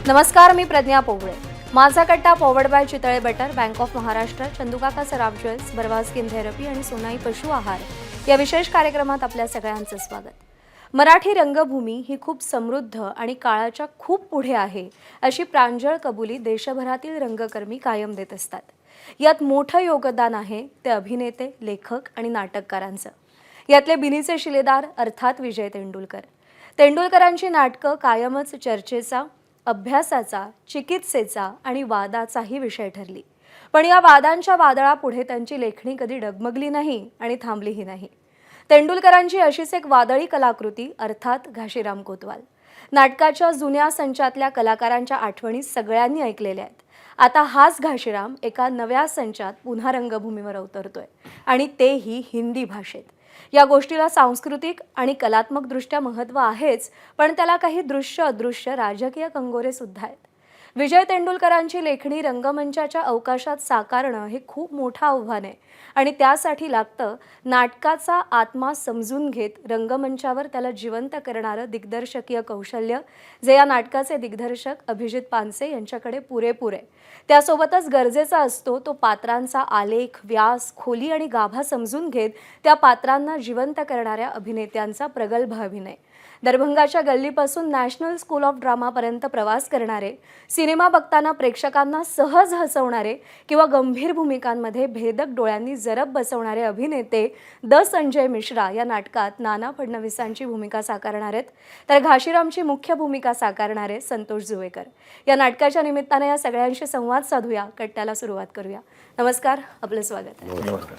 नमस्कार, मी प्रज्ञा पोगळे. माझा कट्टा powered by Chitale butter, bank of Maharashtra, Chandukaka Saraf jewels, Barwa skin therapy आणि सोनाई पशु आहार या विशेष कार्यक्रमात आपल्या सगळ्यांचं स्वागत. मराठी रंगभूमी ही खूप समृद्ध आणि काळाच्या खूप पुढे आहे अशी प्रांजळ कबुली देशभरातील रंगकर्मी कायम देत असतात. यात मोठं योगदान आहे ते अभिनेते, लेखक आणि नाटककारांचं. यातले बिनीचे शिलेदार अर्थात विजय तेंडुलकर. तेंडुलकरांची नाटकं कायमच चर्चेचा, अभ्यासाचा, चिकित्सेचा आणि वादाचाही विषय ठरली. पण या वादांच्या वादळापुढे त्यांची लेखणी कधी डगमगली नाही आणि थांबलीही नाही. तेंडुलकरांची अशीच एक वादळी कलाकृती अर्थात घाशीराम कोतवाल. नाटकाच्या जुन्या संचातल्या कलाकारांच्या आठवणी सगळ्यांनी ऐकलेल्या आहेत. आता हाच घाशीराम एका नव्या संचात पुन्हा रंगभूमीवर अवतरतोय आणि तेही हिंदी भाषेत. या गोष्टीला सांस्कृतिक आणि कलात्मकदृष्ट्या महत्त्व आहेच, पण त्याला काही दृश्य अदृश्य राजकीय कंगोरे सुद्धा आहेत. विजय तेंडुलकरांची लेखणी रंगमंचाच्या अवकाशात साकारणं हे खूप मोठं आव्हान आहे आणि त्यासाठी लागतं नाटकाचा आत्मा समजून घेत रंगमंचावर त्याला जिवंत करणारं दिग्दर्शकीय कौशल्य, जे या नाटकाचे दिग्दर्शक अभिजित पानसे यांच्याकडे पुरेपूर आहे. त्यासोबतच गरजेचा असतो तो पात्रांचा आलेख, व्यास, खोली आणि गाभा समजून घेत त्या पात्रांना जिवंत करणाऱ्या अभिनेत्यांचा प्रगल्भ अभिनय. दरभंगाच्या गल्लीपासून नॅशनल स्कूल ऑफ ड्रामापर्यंत प्रवास करणारे, सिनेमा बघताना प्रेक्षकांना सहज हसवणारे किंवा गंभीर भूमिकांमध्ये भेदक डोळ्यांनी जरब बसवणारे अभिनेते द संजय मिश्रा या नाटकात नाना फडणवीसांची भूमिका साकारणार आहेत, तर घाशीरामची मुख्य भूमिका साकारणारे संतोष जुवेकर. या नाटकाच्या निमित्ताने या सगळ्यांशी संवाद साधूया, कट्ट्याला सुरुवात करूया. नमस्कार, आपलं स्वागत आहे. नमस्कार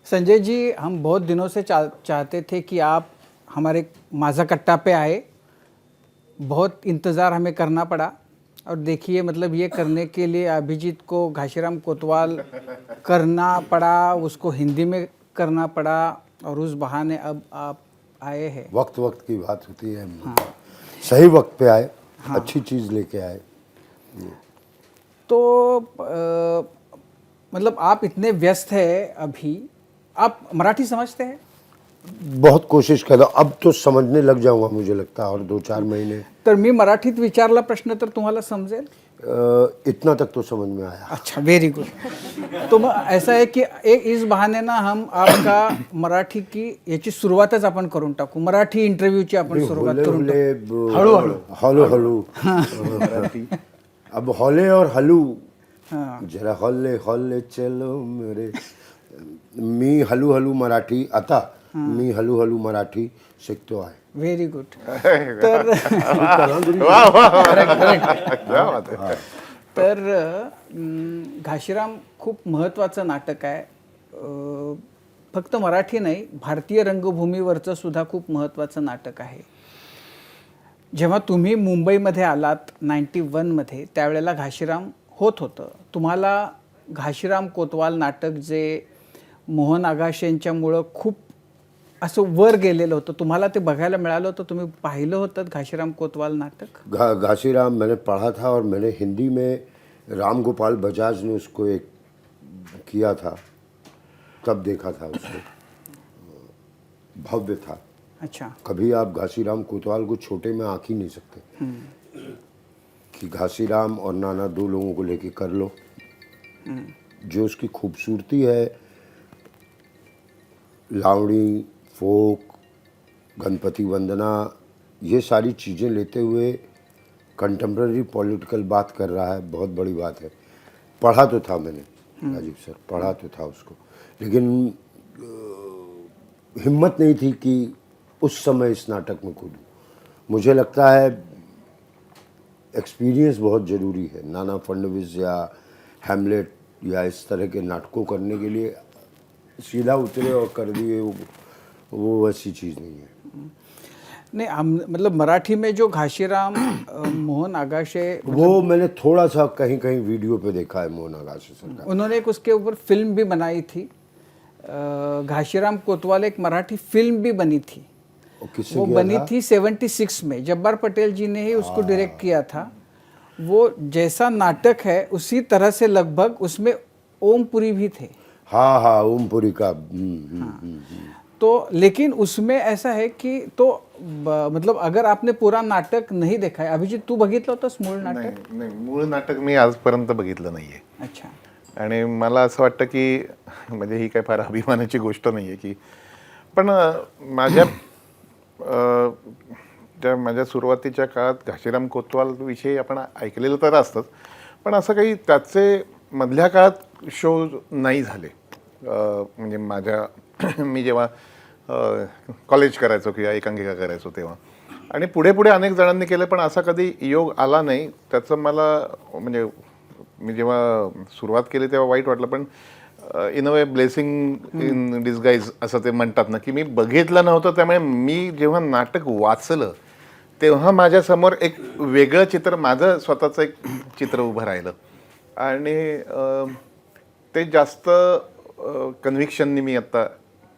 संजय जी, हम बहुत दिनों से चाहते थे कि आप हमारे माझा कट्टा पे आए. बहुत इंतज़ार हमें करना पड़ा और देखिए मतलब ये करने के लिए अभिजीत को घाशीराम कोतवाल करना पड़ा, उसको हिंदी में करना पड़ा और उस बहाने अब आप आए हैं. वक्त वक्त की बात होती है. हाँ. सही वक्त पे आए. हाँ. अच्छी चीज़ लेके आए. तो मतलब आप इतने व्यस्त हैं अभी, आप मराठी समझते हैं? बहुत कोशिश कर रहा हूं. अब तो समझने लग जाऊंगा मुझे लगता है, और 2-4 महीने. तर मी मराठीत विचारला प्रश्न तर तुम्हाला समजेल? इतना तक तो समझ में आया. अच्छा, व्हेरी गुड. तो मग ऐसा आहे की एक इस बहाने ना हम आपका मराठी की याची सुरुवातच आपण करून टाकू. मराठी इंटरव्यूची आपण सुरुवात करून टाकू. हळू हळू अब हौले और हलू. जरा हौले हौले चलो मेरे. मी हलू हलू मराठी आता मी हलू हलू मराठी शिकतो आहे. Very good. तर तर घाशीराम खूप महत्त्वाचं नाटक आहे. फक्त मराठी नाही, भारतीय रंगभूमीवरचं सुद्धा खूप महत्त्वाचं नाटक आहे. जेव्हा तुम्ही मुंबईमध्ये आलात 91 मध्ये, त्यावेळेला घाशीराम होत होतं. तुम्हाला घाशीराम कोतवाल नाटक जे मोहन आगाशेंच्यामुळं खूप असं वर गेलेलं होतं, तुम्हाला ते बघायला मिळालं होतं, तुम्ही पाहिलं होतं घाशीराम कोतवाल नाटक? घाशीराम मैंने पढ़ा था और मैंने हिंदी में राम गोपाल बजाज ने उसको एक किया था, तब देखा था उसको. भव्य था. अच्छा. कभी आप घाशीराम कोतवाल को छोटे में आँख ही नहीं सकते कि घाशीराम और नाना दो लोगों को लेके कर लो. जो उसकी खूबसूरती है, लावणी, फोक, गणपति वंदना, ये सारी चीज़ें लेते हुए कंटेम्प्रेरी पॉलिटिकल बात कर रहा है. बहुत बड़ी बात है. पढ़ा तो था मैंने, राजीव सर, पढ़ा तो था उसको, लेकिन हिम्मत नहीं थी कि उस समय इस नाटक में कूदूं. मुझे लगता है एक्सपीरियंस बहुत ज़रूरी है. नाना फडणवीस या हैमलेट या इस तरह के नाटकों करने के लिए सीधा उतरे और कर दिए, वो वैसी चीज़ नहीं है. नहीं, हम मतलब मराठी में जो घाशीराम मोहन आगाशे, वो मैंने थोड़ा सा कहीं कहीं वीडियो पे देखा है मोहन आगाशे सर का. उन्होंने एक उसके ऊपर फिल्म भी बनाई थी. घाशीराम कोतवाल एक मराठी फिल्म भी बनी थी. वो बनी थी 76 में. जब्बार पटेल जी ने ही उसको डायरेक्ट किया था. वो जैसा नाटक है उसी तरह से लगभग उसमें ओमपुरी भी थे. हाँ, ओमपुरी का. तो लेकिन उसमें ऐसा है कि तो मतलब अगर आपने पूरा नाटक नहीं देखा है, अभिजित तू बघितलं होतंस मूळ नाटक? नाही नाही, मूळ नाटक मी आजपर्यंत बघितलं नाहीये. अच्छा. आणि मला असं वाटतं की म्हणजे ही काय फार अभिमानाची गोष्ट नाहीये की, पण माझ्या त्या माझ्या सुरुवातीच्या काळात घाशीराम कोतवाल विषयी आपण ऐकलेलं तर असतंच, पण असं काही त्याचे मधल्या काळात शो नाही झाले. म्हणजे माझ्या मी जेव्हा कॉलेज करायचो किंवा एकांकिका करायचो तेव्हा, आणि पुढे पुढे अनेक जणांनी केलं, पण असा कधी योग आला नाही. त्याचं मला म्हणजे मी जेव्हा सुरुवात केली तेव्हा वाईट वाटलं, पण इन अ वे ब्लेसिंग इन डिस्गाईज असं ते म्हणतात ना, की मी बघितलं नव्हतं. त्यामुळे मी जेव्हा नाटक वाचलं तेव्हा माझ्यासमोर एक वेगळं चित्र, माझं स्वतःचं एक चित्र उभं राहिलं, आणि ते जास्त कन्व्हिक्शननी मी आता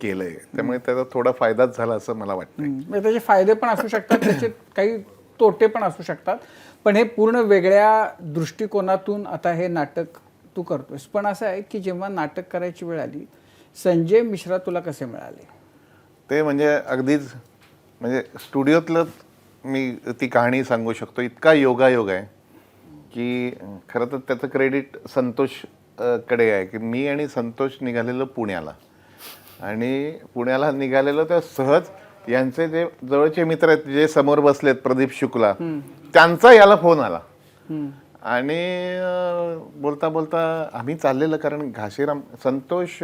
केलं आहे. त्यामुळे त्याचा थोडा फायदाच झाला असं मला वाटतं. म्हणजे त्याचे फायदे पण असू शकतात, त्याचे काही तोटे पण असू शकतात, पण हे पूर्ण वेगळ्या दृष्टिकोनातून आता हे नाटक तू करतोयस. पण असं आहे की जेव्हा नाटक करायची वेळ आली, संजय मिश्रा तुला कसे मिळाले? ते म्हणजे अगदीच म्हणजे स्टुडिओतलं मी ती कहाणी सांगू शकतो. इतका योगायोग आहे की खरं तर त्याचं क्रेडिट संतोष कडे आहे. की मी आणि संतोष निघालेलो पुण्याला, आणि पुण्याला निघालेलो तर सहज यांचे जे जवळचे मित्र आहेत जे समोर बसलेत, प्रदीप शुक्ला, त्यांचा याला फोन आला, आणि बोलता बोलता आम्ही चाललेलं, कारण घाशीराम संतोष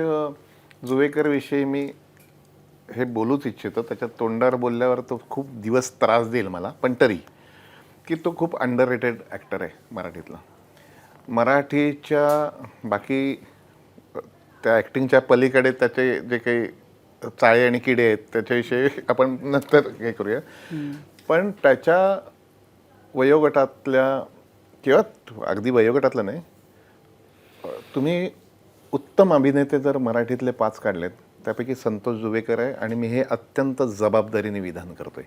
जुवेकर विषयी मी हे बोलूच इच्छितो. त्याच्या तोंडावर बोलल्यावर तो खूप दिवस त्रास देईल मला, पण तरी की तो खूप अंडररेटेड ॲक्टर आहे मराठीतला. मराठीच्या बाकी त्या ॲक्टिंगच्या पलीकडे त्याचे जे काही चाळे आणि किडे आहेत त्याच्याविषयी आपण नंतर हे करूया. पण त्याच्या वयोगटातल्या किंवा अगदी वयोगटातलं नाही, तुम्ही उत्तम अभिनेते जर मराठीतले 5 काढलेत त्यापैकी संतोष जुवेकर आहे, आणि मी हे अत्यंत जबाबदारीने विधान करतोय.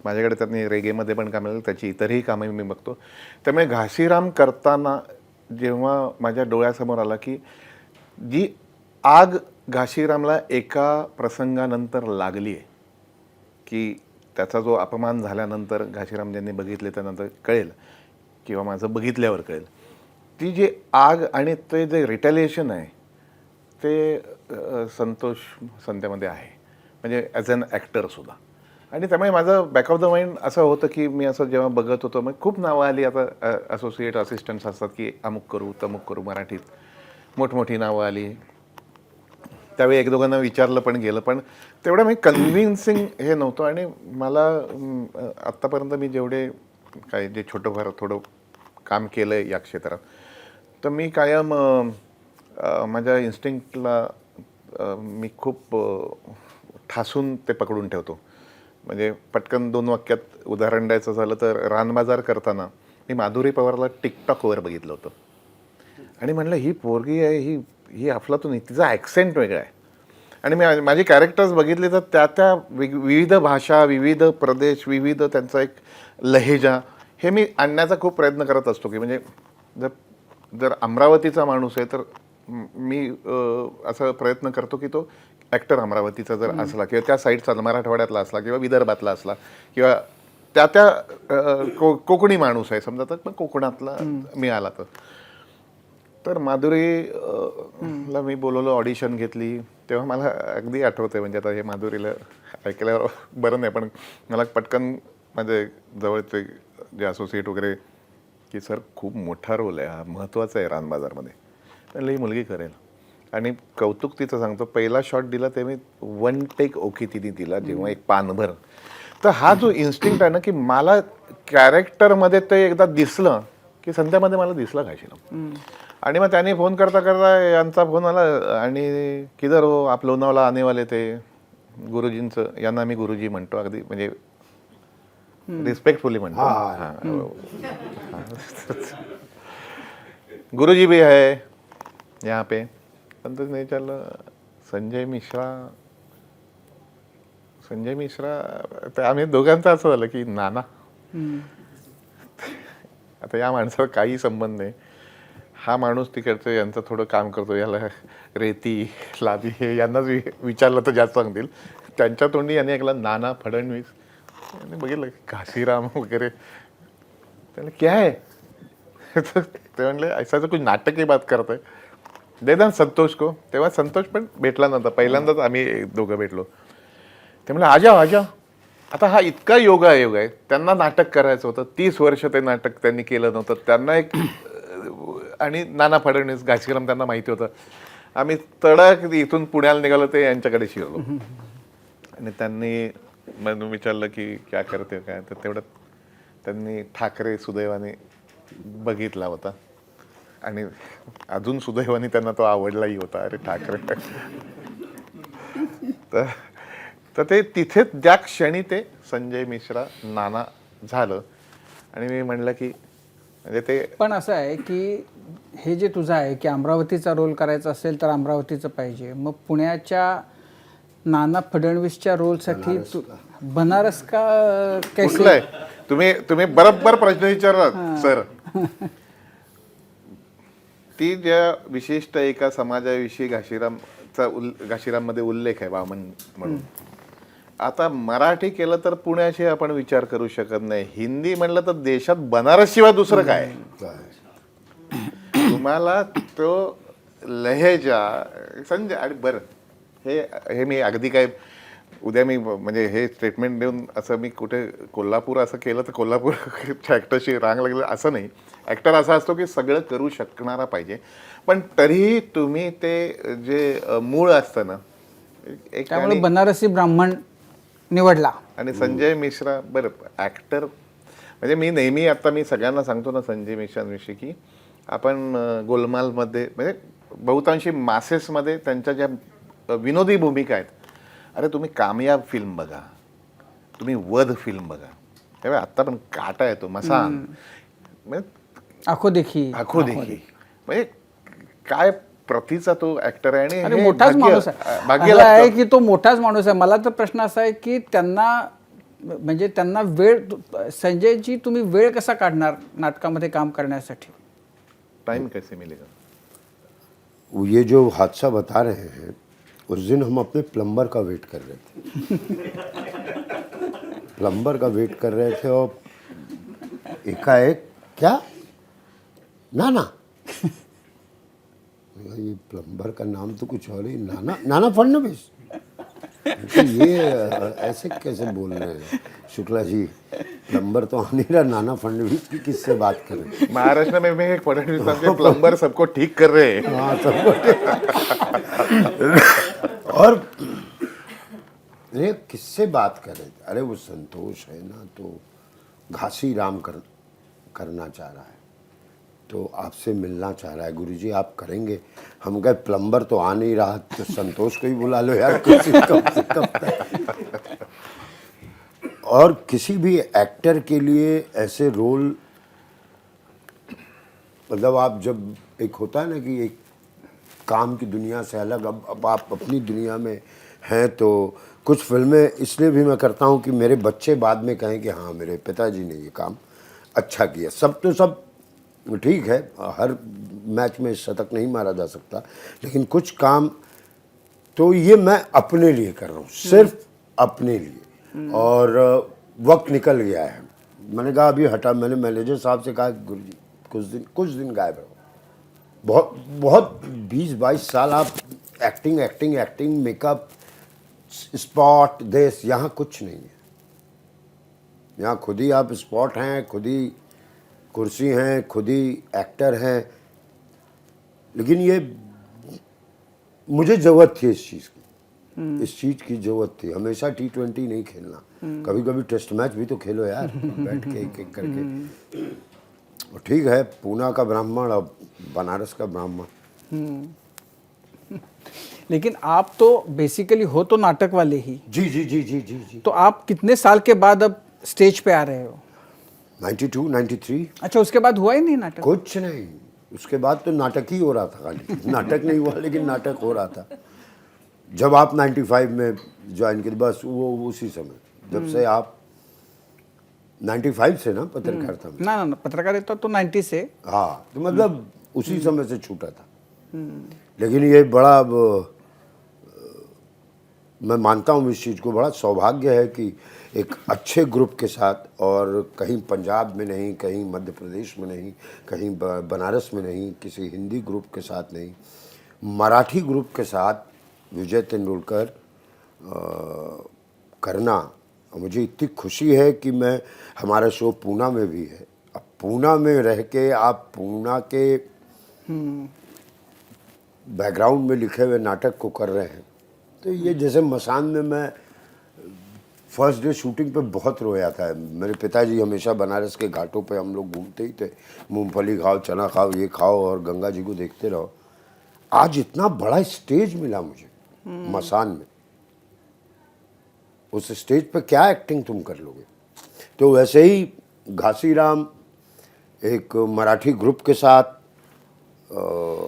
माझ्याकडे त्यांनी रेगेमध्ये पण कामं, त्याची इतरही कामं मी बघतो. त्यामुळे घाशीराम करताना जेव्हा माझ्या डोळ्यासमोर आला की जी आग घाशीरामला एका प्रसंगानंतर लागली आहे, की त्याचा जो अपमान झाल्यानंतर घाशीराम ज्यांनी बघितले त्यानंतर कळेल, किंवा माझं बघितल्यावर कळेल, ती जी आग आणि ते जे रिटॅलिएशन आहे ते संतोष संध्यामध्ये आहे, म्हणजे ॲज अन ॲक्टरसुद्धा. आणि त्यामुळे माझं बॅक ऑफ द माइंड असं होतं की मी असं जेव्हा बघत होतो, मग खूप नावं आली. आता असोसिएट असिस्टंट्स असतात की अमुक करू तमुक करू, मराठीत मोठमोठी नावं आली. त्यावेळी एक दोघांना विचारलं पण गेलं, पण तेवढं मी कन्व्हिन्सिंग हे नव्हतं. आणि मला आत्तापर्यंत मी जेवढे काय जे छोटंफार थोडं काम केलं आहे या क्षेत्रात, तर मी कायम माझ्या इन्स्टिंक्टला मी खूप ठासून ते पकडून ठेवतो. म्हणजे पटकन 2 वाक्यात उदाहरण द्यायचं झालं तर, रानबाजार करताना मी माधुरी पवारला टिकटॉकवर बघितलं होतं, आणि म्हणलं ही पोरगी आहे, ही अफलातून, तिचा ॲक्सेंट वेगळा आहे. आणि मी माझी कॅरेक्टर्स बघितली तर त्या विविध भाषा, विविध प्रदेश, विविध त्यांचा एक लहेजा हे मी आणण्याचा खूप प्रयत्न करत असतो. की म्हणजे जर अमरावतीचा माणूस आहे तर मी असं प्रयत्न करतो की तो ॲक्टर अमरावतीचा जर असला, किंवा त्या साईडचा मराठवाड्यातला असला, किंवा विदर्भातला असला, किंवा कोकणी माणूस आहे समजा, तर मग कोकणातला मी आला तर माधुरी ला मी बोलवलं, ऑडिशन घेतली. तेव्हा मला अगदी आठवतं, म्हणजे आता हे माधुरीला ऐकल्यावर बरं नाही, पण मला पटकन माझे जवळचे जे असोसिएट वगैरे की सर खूप मोठा रोल आहे हा, महत्त्वाचा आहे रानबाजारमध्ये, त्याला ही मुलगी करेल. आणि कौतुक तिचं सांगतो, पहिला शॉट दिला ते मी 1 टेक ओके तिने दिला, जेव्हा एक पानभर. तर हा जो इन्स्टिंक्ट आहे ना, की मला कॅरेक्टरमध्ये ते एकदा दिसलं की संध्यामध्ये मला दिसला घाशीराम. आणि मग त्याने फोन करता करता यांचा फोन आला, आणि किधर हो आप लोणावळा आने वाले ते गुरुजींचं, यांना मी गुरुजी म्हणतो अगदी, म्हणजे रिस्पेक्टफुली म्हणतो. गुरुजी भी है यहाँ पे. पण तर नाही चाललं. संजय मिश्रा तर आम्ही दोघांचं असं झालं की नाना, आता या माणसाला काही संबंध नाही, हा माणूस तिकडचं यांचं थोडं काम करतो, याला रेती लादी हे यांनाच विचारलं तर जास्त सांगतील. त्यांच्या तोंडी यांनी ऐकलं नाना फडणवीस. मैंने बघितलं घासीराम वगैरे, त्याला क्या है ते म्हणले ऐसा तो कुछ नाटक की बात करताय, दे ना संतोष को. तेव्हा संतोष पण भेटला नव्हता, पहिल्यांदाच आम्ही दोघं भेटलो. ते म्हणले आ जाओ आ जाओ. आता हा इतका योगायोग आहे, त्यांना नाटक करायचं होतं, 30 वर्ष ते नाटक त्यांनी केलं नव्हतं. त्यांना एक आणि नाना फडणवीस, घासीराम त्यांना माहिती होतं. आम्ही तडक इथून पुण्याला निघालो, ते यांच्याकडे शिरलो आणि त्यांनी मला विचारलं की क्या करते काय, तर तेवढ्यात त्यांनी ठाकरे सुदैवाने बघितला होता आणि अजून सुदैवाने त्यांना तो आवडलाही होता. अरे ठाकरे तर ते तिथे त्या क्षणी ते संजय मिश्रा नाना झालं. आणि मी म्हणलं की म्हणजे ते पण असं आहे की हे जे तुझं आहे की अमरावतीचा रोल करायचा असेल तर अमरावतीचं पाहिजे, मग पुण्याच्या नाना फडणवीसच्या रोलसाठी तू बनारस का कैसे? कुठलं आहे? तुम्ही बरोबर प्रश्न विचारलात सर. ती ज्या विशिष्ट एका समाजाविषयी घाशीराममध्ये उल्लेख आहे वामन म्हणून. आता मराठी केलं तर पुण्याशी आपण विचार करू शकत नाही. हिंदी म्हणलं तर देशात बनारस शिवाय दुसरं काय? तुम्हाला तो लहेजा संजय. आणि बरं हे मी अगदी काय उद्या मी म्हणजे हे स्टेटमेंट देऊन असं मी कुठे कोल्हापूर असं केलं तर कोल्हापूर ॲक्टरशी रांग लागलं असं नाही. ॲक्टर असा असतो की सगळं करू शकणारा पाहिजे, पण तरीही तुम्ही ते जे मूळ असतं ना एक. त्यामुळे बनारसी ब्राह्मण निवडला. आणि संजय मिश्रा बरं ॲक्टर म्हणजे मी नेहमी आता मी सगळ्यांना सांगतो ना संजय मिश्रांविषयी की आपण गोलमालमध्ये म्हणजे बहुतांशी मासेसमध्ये त्यांच्या ज्या विनोदी भूमिका आहेत, अरे तुम्ही कामयाब फिल्म बघा, तुम्ही वध फिल्म बघा, तेव्हा आत्ता पण काटा येतो मसान म्हणजे आखो देखी म्हणजे काय प्रतीचा तो ऍक्टर आहे. आणि अरे हे मोठाच माणूस भाग्य आहे. आहे लागतं. की तो मोठाच माणूस आहे. मला तर प्रश्न असा आहे की त्यांना म्हणजे त्यांना वेळ, संजयजी तुम्ही वेळ कसा काढणार नाटकामध्ये काम करण्यासाठी? टाइम कैसे मिलेगा? ये जो हादसा बता रहे हैं, उस दिन हम अपने प्लम्बर का वेट कर रहे थे. प्लम्बर का वेट कर रहे थे और एकाएक क्या नाना, ये प्लम्बर का नाम तो कुछ और ही, नाना फडणवीस. तो ये ऐसे कैसे बोल रहे हैं शुक्ला जी, प्लम्बर तो आने रहा, नाना फडणवीस की किससे बात करें? महाराष्ट्र में भी फडणवीस साहब के प्लम्बर सबको ठीक कर रहे हैं. हाँ सबको. और ये किससे बात करें? अरे वो संतोष है ना, तो घासीराम करना चाह रहा है, तो आपसे मिलना चाह रहा है. गुरुजी आप करेंगे? हम कहे प्लम्बर तो आ नहीं रहा, तो संतोष को ही बुला लो यार, किसी कब से कब तक. और किसी भी एक्टर के लिए ऐसे रोल, मतलब आप जब एक होता है ना कि एक काम की दुनिया से अलग अब आप अपनी दुनिया में हैं, तो कुछ फिल्में इसलिए भी मैं करता हूँ कि मेरे बच्चे बाद में कहें कि हाँ मेरे पिताजी ने ये काम अच्छा किया. सब तो सब ठीक है, हर मैच में शतक नहीं मारा जा सकता, लेकिन कुछ काम तो ये मैं अपने लिए कर रहा हूँ, सिर्फ अपने लिए. और वक्त निकल गया है. मैंने कहा अभी हटा, मैंने मैनेजर साहब से कहा गुरुजी कुछ दिन गायब रहो. बहुत 20-22 साल आप एक्टिंग मेकअप स्पॉट देश, यहाँ कुछ नहीं है. यहाँ खुद ही आप स्पॉट हैं, खुद ही कुर्सी हैं, खुद ही एक्टर हैं. लेकिन ये मुझे ज़रूरत थी इस चीज़ की, इस चीज़ की ज़रूरत थी. हमेशा T20 नहीं खेलना, कभी कभी टेस्ट मैच भी तो खेलो यार, बैठ के एक करके. और ठीक है, पूना का ब्राह्मण अब बनारस का ब्राह्मण. लेकिन आप तो बेसिकली हो तो नाटक वाले ही. जी जी जी जी जी जी. तो आप कितने साल के बाद अब स्टेज पे आ रहे हो? 92, 93. अच्छा, उसके बाद हुआ ही नहीं नाटक? कुछ नहीं, उसके बाद तो नाटक ही हो रहा था खाली. नाटक नहीं हुआ लेकिन नाटक हो रहा था. जब आप 95 में ज्वाइन किए, बस वो उसी समय, जब से आप 95 से ना पत्रकारिता में. ना पत्रकारिता तो 90 से. हाँ, तो मतलब उसी समय से छूटा था. लेकिन ये बड़ा मैं मानता हूँ इस चीज़ को, बड़ा सौभाग्य है कि एक अच्छे ग्रुप के साथ, और कहीं पंजाब में नहीं, कहीं मध्य प्रदेश में नहीं, कहीं बनारस में नहीं, किसी हिंदी ग्रुप के साथ नहीं, मराठी ग्रुप के साथ विजय तेंदुलकर करना, मुझे इतनी खुशी है कि मैं, हमारा शो पूना में भी है, अब पूना में रह के आप पूना के बैकग्राउंड में लिखे हुए नाटक को कर रहे हैं, तो ये जैसे मसान में मैं फर्स्ट डे शूटिंग पे बहुत रोया था। मेरे पिताजी हमेशा बनारस के घाटों पे, हम लोग घूमते ही थे, मूंगफली खाओ, चना खाओ, ये खाओ और गंगा जी को देखते रहो। आज इतना बड़ा स्टेज मिला मुझे मसान में, उस स्टेज पे क्या एक्टिंग तुम कर लोगे। तो वैसे ही घासीराम एक मराठी ग्रुप के साथ,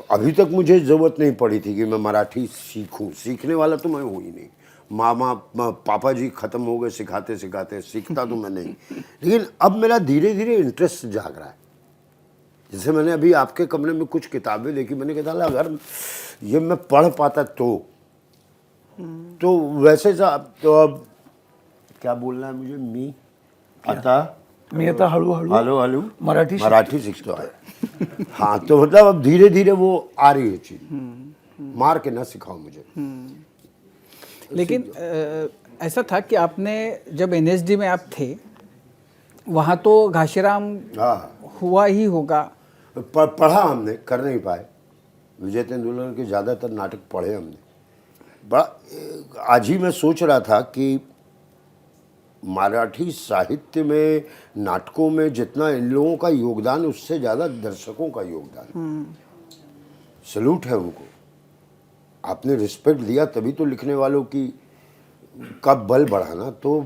अभी तक मुझे ज़रूरत नहीं पड़ी थी कि मैं मराठी सीखूं, सीखने वाला तो मैं हूँ ही नहीं। मामा पापा जी ख़त्म हो गए सिखाते सिखाते, सीखता तो मैं नहीं, लेकिन अब मेरा धीरे धीरे इंटरेस्ट जाग रहा है। जैसे मैंने अभी आपके कमरे में कुछ किताबें देखी, मैंने कहा था अगर ये मैं पढ़ पाता तो वैसे तो अब क्या बोलना है मुझे, मी आता हळू मराठी सीखता है। हाँ, तो मतलब अब धीरे धीरे वो आ रही है चीज, मार के ना सिखाओ मुझे। लेकिन ऐसा था कि आपने जब एनएसडी में आप थे, वहाँ तो घाशीराम हाँ, हुआ ही होगा। पढ़ा हमने, कर नहीं पाए। विजय तेंदुलकर के ज़्यादातर नाटक पढ़े हमने। बड़ा आज ही मैं सोच रहा था कि मराठी साहित्य में, नाटकों में जितना इन लोगों का योगदान, उससे ज़्यादा दर्शकों का योगदान। सैल्यूट है उनको। आपने रिस्पेक्ट दिया तभी तो लिखने वालों की का बल बढ़ा ना। तो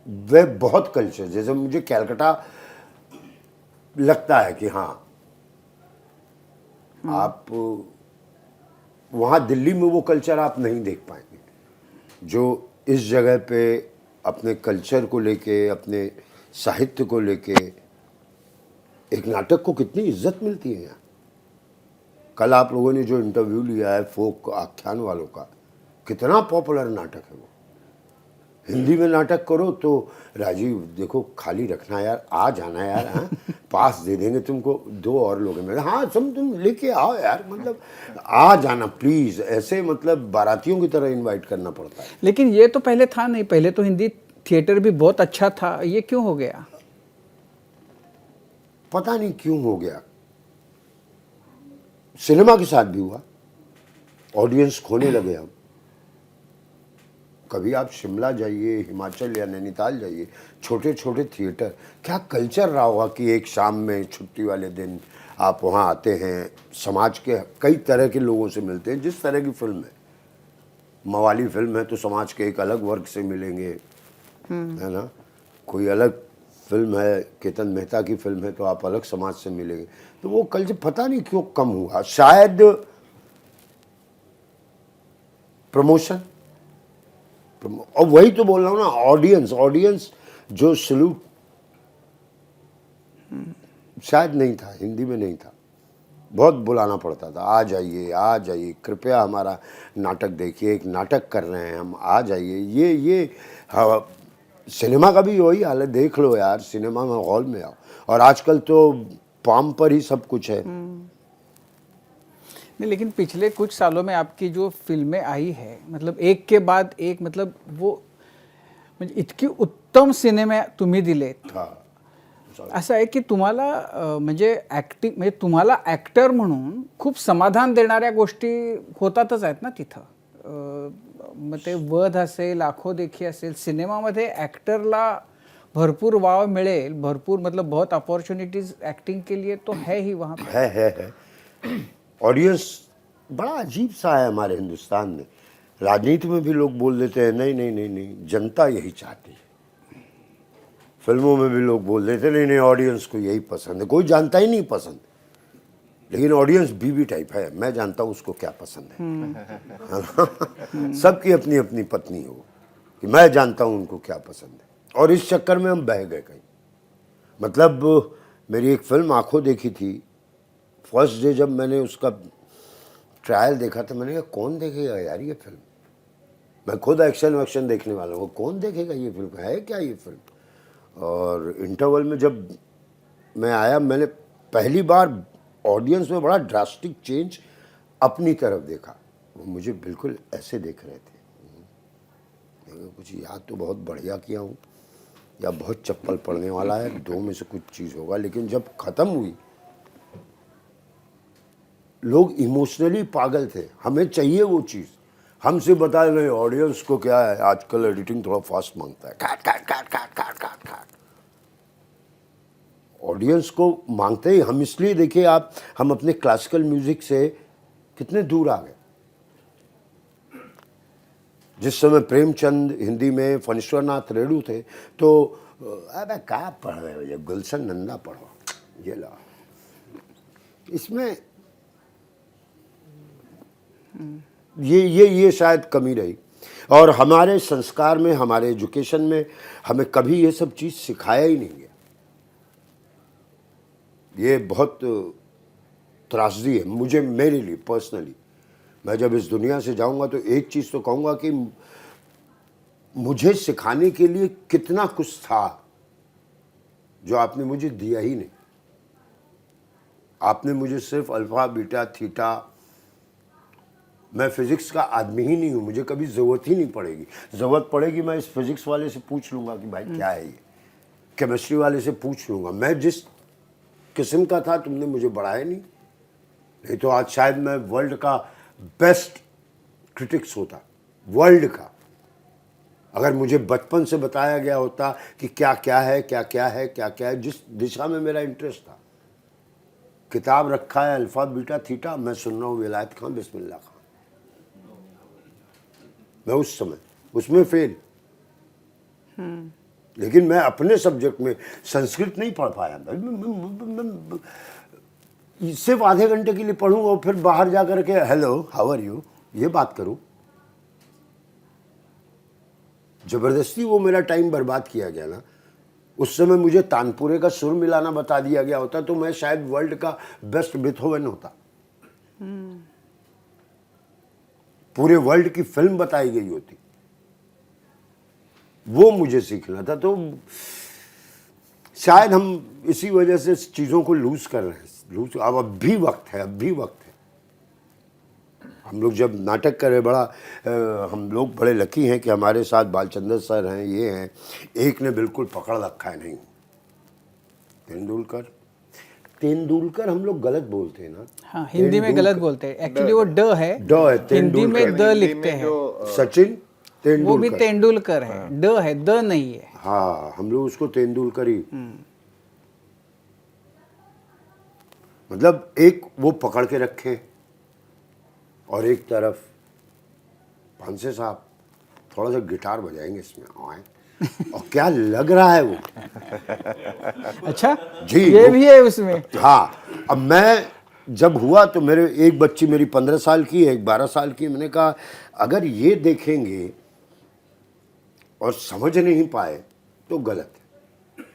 वे बहुत कल्चर, जैसे मुझे कैलकाटा लगता है कि हाँ, आप वहाँ दिल्ली में वो कल्चर आप नहीं देख पाएंगे जो इस जगह पे अपने कल्चर को लेके, अपने साहित्य को लेके एक नाटक को कितनी इज्जत मिलती है यहाँ। कल आप लोगों ने जो इंटरव्यू लिया है फोक आख्यान वालों का, कितना पॉपुलर नाटक है वो। हिंदी में नाटक करो तो राजीव देखो खाली रखना यार, आ जाना यार, हाँ पास दे देंगे तुमको, 2 और लोग हैं, हाँ तुम लेके आओ यार, मतलब आ जाना प्लीज, ऐसे मतलब बारातियों की तरह इनवाइट करना पड़ता है। लेकिन ये तो पहले था नहीं, पहले तो हिंदी थिएटर भी बहुत अच्छा था, ये क्यों हो गया? पता नहीं क्यों हो गया। सिनेमा के साथ भी हुआ, ऑडियंस खोने लगे हम। कभी आप शिमला जाइए, हिमाचल या नैनीताल जाइए, छोटे छोटे थिएटर, क्या कल्चर रहा होगा कि एक शाम में छुट्टी वाले दिन आप वहाँ आते हैं, समाज के कई तरह के लोगों से मिलते हैं। जिस तरह की फिल्म है, मवाली फिल्म है तो समाज के एक अलग वर्ग से मिलेंगे, है ना। कोई अलग फिल्म है, केतन मेहता की फिल्म है तो आप अलग समाज से मिलेंगे। तो वो कल्चर पता नहीं क्यों कम हुआ, शायद प्रमोशन। और वही तो बोल रहा हूँ ना, ऑडियंस जो सलूट शायद नहीं था, हिंदी में नहीं था, बहुत बुलाना पड़ता था, आ जाइए कृपया हमारा नाटक देखिए, एक नाटक कर रहे हैं हम, आ जाइए। ये हाँ, सिनेमा का भी वही हाल है, देख लो यार, सिनेमा में हॉल में आओ। और आजकल तो पाम पर ही सब कुछ है। नहीं, लेकिन पिछले कुछ सालों में आपकी जो फिल्में आई है, मतलब एक के बाद एक, मतलब वो म्हणजे इतकी उत्तम सिनेमे तुम्ही दिलेत। असं आहे की तुम्हाला म्हणजे ॲक्टिंग, म्हणजे तुम्हाला ॲक्टर म्हणून खूप समाधान देणाऱ्या गोष्टी होतातच आहेत ना तिथं। मग ते वध असेल, आखो देखी असेल, सिनेमामध्ये ॲक्टरला भरपूर वाव मिळेल, भरपूर मतलब बहुत अपॉर्चुनिटीज एक्टिंग के लिए तो है ही वहाँ पे। है। ऑडियंस बड़ा अजीब सा है हमारे हिंदुस्तान में। राजनीति में भी लोग बोल देते हैं नहीं, जनता यही चाहती है। फिल्मों में भी लोग बोल देते नहीं, ऑडियंस को यही पसंद है। कोई जानता ही नहीं पसंद, लेकिन ऑडियंस बीवी टाइप है, मैं जानता हूँ उसको क्या पसंद है। सबकी अपनी अपनी पत्नी हो कि मैं जानता हूँ उनको क्या पसंद है। और इस चक्कर में हम बह गए कहीं। मतलब मेरी एक फिल्म आंखों देखी थी, फर्स्ट डे जब मैंने उसका ट्रायल देखा था, मैंने कहा कौन देखेगा यार ये फिल्म। मैं खुद एक्शन वैक्शन देखने वाला हूँ, कौन देखेगा ये फिल्म, है क्या ये फिल्म। और इंटरवल में जब मैं आया, मैंने पहली बार ऑडियंस में बड़ा ड्रास्टिक चेंज अपनी तरफ देखा। वो मुझे बिल्कुल ऐसे देख रहे थे, कुछ याद तो बहुत बढ़िया किया हूँ या बहुत चप्पल पड़ने वाला है, दो में से कुछ चीज़ होगा। लेकिन जब ख़त्म हुई, लोग इमोशनली पागल थे, हमें चाहिए वो चीज़। हमसे बताए गए ऑडियंस को क्या है, आजकल एडिटिंग थोड़ा फास्ट मांगता है, काट काट काट काट काट काट काट। ऑडियंस को मांगते ही हम, इसलिए देखिए आप, हम अपने क्लासिकल म्यूजिक से कितने दूर आ गए। जिस समय प्रेमचंद हिंदी में, फणीश्वरनाथ रेणु थे, तो अबे क्या पढ़ रहे हो, ये गुलशन नंदा पढ़ो, ये ला। इसमें ये शायद कमी रही। और हमारे संस्कार में, हमारे एजुकेशन में हमें कभी ये सब चीज़ सिखाया ही नहीं गया। ये बहुत त्रासदी है मुझे, मेरे लिए पर्सनली। मैं जब इस दुनिया से जाऊंगा तो एक चीज़ तो कहूँगा कि मुझे सिखाने के लिए कितना कुछ था जो आपने मुझे दिया ही नहीं। आपने मुझे सिर्फ अल्फा बीटा थीटा, मैं फिजिक्स का आदमी ही नहीं हूँ, मुझे कभी ज़रूरत ही नहीं पड़ेगी। ज़रूरत पड़ेगी मैं इस फिजिक्स वाले से पूछ लूँगा कि भाई क्या है ये, केमिस्ट्री वाले से पूछ लूँगा। मैं जिस किस्म का था तुमने मुझे बढ़ाया नहीं तो आज शायद मैं वर्ल्ड का बेस्ट क्रिटिक्स होता, वर्ल्ड का। अगर मुझे बचपन से बताया गया होता कि क्या क्या है, क्या क्या है, क्या क्या है, जिस दिशा में मेरा इंटरेस्ट था। किताब रखा है अल्फा बीटा थीटा, मैं सुन रहा हूँ विलायत खान बिस्मिल्लाह खान। मैं उस समय उसमें फेल। लेकिन मैं अपने सब्जेक्ट में संस्कृत नहीं पढ़ पाया। सिर्फ आधे घंटे के लिए पढ़ूँ और फिर बाहर जा कर के हेलो हाउ आर यू ये बात करूँ। जबरदस्ती वो मेरा टाइम बर्बाद किया गया ना। उस समय मुझे तानपुरे का सुर मिलाना बता दिया गया होता तो मैं शायद वर्ल्ड का बेस्ट बेथोवन होता। पूरे वर्ल्ड की फिल्म बताई गई होती, वो मुझे सीखना था। तो शायद हम इसी वजह से चीज़ों को लूज कर रहे हैं। अब भी वक्त है, अब भी वक्त है। हम लोग जब नाटक कर रहे, हम लोग बड़े लकी हैं कि हमारे साथ बालचंद्र सर हैं, ये हैं। एक ने बिल्कुल पकड़ रखा है, नहीं तेंदुलकर हम लोग गलत बोलते हैं ना। हाँ, हिंदी में गलत बोलते हैं। एक्चुअली वो ड है, हिंदी में द लिखते हैं। सचिन तेंदुलकर, वो भी तेंदुलकर है, ड है, द नहीं है। हाँ, हम लोग उसको तेंदुलकर ही, मतलब एक वो पकड़ के रखे और एक तरफ पांसे साहब थोड़ा सा गिटार बजाएंगे इसमें आए और क्या लग रहा है वो। अच्छा जी, ये भी है उसमें। हाँ, अब मैं जब हुआ तो मेरे एक बच्ची मेरी 15 साल की है, एक 12 साल की। मैंने कहा अगर ये देखेंगे और समझ नहीं पाए तो गलत है।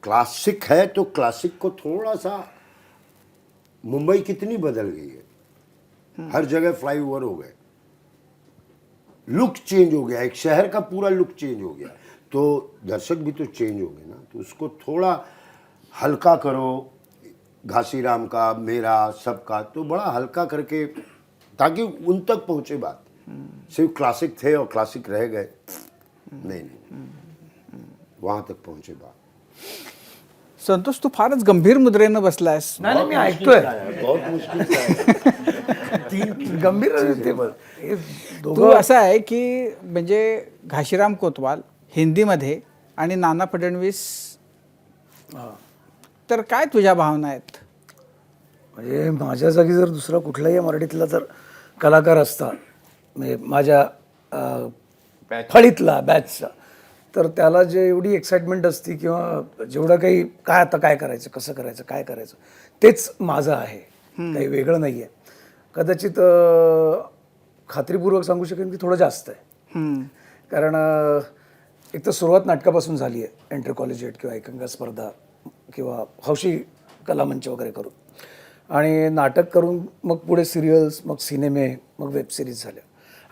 क्लासिक है तो क्लासिक को थोड़ा सा, मुंबई कितनी बदल गई है, हर जगह फ्लाईओवर हो गए, लुक चेंज हो गया, एक शहर का पूरा लुक चेंज हो गया। तो दर्शक भी तो चेंज हो गए ना, तो उसको थोड़ा हल्का करो। घासीराम का, मेरा, सबका, तो बड़ा हल्का करके ताकि उन तक पहुंचे बात। सिर्फ क्लासिक थे और क्लासिक रह गए, नहीं, वहां तक पहुंचे बात। संतोष, तू फारच गंभीर मुद्रेनं बसलायस. नाही मी ऐकतोय. बहुत मुश्किल है। गंभीर ते बघ. हे तू दोघं असं आहे की म्हणजे घाशीराम कोतवाल हिंदीमध्ये आणि नाना फडणवीस, तर काय तुझ्या भावना आहेत? म्हणजे माझ्या जागी जर दुसरा कुठलाही मराठीतला जर कलाकार असता, म्हणजे माझ्या फळीतला बॅचचा, तर त्याला जे एवढी एक्साइटमेंट असती किंवा जेवढं काही काय आता काय करायचं, कसं करायचं, काय करायचं, तेच माझं आहे, काही वेगळं नाही आहे. कदाचित खात्रीपूर्वक सांगू शकेन की थोडं जास्त आहे. कारण एक तर सुरुवात नाटकापासून झाली आहे, एंटर कॉलेजिएट किंवा एकंगा स्पर्धा किंवा हौशी कलामंच वगैरे करून. आणि नाटक करून मग पुढे सिरियल्स, मग सिनेमे, मग वेब सिरीज झाल्या.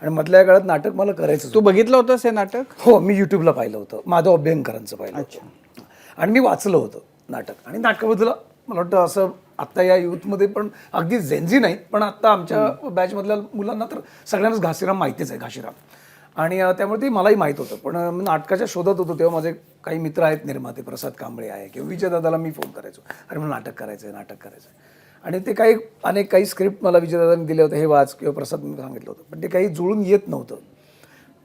आणि मधल्या काळात नाटक मला करायचं तू बघितलं होतंस हे नाटक? हो, मी यूट्यूबला पाहिलं होतं, माधव अभ्यंकरांचं पाहिलं होतं आणि मी वाचलं होतं नाटक. आणि नाटकाबद्दल मला वाटतं असं आत्ता या यूथमध्ये पण अगदी जेन्झी नाहीत, पण आत्ता आमच्या बॅचमधल्या मुलांना तर सगळ्यांनाच घासीराम माहितीच आहे, घासीराम. आणि त्यामुळे ते मलाही माहीत होतं. पण मी नाटकाच्या शोधात होतो तेव्हा माझे काही मित्र आहेत निर्माते, प्रसाद कांबळे आहे किंवा विजय दादाला मी फोन करायचो, अरे मला नाटक करायचं आहे, नाटक करायचं आहे. आणि ते काही स्क्रिप्ट मला विजयदादांनी दिले होते, हे वाच, किंवा प्रसाद मी सांगितलं होतं, पण ते काही जुळून येत नव्हतं.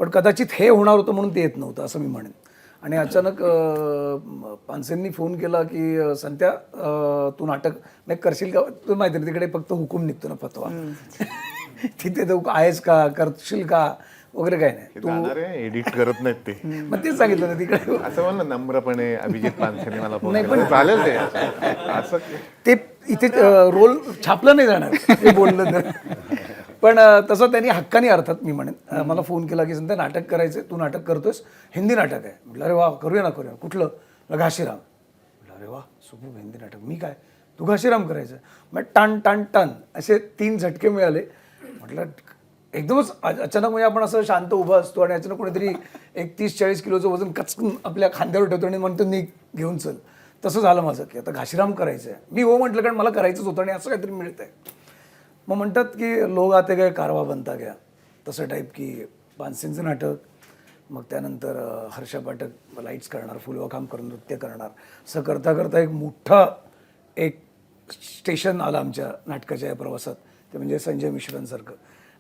पण कदाचित हे होणार होतं म्हणून ते येत नव्हतं असं मी म्हणेन. आणि अचानक पानसेंनी फोन केला की संत्या तू नाटक नाही करशील का? तू माहिती नाही तिकडे फक्त हुकूम निघतो ना, फतवा. तिथे तू आहेस का, करशील का वगैरे काय नाही, जाणार आहे, एडिट करत नाहीत ते. मग तेच सांगितलं ना तिकडे. असं म्हण ना नम्रपणे, अभिजित पानसेने मला फोन केला. चालेल ते असं. ते इथे रोल छापलं नाही जाणार ते बोललं तर. पण तसं त्यांनी हक्कानी, अर्थात मी म्हणेन, मला फोन केला की संध्या नाटक करायचं, तू नाटक करतोयस, हिंदी नाटक आहे. म्हटलं अरे वा, करूया ना. कुठलं? घाशीराम. म्हटलं अरे वा, सुपर, हिंदी नाटक. मी काय, तू घाशीराम करायचं. मग टन टन टन असे 3 झटके मिळाले. म्हटलं एकदमच अचानक, म्हणजे आपण असं शांत उभा असतो आणि अचानक कोणीतरी 30-40 किलोचं वजन कचकन आपल्या खांद्यावर ठेवतो आणि म्हणतो नी घेऊन चल. तसं झालं माझं की आता घाशीराम करायचं आहे. मी हो म्हटलं, कारण मला करायचंच होतं आणि असं काहीतरी मिळतंय. मग म्हणतात की लोग आते गए कारवा बनता गया, तसं टाईप की पानसेंचं नाटक, मग त्यानंतर हर्षा पाठक लाईट्स करणार, फुलवा काम करून नृत्य करणार. असं करता करता एक मोठा स्टेशन आलं आमच्या नाटकाच्या या प्रवासात, ते म्हणजे संजय मिश्रांसारखं.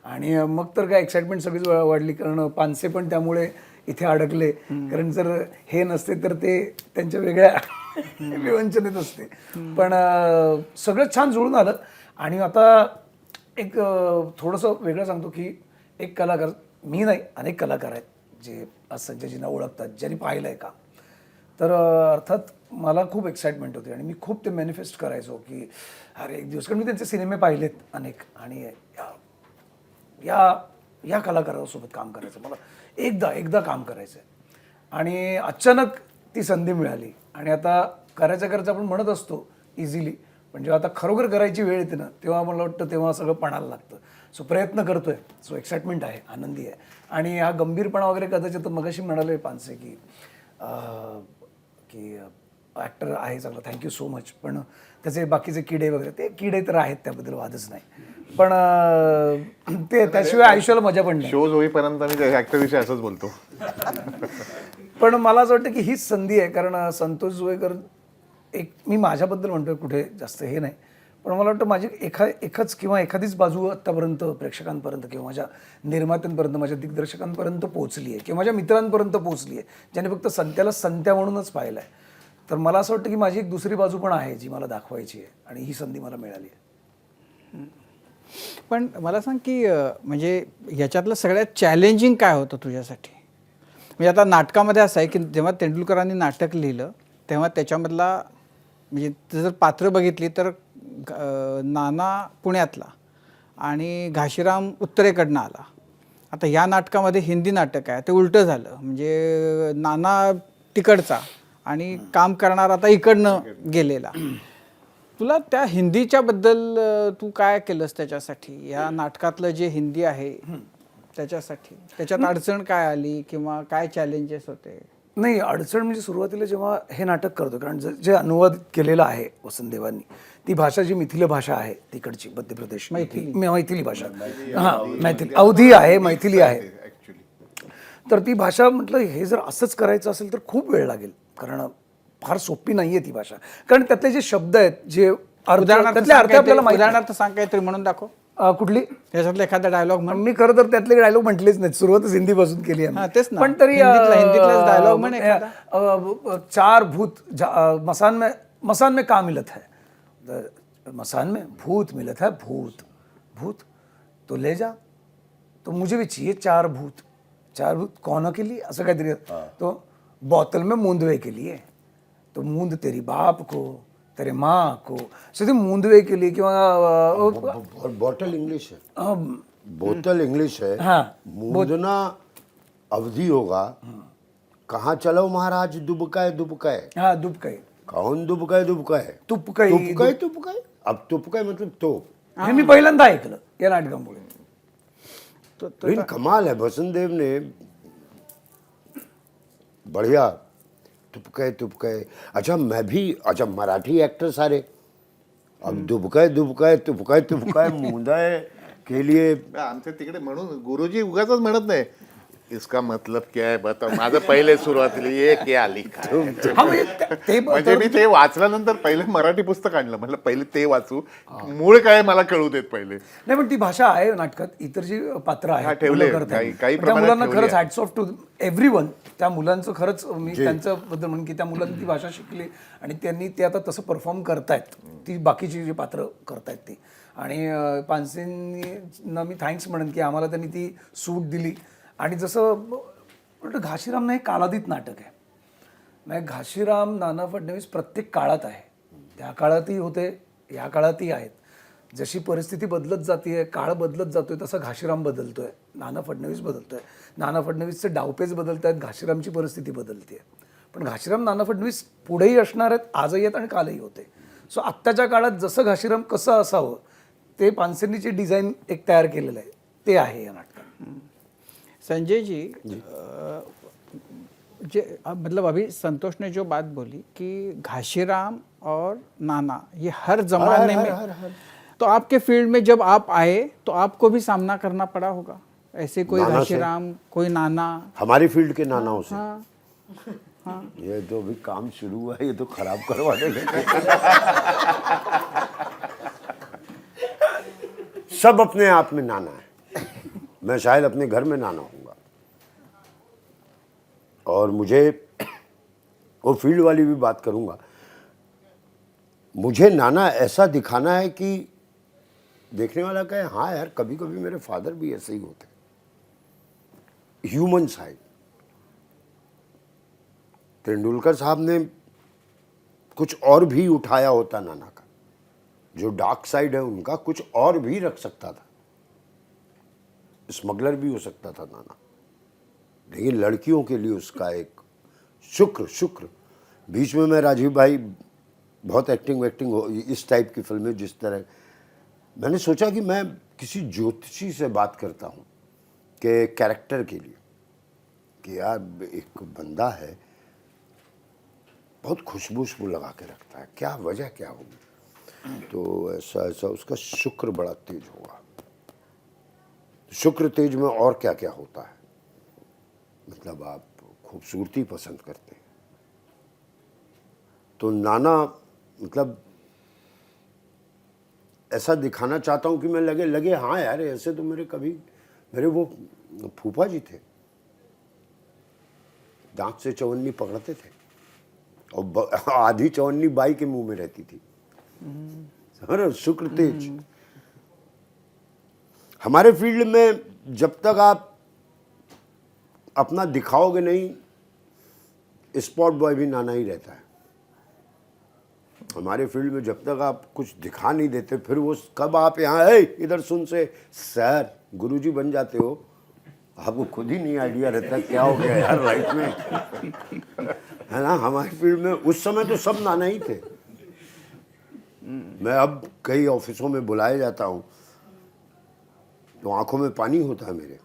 आणि मग तर काय एक्साइटमेंट सगळीच वाढली, कारण पानसे पण त्यामुळे इथे अडकले. कारण जर हे नसते तर ते त्यांच्या वेगळ्या विवंचनेत असते. पण सगळं छान जुळून आलं. आणि आता एक थोडंसं वेगळं सांगतो की एक कलाकार, मी नाही, अनेक कलाकार आहेत जे आज संजयजींना ओळखतात, ज्यांनी पाहिलं आहे काम. तर अर्थात मला खूप एक्साइटमेंट होती आणि मी खूप ते मॅनिफेस्ट करायचो की अरे एक दिवस, कारण मी त्यांचे सिनेमे पाहिलेत अनेक, आणि या कलाकारासोबत काम करायचं, मला एकदा काम करायचं आहे. आणि अचानक ती संधी मिळाली. आणि आता करायचं आपण म्हणत असतो इझिली, पण जेव्हा आता खरोखर करायची वेळ येते ना, तेव्हा मला वाटतं तेव्हा सगळं पणाला लागतं. सो प्रयत्न करतोय, सो एक्साइटमेंट आहे, आनंदी आहे. आणि हा गंभीरपणा वगैरे कदाचित मगाशी म्हणाले पानसे की ॲक्टर आहे चांगला, थँक्यू सो मच, पण त्याचे बाकीचे किडे वगैरे, ते किडे तर आहेत, त्याबद्दल वादच नाही. पण ते त्याशिवाय आयुष्याला मजा पण नाही. शोज होईपर्यंत मी ऍक्टरविषयी असंच बोलतो. पण मला असं वाटतं की हीच संधी आहे, कारण संतोष जुवेकर, एक मी माझ्याबद्दल म्हणतोय, कुठे जास्त हे नाही, पण मला वाटतं माझी एकच किंवा एखादीच बाजू आत्तापर्यंत प्रेक्षकांपर्यंत किंवा माझ्या निर्मात्यांपर्यंत, माझ्या दिग्दर्शकांपर्यंत पोहोचली आहे किंवा माझ्या मित्रांपर्यंत पोहोचली आहे, ज्याने फक्त संत्याला संत्या म्हणूनच पाहिलं आहे. तर मला असं वाटतं की माझी एक दुसरी बाजू पण आहे जी मला दाखवायची आहे, आणि ही संधी मला मिळाली आहे. पण मला सांग की म्हणजे याच्यातलं सगळ्यात चॅलेंजिंग काय होतं तुझ्यासाठी? म्हणजे आता नाटकामध्ये असं आहे की जेव्हा तेंडुलकरांनी नाटक लिहिलं तेव्हा त्याच्यामधला, म्हणजे जर पात्र बघितली तर नाना पुण्यातला आणि घाशीराम उत्तरेकडनं आला. आता या नाटकामध्ये हिंदी नाटक आहे, ते उलटं झालं, म्हणजे नाना तिकडचा आणि काम करणार आता इकडनं गेलेला. तुला त्या हिंदीच्या बद्दल तू काय केलंस त्याच्यासाठी? या नाटकातलं जे हिंदी आहे त्याच्यासाठी त्याच्यात अडचण काय आली किंवा काय चॅलेंजेस होते? नाही, अडचण म्हणजे सुरुवातीला जेव्हा हे नाटक करतो, कारण जे अनुवाद केलेलं आहे वसंतदेवांनी, ती भाषा जी मिथिला भाषा आहे तिकडची, मध्य प्रदेश, मैथिली भाषा, हां मैथिली, अवधी आहे, मैथिली आहे. तर ती भाषा, म्हटलं हे जर असंच करायचं असेल तर खूप वेळ लागेल, कारण फार सोपी नाही आहे ती भाषा. कारण त्यातले जे शब्द आहेत, जे त्यातले अर्थ आपल्याला माहिती. उदाहरणार्थ सांग काहीतरी म्हणून दाखव. कुठली? त्याच्यातला एखादा डायलॉग म्हण. मी खरं तर त्यातले डायलॉग म्हटलेच नाहीत, सुरुवातच हिंदीपासून केली आहे. तेच ना, पण तरी हिंदीतलाच डायलॉग म्हण एखादा. 4 भूत मसान में का मिलत है, मसान में भूत मिलत है, भूत तो ले जा, तो मुझे भी चाहिए 4 भूत कौन के लिए, असं काहीतरी. तो बोतल में मूंदवे के लिए, तो मूंद तेरी बाप को, तेरे माँ को, सीधे मूंदवे के लिए. किंवा बॉटल इंग्लिश है, बोतल इंग्लिश है, हाँ, मूंदना अवधि होगा. कहाँ चलो महाराज, दुबकाए. हाँ, दुबकाई. कौन दुबकाय दुबकाय तुपकई तुपकाय तुपकाय अब तुपकाय मतलब तोप हे मी पहिल्यांदा ऐकलं या नाटकामुळे. लेकिन कमाल है बसंत देव ने बढ़िया तुपकाय तुपकाय. अच्छा मैं भी अच्छा मराठी एक्टर सारे अब दुबकाय दुबकाय तुपकाय तुपकाय मुंदाय के लिए आमच्या तिकडे म्हणून गुरुजी उगाच म्हणत नाही इसका मतलब क्या है बताओ. माझं पहिले सुरुवातीला ये क्या लिखा है. हा म्हणजे ते म्हणजे मी ते वाचल्यानंतर पहिले मराठी पुस्तक आणलं, म्हटलं पहिले ते वाचू, मूळ काय मला कळू देत पहिले. नाही पण ती भाषा आहे नाटकात. इतर जी पात्र हा, आहेत ठेवले. मुलं करतात. काही त्या प्रमाणात मुलांना ठेवली खरंच आहे. Hats off to everyone. त्या मुलांचं खरंच मी त्यांच्याबद्दल म्हणून की त्या मुलांनी ती भाषा शिकली आणि त्यांनी ते आता तसं परफॉर्म करतायत. ती बाकीची जी पात्र करतायत ती. आणि पानसेंना मी थँक्स म्हणेन की आम्हाला त्यांनी ती सूट दिली. आणि जसं घाशीराम हे कालातीत नाटक आहे. म्हणजे घाशीराम नाना फडणवीस प्रत्येक काळात आहे. त्या काळातही होते, या काळातही आहेत. जशी परिस्थिती बदलत जाते, काळ बदलत जातोय, तसा घाशीराम बदलतोय, नाना फडणवीस बदलतोय. नाना फडणवीसचे डावपेच बदलत आहेत, घाशीरामची परिस्थिती बदलते. पण घाशीराम नाना फडणवीस पुढेही असणार आहेत, आजही आहेत आणि कालही होते. सो आत्ताच्या काळात जसं घाशीराम कसं असावं ते पानसेंनीचे डिझाईन एक तयार केलेलं आहे, ते आहे या नाटकात. संजय जी मतलब अभी संतोष ने जो बात बोली कि घाशीराम और नाना ये हर जमाने में तो आपके फील्ड में जब आप आए तो आपको भी सामना करना पड़ा होगा ऐसे कोई नाना से? घाशीराम कोई नाना. हमारी फील्ड के नानाओं से हाँ हाँ ये तो अभी काम शुरू हुआ है, ये तो खराब करवाने लगे. सब अपने आप में नाना है. मैं शायद अपने घर में नाना हूँगा. और मुझे वो फील्ड वाली भी बात करूँगा. मुझे नाना ऐसा दिखाना है कि देखने वाला कहे हाँ यार कभी कभी मेरे फादर भी ऐसे ही होते. Human side. तेंदुलकर साहब ने कुछ और भी उठाया होता नाना का. जो डार्क साइड है उनका कुछ और भी रख सकता था. स्मगलर भी हो सकता था नाना. लेकिन लड़कियों के लिए उसका एक शुक्र बीच में मैं राजीव भाई बहुत एक्टिंग इस टाइप की फिल्में जिस तरह मैंने सोचा कि मैं किसी ज्योतिषी से बात करता हूँ कि कैरेक्टर के लिए कि यार एक बंदा है बहुत खुशबू लगा के रखता है, क्या वजह क्या होगी. तो ऐसा उसका शुक्र बड़ा तेज होगा. शुक्र तेज में और क्या क्या होता है. मतलब आप खूबसूरती पसंद करते हैं तो नाना मतलब ऐसा दिखाना चाहता हूँ कि मैं लगे हाँ यार ऐसे तो मेरे वो फूफा जी थे, दांत से चवन्नी पकड़ते थे और आधी चवन्नी बाई के मुंह में रहती थी. शुक्र तेज. हमारे फील्ड में जब तक आप अपना दिखाओगे नहीं, स्पॉट बॉय भी नाना ही रहता है. हमारे फील्ड में जब तक आप कुछ दिखा नहीं देते, फिर वो कब आप यहाँ है इधर सुन से सर गुरुजी बन जाते हो, आपको खुद ही नहीं आइडिया रहता क्या हो गया यार लाइफ में, है ना. हमारे फील्ड में उस समय तो सब नाना ही थे. मैं अब कई ऑफिसों में बुलाया जाता हूँ तो आंखों में पानी होता है मेरे.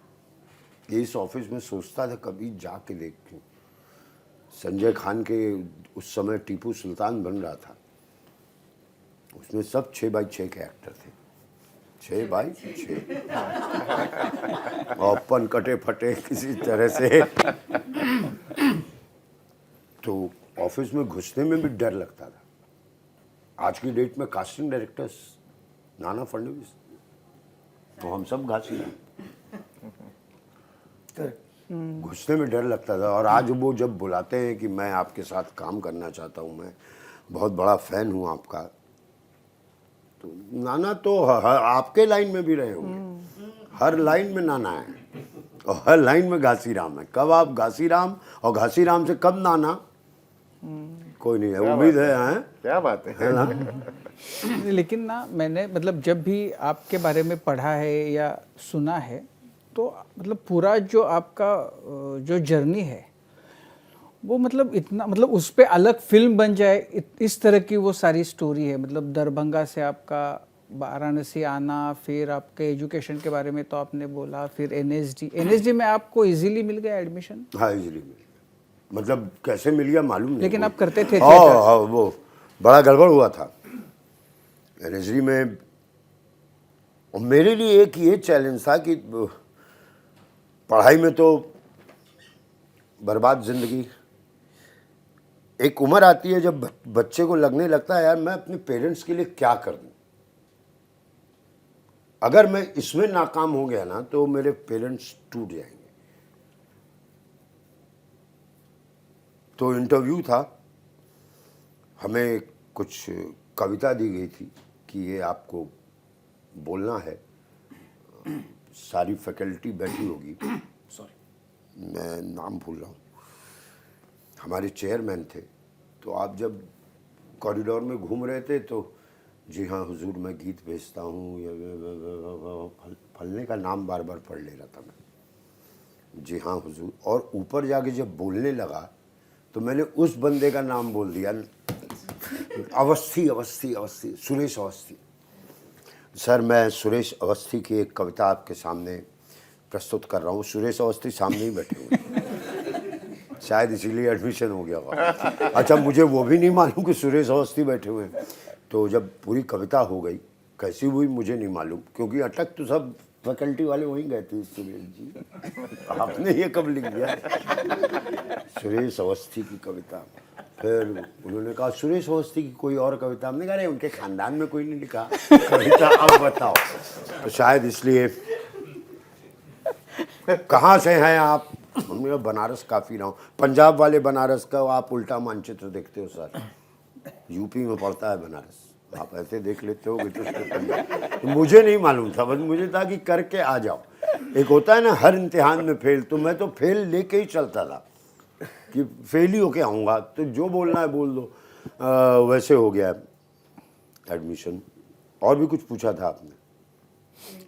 इस ऑफिस में सोचता था कभी जाके देखूं. संजय खान के उस समय टीपू सुल्तान बन रहा था, उसमें सब 6x6 के एक्टर थे. 6x6 और पन कटे फटे किसी तरह से. तो ऑफिस में घुसने में भी डर लगता था. आज की डेट में कास्टिंग डायरेक्टर्स नाना फडणवीस तो हम सब घासी हैं. घुसने में डर लगता था. और आज वो जब बुलाते हैं कि मैं आपके साथ काम करना चाहता हूँ, मैं बहुत बड़ा फैन हूँ आपका, तो नाना तो आपके लाइन में भी रहे होंगे. हर लाइन में नाना है और हर लाइन में घासीराम है. कब आप घासीराम और घासीराम से कब नाना कोई नहीं है. उम्मीद है क्या बात है ना. लेकिन ना मैंने मतलब जब भी आपके बारे में पढ़ा है या सुना है तो मतलब पूरा जो आपका जो जर्नी है वो मतलब इतना मतलब उस पे अलग फिल्म बन जाए इस तरह की वो सारी स्टोरी है। मतलब दरभंगा से आपका वाराणसी आना, फिर आपके एजुकेशन के बारे में तो आपने बोला, फिर एनएसडी में आपको इजीली मिल गया एडमिशन? हाँ इजीली मिल गया, मतलब कैसे मिल गया मालूम नहीं। लेकिन आप करते थे हाँ theatre? हाँ, वो बड़ा गड़बड़ हुआ था एनएसडी में। और मेरे लिए एक ये चैलेंज था कि पढ़ाई में तो बर्बाद जिंदगी। एक उम्र आती है जब बच्चे को लगने लगता है यार मैं अपने पेरेंट्स के लिए क्या कर दूं, अगर मैं इसमें नाकाम हो गया ना तो मेरे पेरेंट्स टूट जाएंगे। तो इंटरव्यू था, हमें कुछ कविता दी गई थी कि ये आपको बोलना है, सारी फैकल्टी बैठी होगी, सॉरी मैं नाम भूल रहा हूँ, हमारे चेयरमैन थे। तो आप जब कॉरिडोर में घूम रहे थे तो जी हाँ हुजूर मैं गीत भेजता हूँ, या फलने का नाम बार बार पढ़ ले रहा था मैं, जी हाँ हुजूर। और ऊपर जाके जब बोलने लगा तो मैंने उस बंदे का नाम बोल दिया, अवस्थी अवस्थी अवस्थी, सुरेश अवस्थी। सर मैं सुरेश अवस्थी की एक कविता आपके सामने प्रस्तुत कर रहा हूँ। सुरेश अवस्थी सामने ही बैठे हुए, शायद इसीलिए एडमिशन हो गया होगा। अच्छा मुझे वो भी नहीं मालूम कि सुरेश अवस्थी बैठे हुए हैं। तो जब पूरी कविता हो गई, कैसी हुई मुझे नहीं मालूम, क्योंकि अटक तो सब फैकल्टी वाले वहीं गए थे। सुरेश जी आपने ये कब लिख दिया? सुरेश अवस्थी की कविता। फिर उन्होंने कहा सुरेश अवस्थी की कोई और कविता। हमने कहा नहीं उनके खानदान में कोई नहीं लिखा कविता, अब बताओ। तो शायद इसलिए कहाँ से हैं आप? हमने कहा बनारस काफ़ी रहा हूँ। पंजाब वाले बनारस का आप उल्टा मानचित्र देखते हो सर, यूपी में पड़ता है बनारस, आप ऐसे देख लेते हो तो मुझे नहीं मालूम था, बस मुझे था कि करके आ जाओ। एक होता है ना हर इम्तिहान में फेल, तो मैं तो फेल लेके ही चलता था कि फेल ही होके आऊँगा, तो जो बोलना है बोल दो। वैसे हो गया एडमिशन। और भी कुछ पूछा था आपने?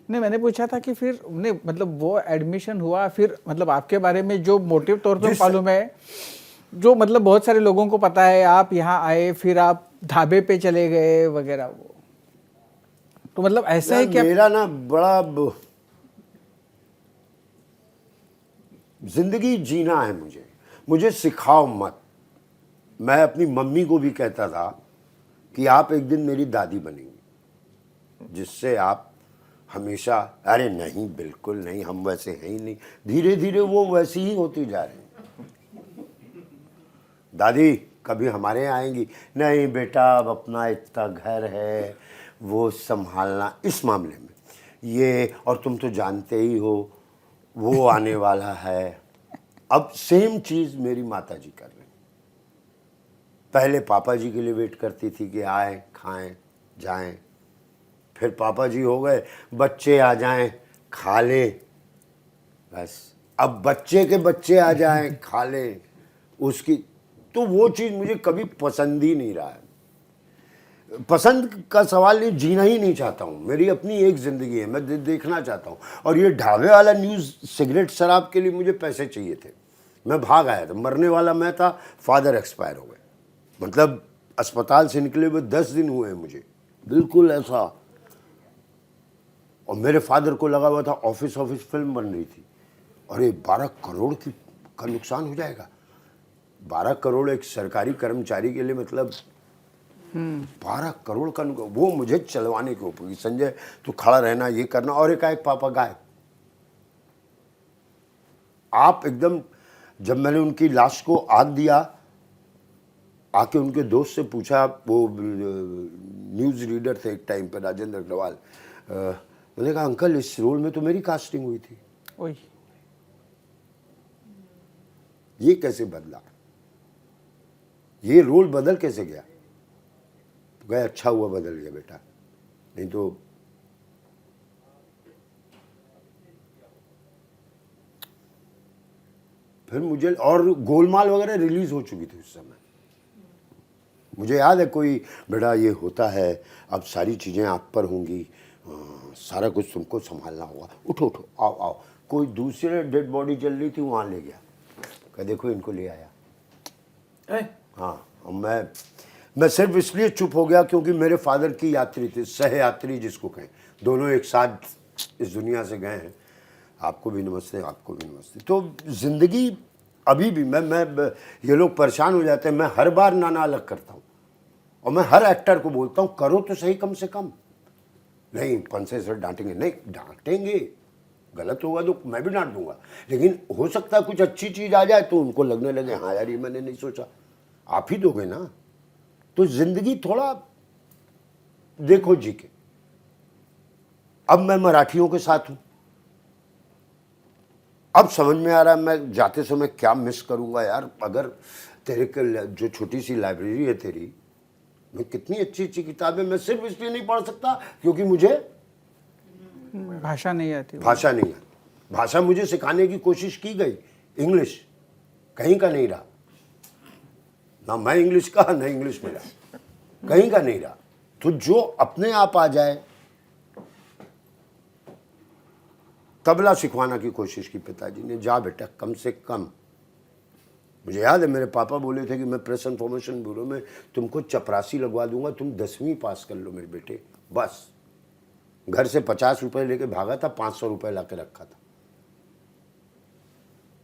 नहीं मैंने पूछा था कि फिर नहीं मतलब वो एडमिशन हुआ, फिर मतलब आपके बारे में जो मोटिव तौर पे मालूम है, जो मतलब बहुत सारे लोगों को पता है, आप यहाँ आए फिर आप ढाबे पे चले गए वगैरह, वो तो मतलब ऐसा है कि मेरा ना बड़ा जिंदगी जीना है मुझे सिखाओ मत। मैं अपनी मम्मी को भी कहता था कि आप एक दिन मेरी दादी बनेंगी, जिससे आप हमेशा, अरे नहीं बिल्कुल नहीं हम वैसे हैं ही नहीं। धीरे धीरे वो वैसी ही होती जा रही। दादी कभी हमारे यहाँ आएंगी? नहीं बेटा अब अपना इतना घर है वो संभालना, इस मामले में ये, और तुम तो जानते ही हो वो आने वाला है। अब सेम चीज़ मेरी माता जी कर रही। पहले पापा जी के लिए वेट करती थी कि आए खाएं जाएं, फिर पापा जी हो गए, बच्चे आ जाएं खा लें, बस अब बच्चे के बच्चे आ जाएं खा लें उसकी। तो वो चीज़ मुझे कभी पसंद ही नहीं रहा है। पसंद का सवाल नहीं, जीना ही नहीं चाहता हूँ। मेरी अपनी एक ज़िंदगी है, मैं देखना चाहता हूँ। और ये ढाबे वाला न्यूज़, सिगरेट शराब के लिए मुझे पैसे चाहिए थे, मैं भाग आया था। मरने वाला मैं था, फादर एक्सपायर हो गए, मतलब अस्पताल से निकले हुए 10 दिन हुए हैं मुझे, बिल्कुल ऐसा। और मेरे फादर को लगा हुआ था ऑफिस फिल्म बन रही थी, और ये 12 करोड़ का नुकसान हो जाएगा। 12 करोड़ एक सरकारी कर्मचारी के लिए, मतलब 12 करोड़ का नुकसान, वो मुझे चलवाने के ऊपर, संजय तू खड़ा रहना, ये करना। और एक पापा गायब। आप एकदम, जब मैंने उनकी लाश को आग दिया, आके उनके दोस्त से पूछा, वो न्यूज़ रीडर थे एक टाइम पर, राजेंद्र अग्रवाल, मैंने कहा अंकल इस रोल में तो मेरी कास्टिंग हुई थी, ओए ये कैसे बदला, ये रोल बदल कैसे गया? तो गए अच्छा हुआ बदल गया बेटा, नहीं तो फिर मुझे। और गोलमाल वगैरह रिलीज हो चुकी थी उस समय, मुझे याद है कोई, बेटा ये होता है, अब सारी चीज़ें आप पर होंगी, सारा कुछ तुमको संभालना होगा, उठो उठो आओ आओ। कोई दूसरे डेड बॉडी जल रही थी, वहाँ ले गया, कह देखो इनको ले आया। हाँ, और मैं सिर्फ इसलिए चुप हो गया क्योंकि मेरे फादर की यात्री थी, सहयात्री जिसको कहें, दोनों एक साथ इस दुनिया से गए हैं। आपको भी नमस्ते, आपको भी नमस्ते। तो जिंदगी अभी भी मैं ये लोग परेशान हो जाते हैं, मैं हर बार नाना अलग करता हूँ और मैं हर एक्टर को बोलता हूँ करो तो सही कम से कम। नहीं पंसे सर डांटेंगे, नहीं डांटेंगे, गलत होगा तो मैं भी डांट दूंगा, लेकिन हो सकता है कुछ अच्छी चीज आ जाए तो उनको लगने लगे हाँ यार ये मैंने नहीं सोचा, आप ही दोगे ना। तो जिंदगी थोड़ा देखो जी के। अब मैं मराठियों के साथ हूं, अब समझ में आ रहा है मैं जाते समय क्या मिस करूंगा यार। अगर तेरे के जो छोटी सी लाइब्रेरी है तेरी, मैं कितनी अच्छी अच्छी किताबें मैं सिर्फ इसलिए नहीं पढ़ सकता क्योंकि मुझे भाषा नहीं आती। भाषा नहीं है। भाषा मुझे सिखाने की कोशिश की गई, इंग्लिश कहीं का नहीं रहा, ना मैं इंग्लिश का ना इंग्लिश में रहा, कहीं का नहीं रहा। तो जो अपने आप आ जाए, तबला सिखवाना की कोशिश की पिताजी ने, जा बेटा कम से कम। मुझे याद है मेरे पापा बोले थे कि मैं प्रेस इन्फॉर्मेशन ब्यूरो में तुमको चपरासी लगवा दूंगा, तुम 10वीं पास कर लो मेरे बेटे बस। घर से 50 रुपए लेके भागा था, 500 रुपए ला के रखा था,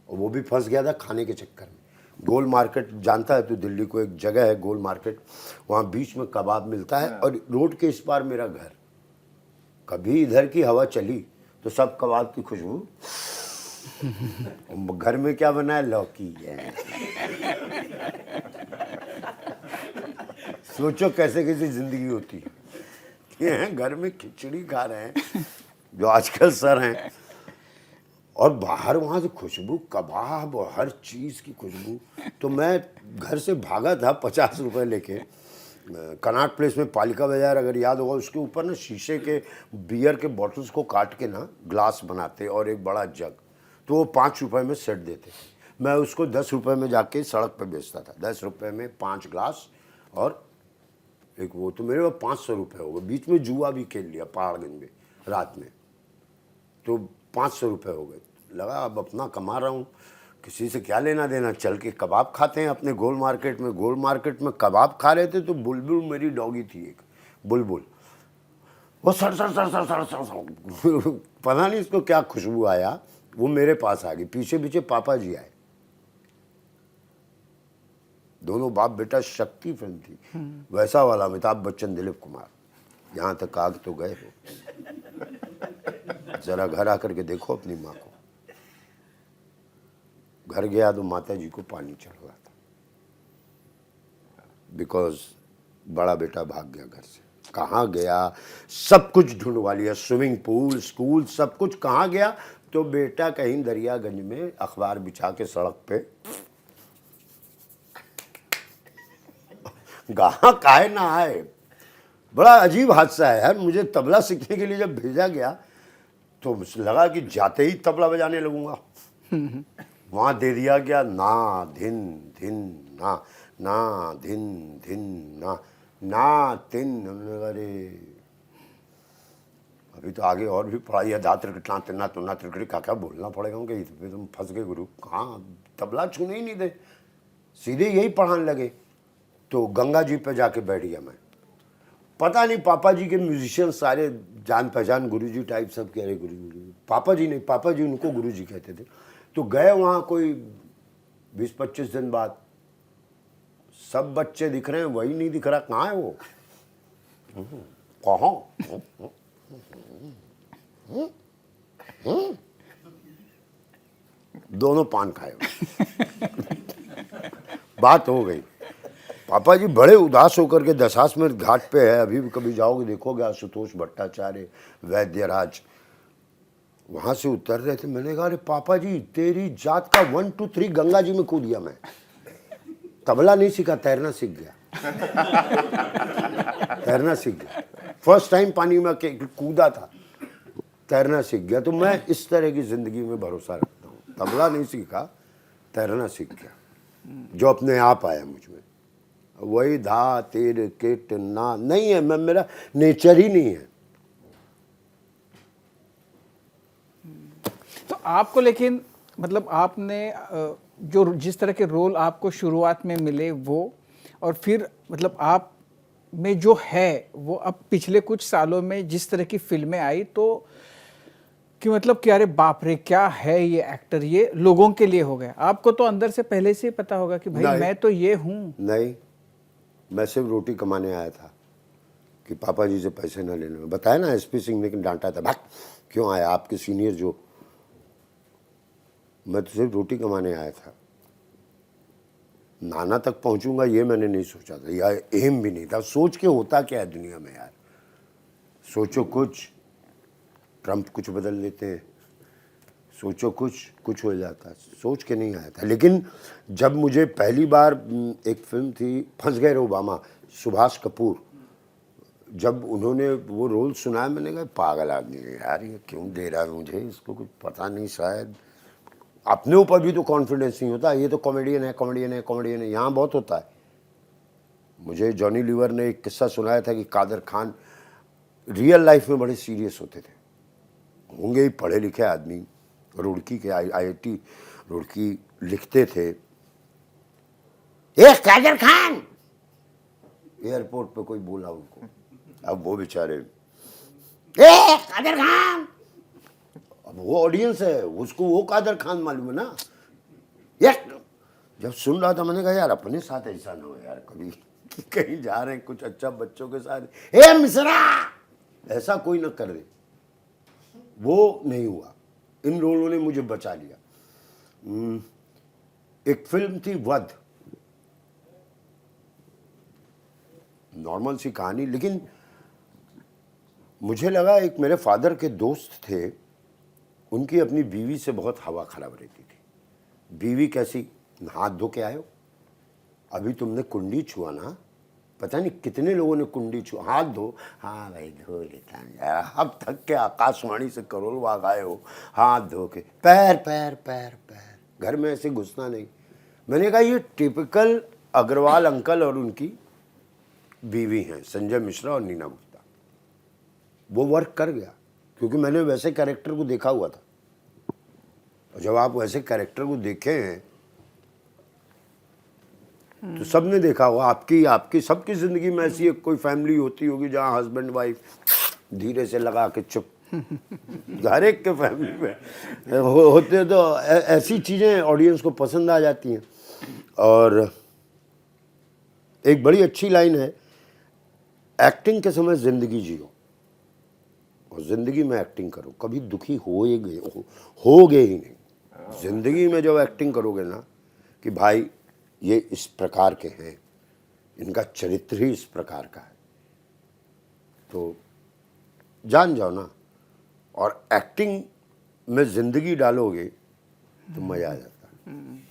और वो भी फंस गया था खाने के चक्कर में। गोल मार्केट जानता है तो, दिल्ली को एक जगह है गोल मार्केट, वहाँ बीच में कबाब मिलता है और रोड के इस पार मेरा घर। कभी इधर की हवा चली तो सब कबाब की खुशबू। घर में क्या बना है, लौकी है। सोचो कैसे कैसी जिंदगी होती है। ये हैं घर में खिचड़ी खा रहे हैं जो आजकल सर हैं, और बाहर वहाँ से खुशबू कबाब और हर चीज़ की खुशबू। तो मैं घर से भागा था 50 रुपए लेके। कनाट प्लेस में पालिका बाजार अगर याद होगा, उसके ऊपर ना शीशे के बियर के बॉटल्स को काट के ना ग्लास बनाते और एक बड़ा जग, तो वो 5 रुपए में सेट देते। मैं उसको 10 रुपए में जाके सड़क पे बेचता था। 10 रुपए में 5 ग्लास और एक वो, तो मेरे पास 500 रुपये हो गए। बीच में जुआ भी खेल लिया पहाड़गंज में रात में, तो 500 रुपये हो गए। लगा अब अपना कमा रहा हूँ, किसी से क्या लेना देना, चल के कबाब खाते हैं अपने गोल मार्केट में। गोल मार्केट में कबाब खा रहे थे तो बुलबुल मेरी डॉगी थी एक, बुलबुल, वो sir sir sir sir sir sir sir पता नहीं इसको क्या खुशबू आया, वो मेरे पास आ गई। पीछे पीछे पापा जी आए, दोनों बाप बेटा। शक्ति फिल्म थी, वैसा वाला अमिताभ बच्चन दिलीप कुमार। यहाँ तक आग तो गए हो, जरा घर आकर के देखो अपनी माँ को। घर गया तो माता जी को पानी चढ़ रहा था, बिकॉज बड़ा बेटा भाग गया घर से। कहाँ गया, सब कुछ ढूंढवा लिया, स्विमिंग पूल, स्कूल, सब कुछ। कहाँ गया तो बेटा कहीं दरियागंज में अखबार बिछा के सड़क पे। कहाँ काहे ना आए। बड़ा अजीब हादसा है यार। मुझे तबला सीखने के लिए जब भेजा गया तो लगा कि जाते ही तबला बजाने लगूंगा। वहाँ दे दिया गया ना धिन धिन ना, ना धिन धिन ना, ना तिन। अरे अभी तो आगे और भी पढ़ाई है, धा त्रिकटना तिन्ना तुन्ना त्रिकटी का क्या बोलना पड़ेगा उनके। फिर तुम फंस गए गुरु। कहाँ, तबला छूने ही नहीं दे, सीधे यही पढ़ाने लगे। तो गंगा जी पे जाके बैठ गया मैं। पता नहीं पापा जी के म्यूजिशियन सारे जान पहचान, गुरुजी टाइप सब कह रहे गुरु। पापा जी नहीं, पापा जी उनको गुरुजी कहते थे। तो गए वहाँ कोई 20-25 दिन बाद, सब बच्चे दिख रहे हैं, वही नहीं दिख रहा। कहाँ है वो, कहाँ? दोनों पान खाए। बात हो गई। पापा जी बड़े उदास होकर के दशाश्वमेध घाट पे है, अभी भी कभी जाओगे देखोगे, आशुतोष भट्टाचार्य, वैद्यराज, वहां से उतर रहे थे। मैंने कहा अरे पापा जी तेरी जात का 1 2 3 गंगा जी में कूद गया मैं। तबला नहीं सीखा, तैरना सीख गया। तैरना सीख गया, फर्स्ट टाइम पानी में कूदा था, तैरना सीख गया। तो मैं इस तरह की जिंदगी में भरोसा रखता हूँ। तबला नहीं सीखा, तैरना सीख गया, जो अपने आप आया मुझ में। वही धा तेरे किट ना नहीं है, मैं, मेरा नेचर ही नहीं है। तो आपको लेकिन मतलब आपने जो जिस तरह के रोल आपको शुरुआत में मिले वो, और फिर मतलब आप में जो है वो अब पिछले कुछ सालों में जिस तरह की फिल्में आई, तो कि मतलब कि अरे बाप रे क्या है ये एक्टर, ये लोगों के लिए हो गया। आपको तो अंदर से पहले से ही पता होगा कि भाई नहीं। मैं तो ये हूँ। नहीं, मैं सिर्फ रोटी कमाने आया था कि पापा जी से पैसे ना लेने। बताया ना, एसपी सिंह ने डांटा था, भाग क्यों आया, आपके सीनियर जो। मैं तो सिर्फ रोटी कमाने आया था। नाना तक पहुंचूंगा ये मैंने नहीं सोचा था, या एम भी नहीं था। सोच के होता क्या है दुनिया में यार, सोचो कुछ, ट्रंप कुछ बदल देते हैं, सोचो कुछ हो जाता है, सोच के नहीं आया था। लेकिन जब मुझे पहली बार एक फिल्म थी फंस गए रे ओबामा, सुभाष कपूर, जब उन्होंने वो रोल सुनाया, मैंने कहा पागल आदमी है यार, ये क्यों दे रहा है मुझे, इसको कुछ पता नहीं, शायद अपने ऊपर भी तो कॉन्फिडेंस नहीं होता। ये तो कॉमेडियन है, यहाँ बहुत होता है। मुझे जॉनी लीवर ने एक किस्सा सुनाया था कि कादर खान रियल लाइफ में बड़े सीरियस होते थे, होंगे ही पढ़े लिखे आदमी, रुड़की के IIT रुड़की लिखते थे, ए कादर खान, एयरपोर्ट पे कोई बोला उनको, अब वो बेचारे ए कादर खान, अब वो ऑडियंस है, उसको वो कादर खान मालूम है ना। यार जब सुन रहा था मैंने कहा यार अपने साथ ऐसा ना हो यार कभी, कहीं जा रहे हैं कुछ अच्छा बच्चों के साथ, ए मिश्रा, ऐसा कोई ना कर दे। वो नहीं हुआ, इन रोलों ने मुझे बचा लिया। एक फिल्म थी वध, नॉर्मल सी कहानी, लेकिन मुझे लगा एक मेरे फादर के दोस्त थे, उनकी अपनी बीवी से बहुत हवा खराब रहती थी। बीवी कैसी, हाथ धो के आए हो, अभी तुमने कुंडी छुआ ना, पता नहीं कितने लोगों ने कुंडी छुआ, हाथ धो, हाँ भाई धो लेता हूं, अब थक के आकाशवाणी से करोड़ वाग आए हो, हाथ धो के, पैर पैर पैर पैर, घर में ऐसे घुसना नहीं। मैंने कहा ये टिपिकल अग्रवाल अंकल और उनकी बीवी हैं, संजय मिश्रा और नीना गुप्ता। वो वर्क कर गया क्योंकि मैंने वैसे कैरेक्टर को देखा हुआ था, और जब आप वैसे कैरेक्टर को देखे हैं तो सबने देखा होगा, आपकी सबकी जिंदगी में ऐसी एक कोई फैमिली होती होगी जहाँ हस्बैंड वाइफ धीरे से लगा के चुप, हर एक के फैमिली में होते, तो ऐसी चीज़ें ऑडियंस को पसंद आ जाती हैं। और एक बड़ी अच्छी लाइन है, एक्टिंग के समय ज़िंदगी जियो और ज़िंदगी में एक्टिंग करो, कभी दुखी होगे ही नहीं। ज़िंदगी में जब एक्टिंग करोगे ना कि भाई ये इस प्रकार के हैं, इनका चरित्र ही इस प्रकार का है, तो जान जाओ ना, और एक्टिंग में ज़िंदगी डालोगे तो मज़ा आ जाता है।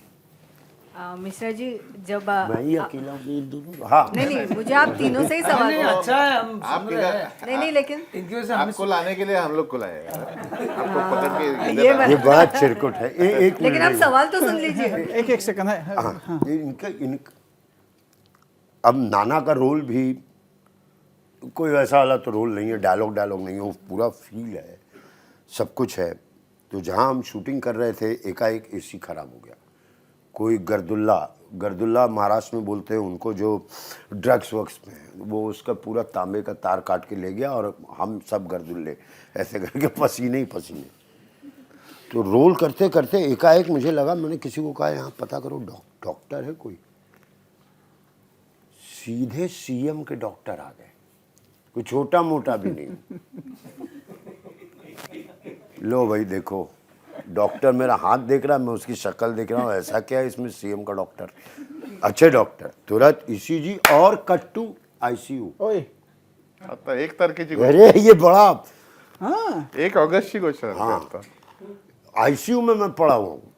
मिश्रा जी जब मैं ही अकेला हूँ, हाँ नहीं मुझे आप तीनों से ही सवाल अच्छा है, हम आप सुन रहे हैं। नहीं लेकिन इनकी वजह से आपको लाने के लिए हम लोग को लाए, आपको पकड़ के ये ये बात चिरकुट है। एक लेकिन आप मिनट, सवाल तो सुन लीजिए। एक सेकंड है। हाँ, अब नाना का रोल भी कोई वैसा वाला तो रोल नहीं है, डायलॉग नहीं है, वो पूरा फील है, सब कुछ है। तो जहाँ हम शूटिंग कर रहे थे एकाएक AC खराब हो गया। कोई गर्दुल्ला महाराष्ट्र में बोलते हैं उनको, जो ड्रग्स वक्स में है, वो उसका पूरा तांबे का तार काट के ले गया और हम सब गर्दुल्ले ऐसे करके पसीने ही पसीने। तो रोल करते करते एकाएक मुझे लगा, मैंने किसी को कहा यहाँ पता करो डॉक्टर है कोई, सीधे CM के डॉक्टर आ गए, कोई छोटा मोटा भी नहीं। लो भाई देखो, डॉक्टर मेरा हाथ देख रहा है, मैं उसकी शक्ल देख रहा हूँ, ऐसा क्या है इसमें, CM का डॉक्टर, अच्छे डॉक्टर, तुरंत ECG और कट टू ICU। ओए, आता 1 तारखेची अरे ये बड़ा, हाँ 1 ऑगस्टची गोष्ट आहे हाँ। आता। ICU में मैं पड़ा हुआ हूँ।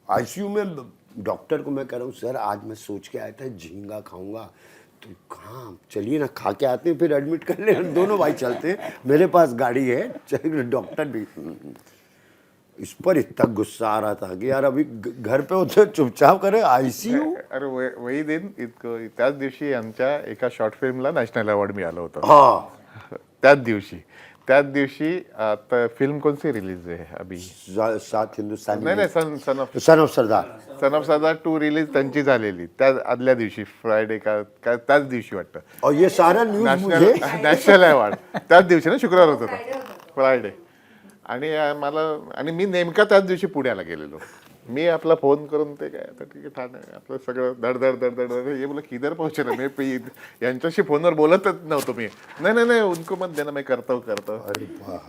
ICU में डॉक्टर को मैं कह रहा हूँ सर आज मैं सोच के आया था झींगा खाऊंगा, तो कहाँ, चलिए ना खा के आते हैं फिर एडमिट कर ले, दोनों भाई चलते हैं, मेरे पास गाड़ी है, चलिए डॉक्टर भी। इस पर इतना गुस्सा आ रहा था कि यार अभी घर पे होते चुपचाप करे, ICU। अरे वही दिन इतकं, त्याच दिवशी आमच्या एका शॉर्ट फिल्मला नॅशनल अवॉर्ड मिळालं होतं, हाँ त्याच दिवशी त्याच दिवशी आता फिल्म कोणती रिलीज आहे अभी? सात हिंदुस्तानी नाही नाही, son of son of Sardar 2 release त्यांची झालेली त्या आदल्या दिवशी, फ्रायडे का त्याच दिवशी वाटतं. और ये सारा न्यूज मुझे नॅशनल अवॉर्ड त्याच दिवशी ना, शुक्रवार होता फ्रायडे. आणि आणि मी नेमका त्याच दिवशी पुण्याला गेलेलो. मी आपला फोन करून ते काय आता ठीक आहे ठाणे आपलं सगळं धड हे बोला किधर पोहोचे ना मी यांच्याशी फोनवर बोलतच नव्हतो मी. नाही उनको मत देणं मी करतो. अरे वाह.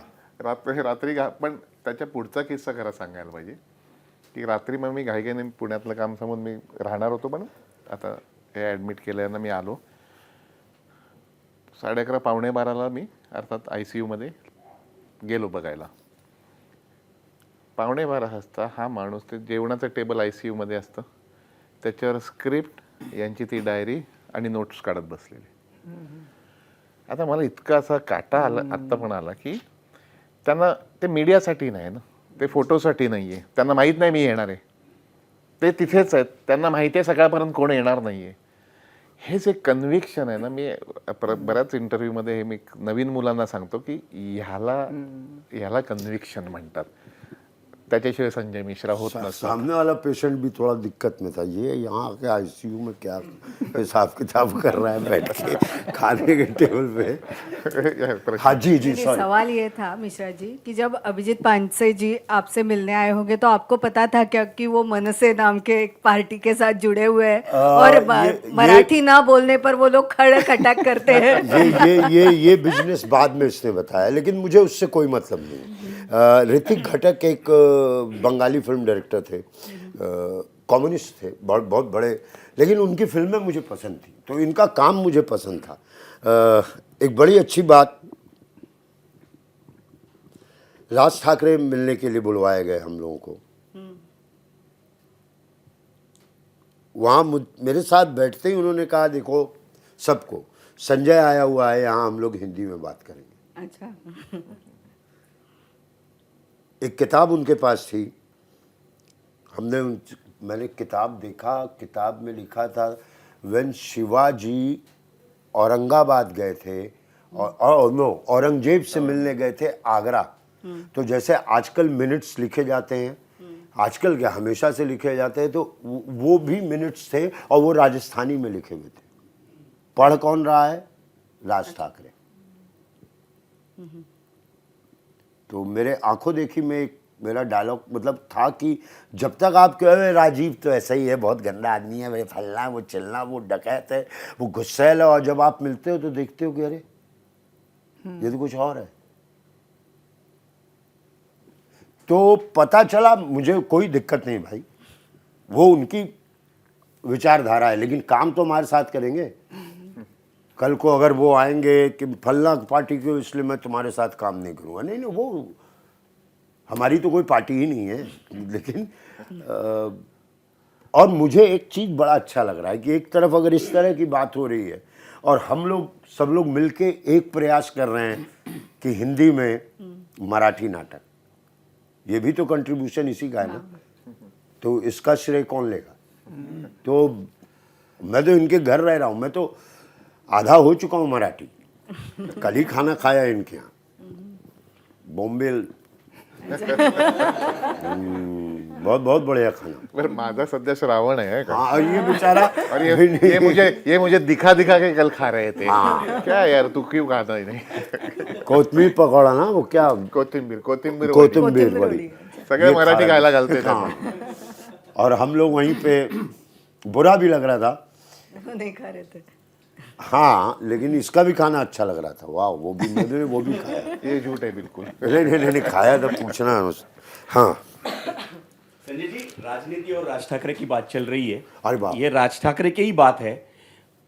रात्री पण त्याच्या पुढचा किस्सा खरा सांगायला पाहिजे की रात्री मग मी घाईघाईने पुण्यातलं काम समजून मी राहणार होतो, पण आता हे ॲडमिट केल्यानं मी आलो. 11:30 पावणे 12ला मी अर्थात ICU मध्ये गेलो बघायला. 11:15 वाजता हा माणूस ते जेवणाचं टेबल ICU मध्ये असतं, त्याच्यावर स्क्रिप्ट, यांची ती डायरी आणि नोट्स काढत बसलेली. आता मला इतका असा काटा आला आत्ता पण आला की त्यांना ते मीडियासाठी नाही ना, ते फोटोसाठी नाही आहे. त्यांना माहीत नाही मी येणार आहे, ते तिथेच आहेत, त्यांना माहिती आहे सकाळपर्यंत कोण येणार नाही आहे. हे जे कन्व्हिक्शन आहे ना, मी बऱ्याच इंटरव्ह्यूमध्ये हे मी नवीन मुलांना सांगतो की ह्याला कन्व्हिक्शन म्हणतात. त्याच्याशिवाय संजय मिश्रा होत नसतो. सामने वाला पेशेंट भी थोड़ा दिक्कत में था. ये यहाँ आके ICU में क्या हिसाब किताब कर रहा है बैठ के खाने के टेबल पे. हाँ जी नहीं, सॉरी. सवाल ये था मिश्रा जी कि जब अभिजीत पानसे जी आपसे मिलने आए होंगे तो आपको पता था क्या कि वो मनसे नाम के एक पार्टी के साथ जुड़े हुए हैं और मराठी ना बोलने पर वो लोग खटक करते हैं? ये बिजनेस बाद में इसने बताया, लेकिन मुझे उससे कोई मतलब नहीं. ऋतिक घटक एक बंगाली फिल्म डायरेक्टर थे, कम्युनिस्ट थे, बहुत बड़े, लेकिन उनकी फिल्में मुझे पसंद थी, तो इनका काम मुझे पसंद था. एक बड़ी अच्छी बात, राज ठाकरे मिलने के लिए बुलवाए गए हम लोगों को. वहाँ मेरे साथ बैठते ही उन्होंने कहा देखो सबको, संजय आया हुआ है यहाँ, हम लोग हिंदी में बात करेंगे. अच्छा. एक किताब उनके पास थी, मैंने किताब देखा, किताब में लिखा था व्हेन शिवाजी औरंगाबाद गए थे और नो औरंगजेब से मिलने गए थे आगरा. तो जैसे आजकल मिनट्स लिखे जाते हैं, आजकल क्या हमेशा से लिखे जाते हैं, तो वो भी मिनट्स थे और वो राजस्थानी में लिखे हुए थे. पढ़ कौन रहा है? राज ठाकरे. तो मेरे आंखों देखी में मेरा डायलॉग मतलब था कि जब तक आप कहे राजीव तो ऐसा ही है, बहुत गंदा आदमी है, वे फलना वो चलना वो डकैत है वो गुस्सैल है, और जब आप मिलते हो तो देखते हो कि अरे ये तो कुछ और है. तो पता चला मुझे कोई दिक्कत नहीं भाई, वो उनकी विचारधारा है, लेकिन काम तो हमारे साथ करेंगे. कल को अगर वो आएंगे कि फलना पार्टी को इसलिए मैं तुम्हारे साथ काम नहीं करूँगा, नहीं वो हमारी तो कोई पार्टी ही नहीं है. लेकिन और मुझे एक चीज़ बड़ा अच्छा लग रहा है कि एक तरफ अगर इस तरह की बात हो रही है और हम लोग सब लोग मिलके एक प्रयास कर रहे हैं कि हिंदी में मराठी नाटक, ये भी तो कंट्रीब्यूशन इसी का है ना, तो इसका श्रेय कौन लेगा? तो मैं तो इनके घर रह रहा हूँ, मैं तो आधा हो चुका हूँ मराठी. कल ही खाना खाया इनके यहाँ बॉम्बे. बहुत बहुत बढ़िया खाना. बरं माझा सध्या श्रावण आहे का? हाँ, ये बेचारा और ये मुझे दिखा के कल खा रहे थे. क्या यार तू क्यों खाता ही नहीं? कोथिंबीर पकौड़ा ना, वो क्या कोथिंबीर बड़ी सगळे मराठी खायला घालते. हाँ. और हम लोग वहीं पे, बुरा भी लग रहा था, नहीं खा रहे थे. हाँ, लेकिन इसका भी खाना अच्छा लग रहा था. वाह, वो भी खाया. ये झूठ है बिल्कुल. नहीं खाया तो पूछना है उससे. हाँ संजय जी, राजनीति और राज ठाकरे की बात चल रही है. अरे बाप. ये राज ठाकरे की ही बात है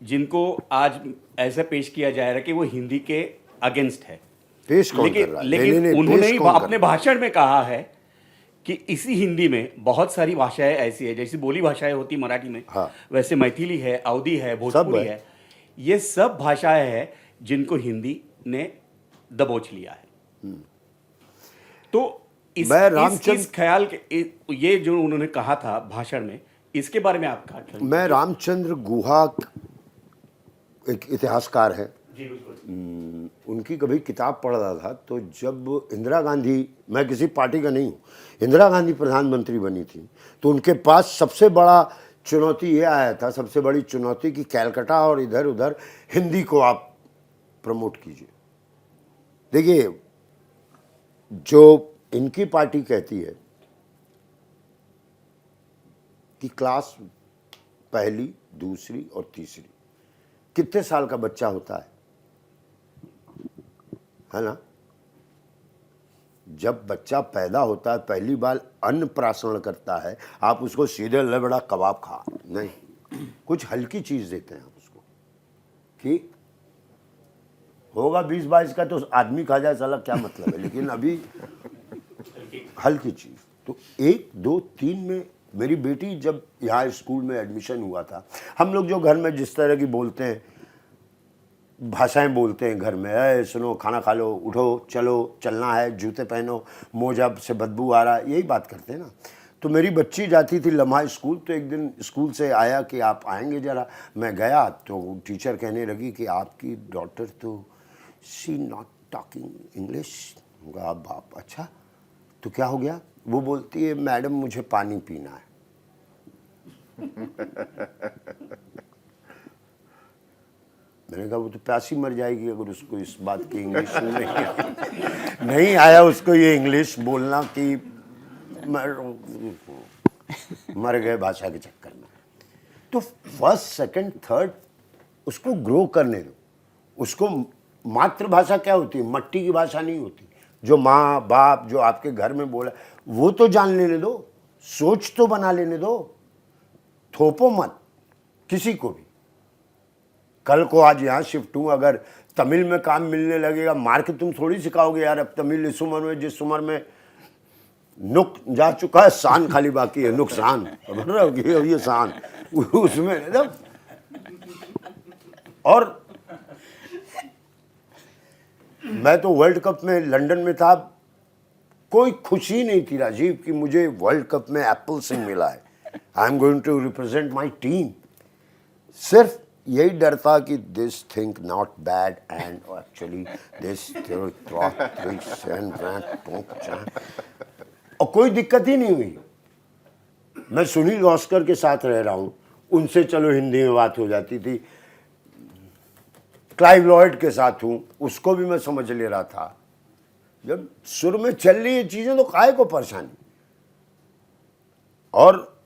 जिनको आज ऐसा पेश किया जा रहा है कि वो हिंदी के अगेंस्ट है. पेश कौन कर रहा है? लेकिन नहीं, उन्होंने पेश कौन कर अपने भाषण में कहा है कि इसी हिंदी में बहुत सारी भाषाएं ऐसी है, जैसी बोली भाषाएं होती मराठी में, हाँ. वैसे मैथिली है, अवधी है, भोजपुरी है. ये सब भाषाएं हैं जिनको हिंदी ने दबोच लिया है. तो इस ख्याल के ये जो उन्होंने कहा था भाषण में, इसके बारे में आप क्या? मैं रामचंद्र गुहा एक इतिहासकार है, जी बिल्कुल। उनकी कभी किताब पढ़ रहा था, तो जब इंदिरा गांधी, मैं किसी पार्टी का नहीं हूँ, इंदिरा गांधी प्रधानमंत्री बनी थी, तो उनके पास सबसे बड़ा चुनौती ये आया था, सबसे बड़ी चुनौती कि कैलकाटा और इधर उधर हिंदी को आप प्रमोट कीजिए। देखिए, जो इनकी पार्टी कहती है कि क्लास पहली, दूसरी और तीसरी, कितने साल का बच्चा होता है ना? जब बच्चा पैदा होता है, पहली बार अन्न प्राशन करता है, आप उसको सीधे ले बड़ा कबाब खा, नहीं, कुछ हल्की चीज देते हैं आप उसको कि होगा 20-22 का तो आदमी खा जाए, साला क्या मतलब है, लेकिन अभी हल्की चीज। तो 1, 2, 3 में मेरी बेटी जब यहाँ स्कूल में एडमिशन हुआ था, हम लोग जो घर में जिस तरह की बोलते हैं, भाषाएं बोलते हैं घर में, अरे सुनो, खाना खा लो, उठो, चलो, चलना है, जूते पहनो, मोजा से बदबू आ रहा है, यही बात करते हैं ना। तो मेरी बच्ची जाती थी लम्हा स्कूल, तो एक दिन स्कूल से आया कि आप आएंगे ज़रा। मैं गया तो टीचर कहने लगी कि आपकी डॉटर तो शी नॉट टॉकिंग इंग्लिश। आप बाप, अच्छा तो क्या हो गया? वो बोलती है, मैडम मुझे पानी पीना है। मैंने कहा वो तो प्यासी मर जाएगी अगर उसको इस बात की इंग्लिश नहीं आया उसको ये इंग्लिश बोलना कि मर गए भाषा के चक्कर में। तो फर्स्ट, सेकंड, थर्ड उसको ग्रो करने दो। उसको मातृभाषा क्या होती है? मट्टी की भाषा नहीं होती। जो माँ बाप जो आपके घर में बोला वो तो जान लेने दो, सोच तो बना लेने दो, थोपो मत किसी को भी। कल को आज यहाँ शिफ्ट हूँ, अगर तमिल में काम मिलने लगेगा, मार के तुम थोड़ी सिखाओगे यार। अब तमिल इस उम्र में, जिस उम्र में नुक जा चुका है, शान खाली बाकी है, नुकसान ये शान उसमें मतलब। और मैं तो वर्ल्ड कप में लंदन में था, कोई खुशी नहीं थी राजीव कि मुझे वर्ल्ड कप में एप्पल सिंह मिला है, I am going to represent my team. सिर्फ यही डर था कि this think not bad and actually this, और कोई दिक्कत ही नहीं हुई। मैं सुनील गावस्कर के साथ रह रहा हूँ, उनसे चलो हिंदी में बात हो जाती थी। क्लाइव लॉयड के साथ हूँ, उसको भी मैं समझ ले रहा था। जब सुर में चल रही है चीजें तो काहे को परेशानी। और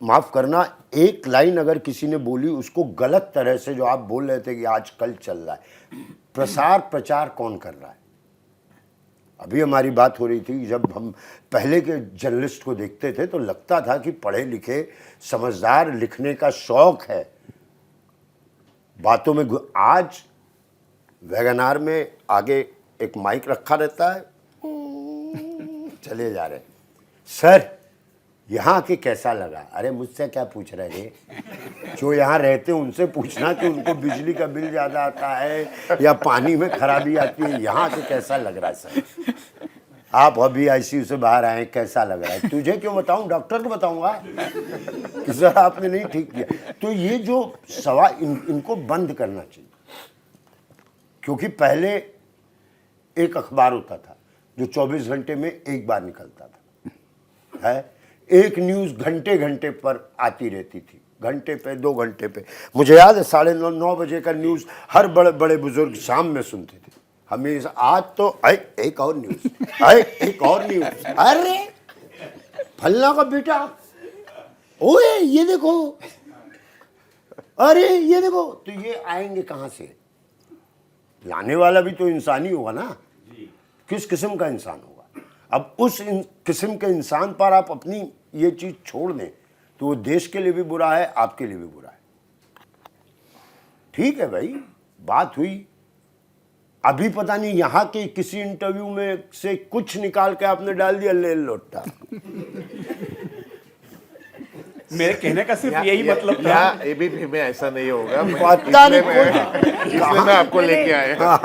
माफ करना, एक लाइन अगर किसी ने बोली उसको गलत तरह से, जो आप बोल रहे थे कि आजकल चल रहा है, प्रसार प्रचार कौन कर रहा है? अभी हमारी बात हो रही थी, जब हम पहले के जर्नलिस्ट को देखते थे तो लगता था कि पढ़े लिखे समझदार, लिखने का शौक है, बातों में। आज वैगनार में आगे एक माइक रखा रहता है, चले जा रहे, सर यहाँ के कैसा लगा? अरे मुझसे क्या पूछ रहे हैं? जो यहाँ रहते हैं उनसे पूछना कि उनको बिजली का बिल ज़्यादा आता है या पानी में खराबी आती है। यहाँ के कैसा लग रहा है सर? आप अभी आईसीयू से बाहर आए, कैसा लग रहा है? तुझे क्यों बताऊँ, डॉक्टर को बताऊँगा कि सर आपने नहीं ठीक किया। तो ये जो सवाल इनको बंद करना चाहिए, क्योंकि पहले एक अखबार होता था जो 24 घंटे में एक बार निकलता था, है एक न्यूज़ घंटे घंटे पर आती रहती थी, घंटे पे 2 घंटे पे। मुझे याद है 9:30 बजे का न्यूज़ हर बड़े बड़े बुजुर्ग शाम में सुनते थे हमेशा। आज तो एक और न्यूज़, एक और न्यूज़, अरे फल्ला का बेटा, ओए ये देखो, अरे ये देखो। तो ये आएंगे कहाँ से? लाने वाला भी तो इंसान ही होगा ना, किस किस्म का इंसान होगा। अब उस किस्म के इंसान पर आप अपनी ये चीज़ छोड़ दें तो वो देश के लिए भी बुरा है, आपके लिए भी बुरा है। ठीक है भाई, बात हुई। अभी पता नहीं यहाँ के किसी इंटरव्यू में से कुछ निकाल के आपने डाल दिया ले लोटा। मेरे कहने का सिर्फ यही मतलब था। यहाँ एबीपी में ऐसा नहीं होगा। पता नहीं इसलिए मैं आपको लेके आया।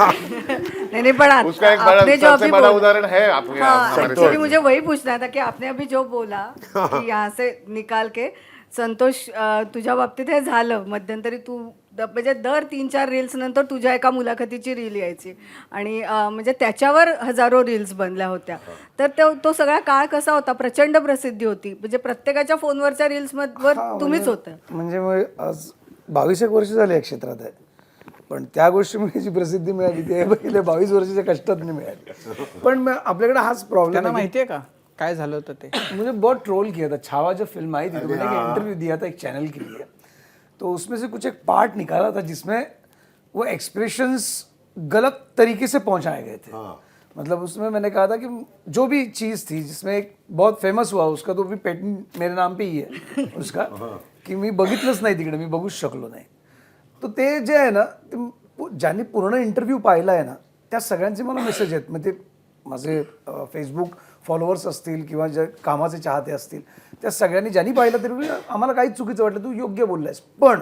नहीं बड़ा उसका एक आपने जो सबसे अभी बड़ा बोला- उदाहरण है आपके हाँ, हमारे एक्चुअली साथ। मुझे वही पूछना था कि आपने अभी जो बोला कि यहाँ से निकाल के, संतोष तुझ्या बाबतीत हे झालं मध्यंतरी तू म्हणजे दर 3-4 रील्स नंतर तुझ्या एका मुलाखतीची रील यायची आणि म्हणजे त्याच्यावर हजारो रील्स बनल्या होत्या. तर तो सगळा काळ कसा होता? प्रचंड प्रसिद्धी होती, म्हणजे प्रत्येकाच्या फोनवरच्या रील्सवर तुम्हीच होतं. म्हणजे मग आज 22 एक वर्ष झाले या क्षेत्रात आहे, पण त्या गोष्टीमुळे जी प्रसिद्धी मिळाली ते पहिले 22 वर्षाच्या कष्टात नाही मिळाली. पण मग आपल्याकडे हाच प्रॉब्लेम त्यांना माहिती आहे का काय झालं होतं ते? मुझे बहुत ट्रोल किया था. छावा जो फिल्म आई थी तो मैंने एक इंटरव्यू दिया था एक चैनल के लिए, तो उसमें से कुछ एक पार्ट निकाला था जिसमें वो एक्सप्रेशंस गलत तरीके से पहुंचाए गए थे. मतलब उसमें मैंने कहा था कि जो भी चीज़ थी जिसमें एक बहुत फेमस हुआ उसका तो भी पेटेंट मेरे नाम पे ही है उसका, की मी बघितलंच नाही तिकडे, मी बघूच शकलो नाही. तो ते जे आहे ना ते ज्यांनी पूर्ण इंटरव्ह्यू पाहिला आहे ना त्या सगळ्यांचे मला मेसेज आहेत. मग ते माझे फेसबुक फॉलोअर्स असतील किंवा जे कामाचे चाहते असतील त्या सगळ्यांनी ज्यांनी पाहिलं तरी आम्हाला काहीच चुकीचं वाटलं, तू योग्य बोललायस. पण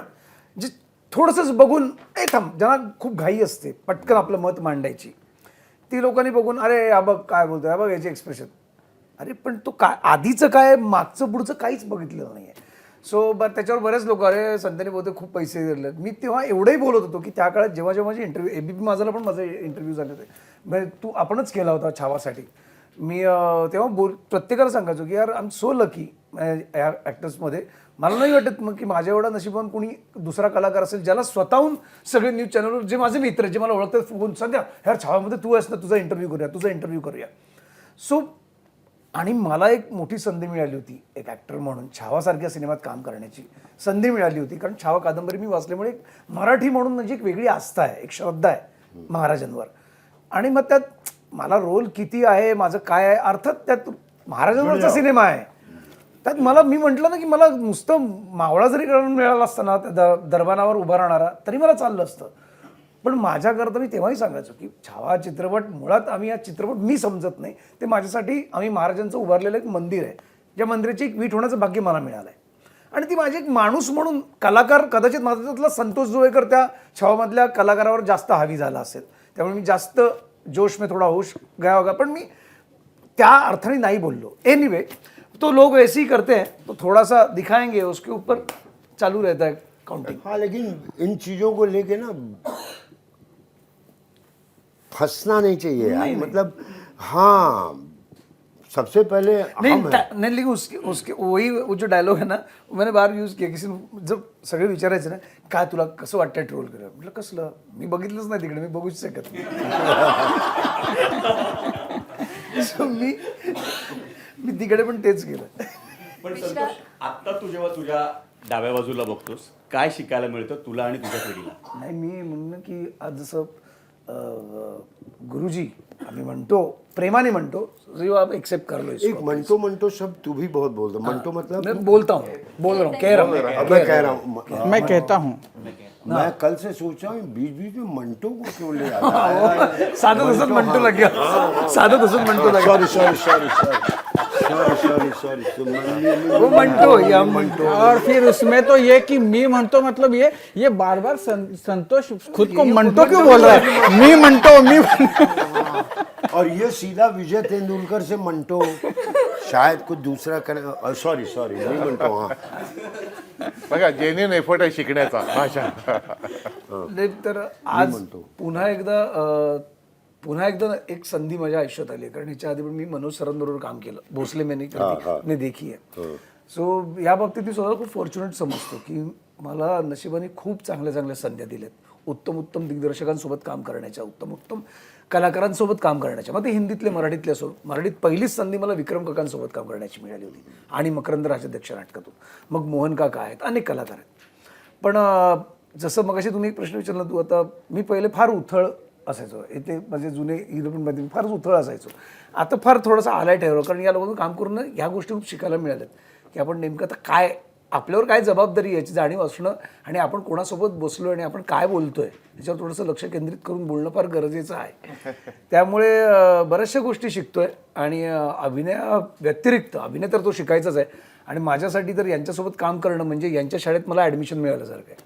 जे थोडंसंच बघून थांब, ज्यांना खूप घाई असते पटकन आपलं मत मांडायची, ती लोकांनी बघून अरे हा बघ काय बोलतोय, हा बघ याची एक्सप्रेशन, अरे पण तो काय आधीचं काय मागचं पुढचं काहीच बघितलेलं नाही आहे. सो त्याच्यावर बरेच लोक अरे संतांनी बहुतेक खूप पैसे दिले. मी तेव्हा एवढंही बोलत होतो की त्या काळात जेव्हा जेव्हा माझे इंटरव्ह्यू ABP माझाला पण माझे इंटरव्ह्यू झाले होते, म्हणजे तू आपणच केला होता छावासाठी, मी तेव्हा प्रत्येकाला सांगायचो की यार आय एम सो लकी या ॲक्टर्समध्ये. मला नाही वाटत मग की माझ्या एवढा नशिबान कोणी दुसरा कलाकार असेल ज्याला स्वतःहून सगळे न्यूज चॅनलवर जे माझे मित्र जे मला ओळखतात फोन सध्या ह्या छावामध्ये तू आहेस ना, तुझा इंटरव्ह्यू करूया. सो आणि मला एक मोठी संधी मिळाली होती एक ॲक्टर म्हणून छावासारख्या सिनेमात काम करण्याची संधी मिळाली होती. कारण छावा कादंबरी मी वाचल्यामुळे एक मराठी म्हणून म्हणजे एक वेगळी आस्था आहे, एक श्रद्धा आहे महाराजांवर. आणि मग त्यात मला रोल किती आहे, माझं काय आहे, अर्थात त्यात महाराजांवरचा सिनेमा आहे, त्यात मला मी म्हटलं ना की मला नुसतं मावळा जरी करून मिळाला असताना त्या दरबारावर उभा राहणारा तरी मला चाललं असतं. पण माझ्याकरता मी तेव्हाही सांगायचो की छावा चित्रपट मुळात आम्ही हा चित्रपट मी समजत नाही, ते माझ्यासाठी आम्ही महाराजांचं उभारलेलं एक मंदिर आहे, ज्या मंदिराची एक वीट होण्याचं भाग्य मला मिळालं आहे. आणि ती माझी एक माणूस म्हणून कलाकार कदाचित माझा त्यातला संतोष जोवेकर त्या छावामधल्या कलाकारावर जास्त हावी झाला असेल, त्यामुळे मी जास्त जोश में थोडा होश गया होगा, पण मी त्या अर्थाने नाही बोललो. एनीवे तो लोग वैसे ही करते हैं तो थोड़ा सा दिखाएंगे उसके ऊपर चालू रहता है काउंटिंग. हाँ, लेकिन इन चीज़ों को लेके ना फंसना नहीं चाहिए यार. मतलब हाँ, सबसे पहले नहीं हम हैं. नहीं, लेकिन उसके वही वो जो डायलॉग है ना मैंने बार यूज किया. किसी जब सगळे विचारायचे ना काय तुला कसं वाटतंय ट्रोल करायला, म्हटलं कसलं, मी बघितलंच नाही तिकडे, मी बघूच शकत नाही. So मी तिकडे पण तेच केलं. पण संतोष, आता तू जेव्हा तुझ्या डाव्या बाजूला बघतोस काय शिकायला मिळतं तुला आणि तुझ्या पिढीला? नाही मी म्हणणं की आज जसं गुरुजी आम्ही म्हणतो प्रेमाने म्हणतो, जो आप एक्सेप्ट कर लो इसको. एक मंटो शब्द तू भी बहुत बोलता. मंटो मतलब मैं बोलता हूँ, बोल रहा हूँ, कह रहा हूँ. अब मैं कह रहा हूँ, मैं कहता हूँ मैं कल से सोच रहा हूँ बीच बीच में मंटो को क्यों ले आता है. साधं तसंच म्हणतो लग गया, साधं तसंच म्हणतो लग गया. सॉरी वो मंटो या मंटो. और फिर उसमें तो ये कि मी म्हणतो मतलब ये बार बार संतोष खुद को मंटो क्यों बोल रहा है? मी म्हणतो. और ये सीधा विजय तेंदुलकर से मंटो शायद कुछ दूसरा करे. सॉरी नहीं मंटो. हाँ, बघा जेन्युइन एफर्ट आहे शिकण्याचा भाषा. नाही तर आज पुन्हा एकदा एक संधी माझ्या आयुष्यात आली, कारण ह्याच्या आधी पण मी मनोज सरांबरोबर काम केलं, भोसले मैंने देखी आहे. सो या बाबतीत मी स्वतःला खूप फॉर्च्युनेट समजतो की मला नशिबाने खूप चांगल्या संध्या दिल्यात, उत्तम दिग्दर्शकांसोबत काम करण्याच्या, उत्तम कलाकारांसोबत काम करण्याच्या. मग ते हिंदीतले मराठीतले असो. मराठीत पहिलीच संधी मला विक्रम काकांसोबत काम करण्याची मिळाली होती आणि मकरंद राजाध्यक्ष नाटकातून. मग मोहन काका आहेत, अनेक कलाकार आहेत. पण जसं मगाशी तुम्ही एक प्रश्न विचारला, तू आता मी पहिले फार उथळ असायचो, इथे माझे जुने हिरोपीनमध्ये फारच उथळ असायचो. आता फार थोडासा आलाय ठेवलं, कारण या लोकांना काम करून ह्या गोष्टी खूप शिकायला मिळाल्यात की आपण नेमकं आता काय आपल्यावर काय जबाबदारी याची जाणीव असणं आणि आपण कोणासोबत बसलो आणि आपण काय बोलतोय याच्यावर थोडंसं लक्ष केंद्रित करून बोलणं फार गरजेचं आहे. त्यामुळे बऱ्याचशा गोष्टी शिकतोय आणि अभिनया व्यतिरिक्त अभिनय तर तो शिकायचाच आहे. आणि माझ्यासाठी तर यांच्यासोबत काम करणं म्हणजे यांच्या शाळेत मला ॲडमिशन मिळाल्यासारखं आहे.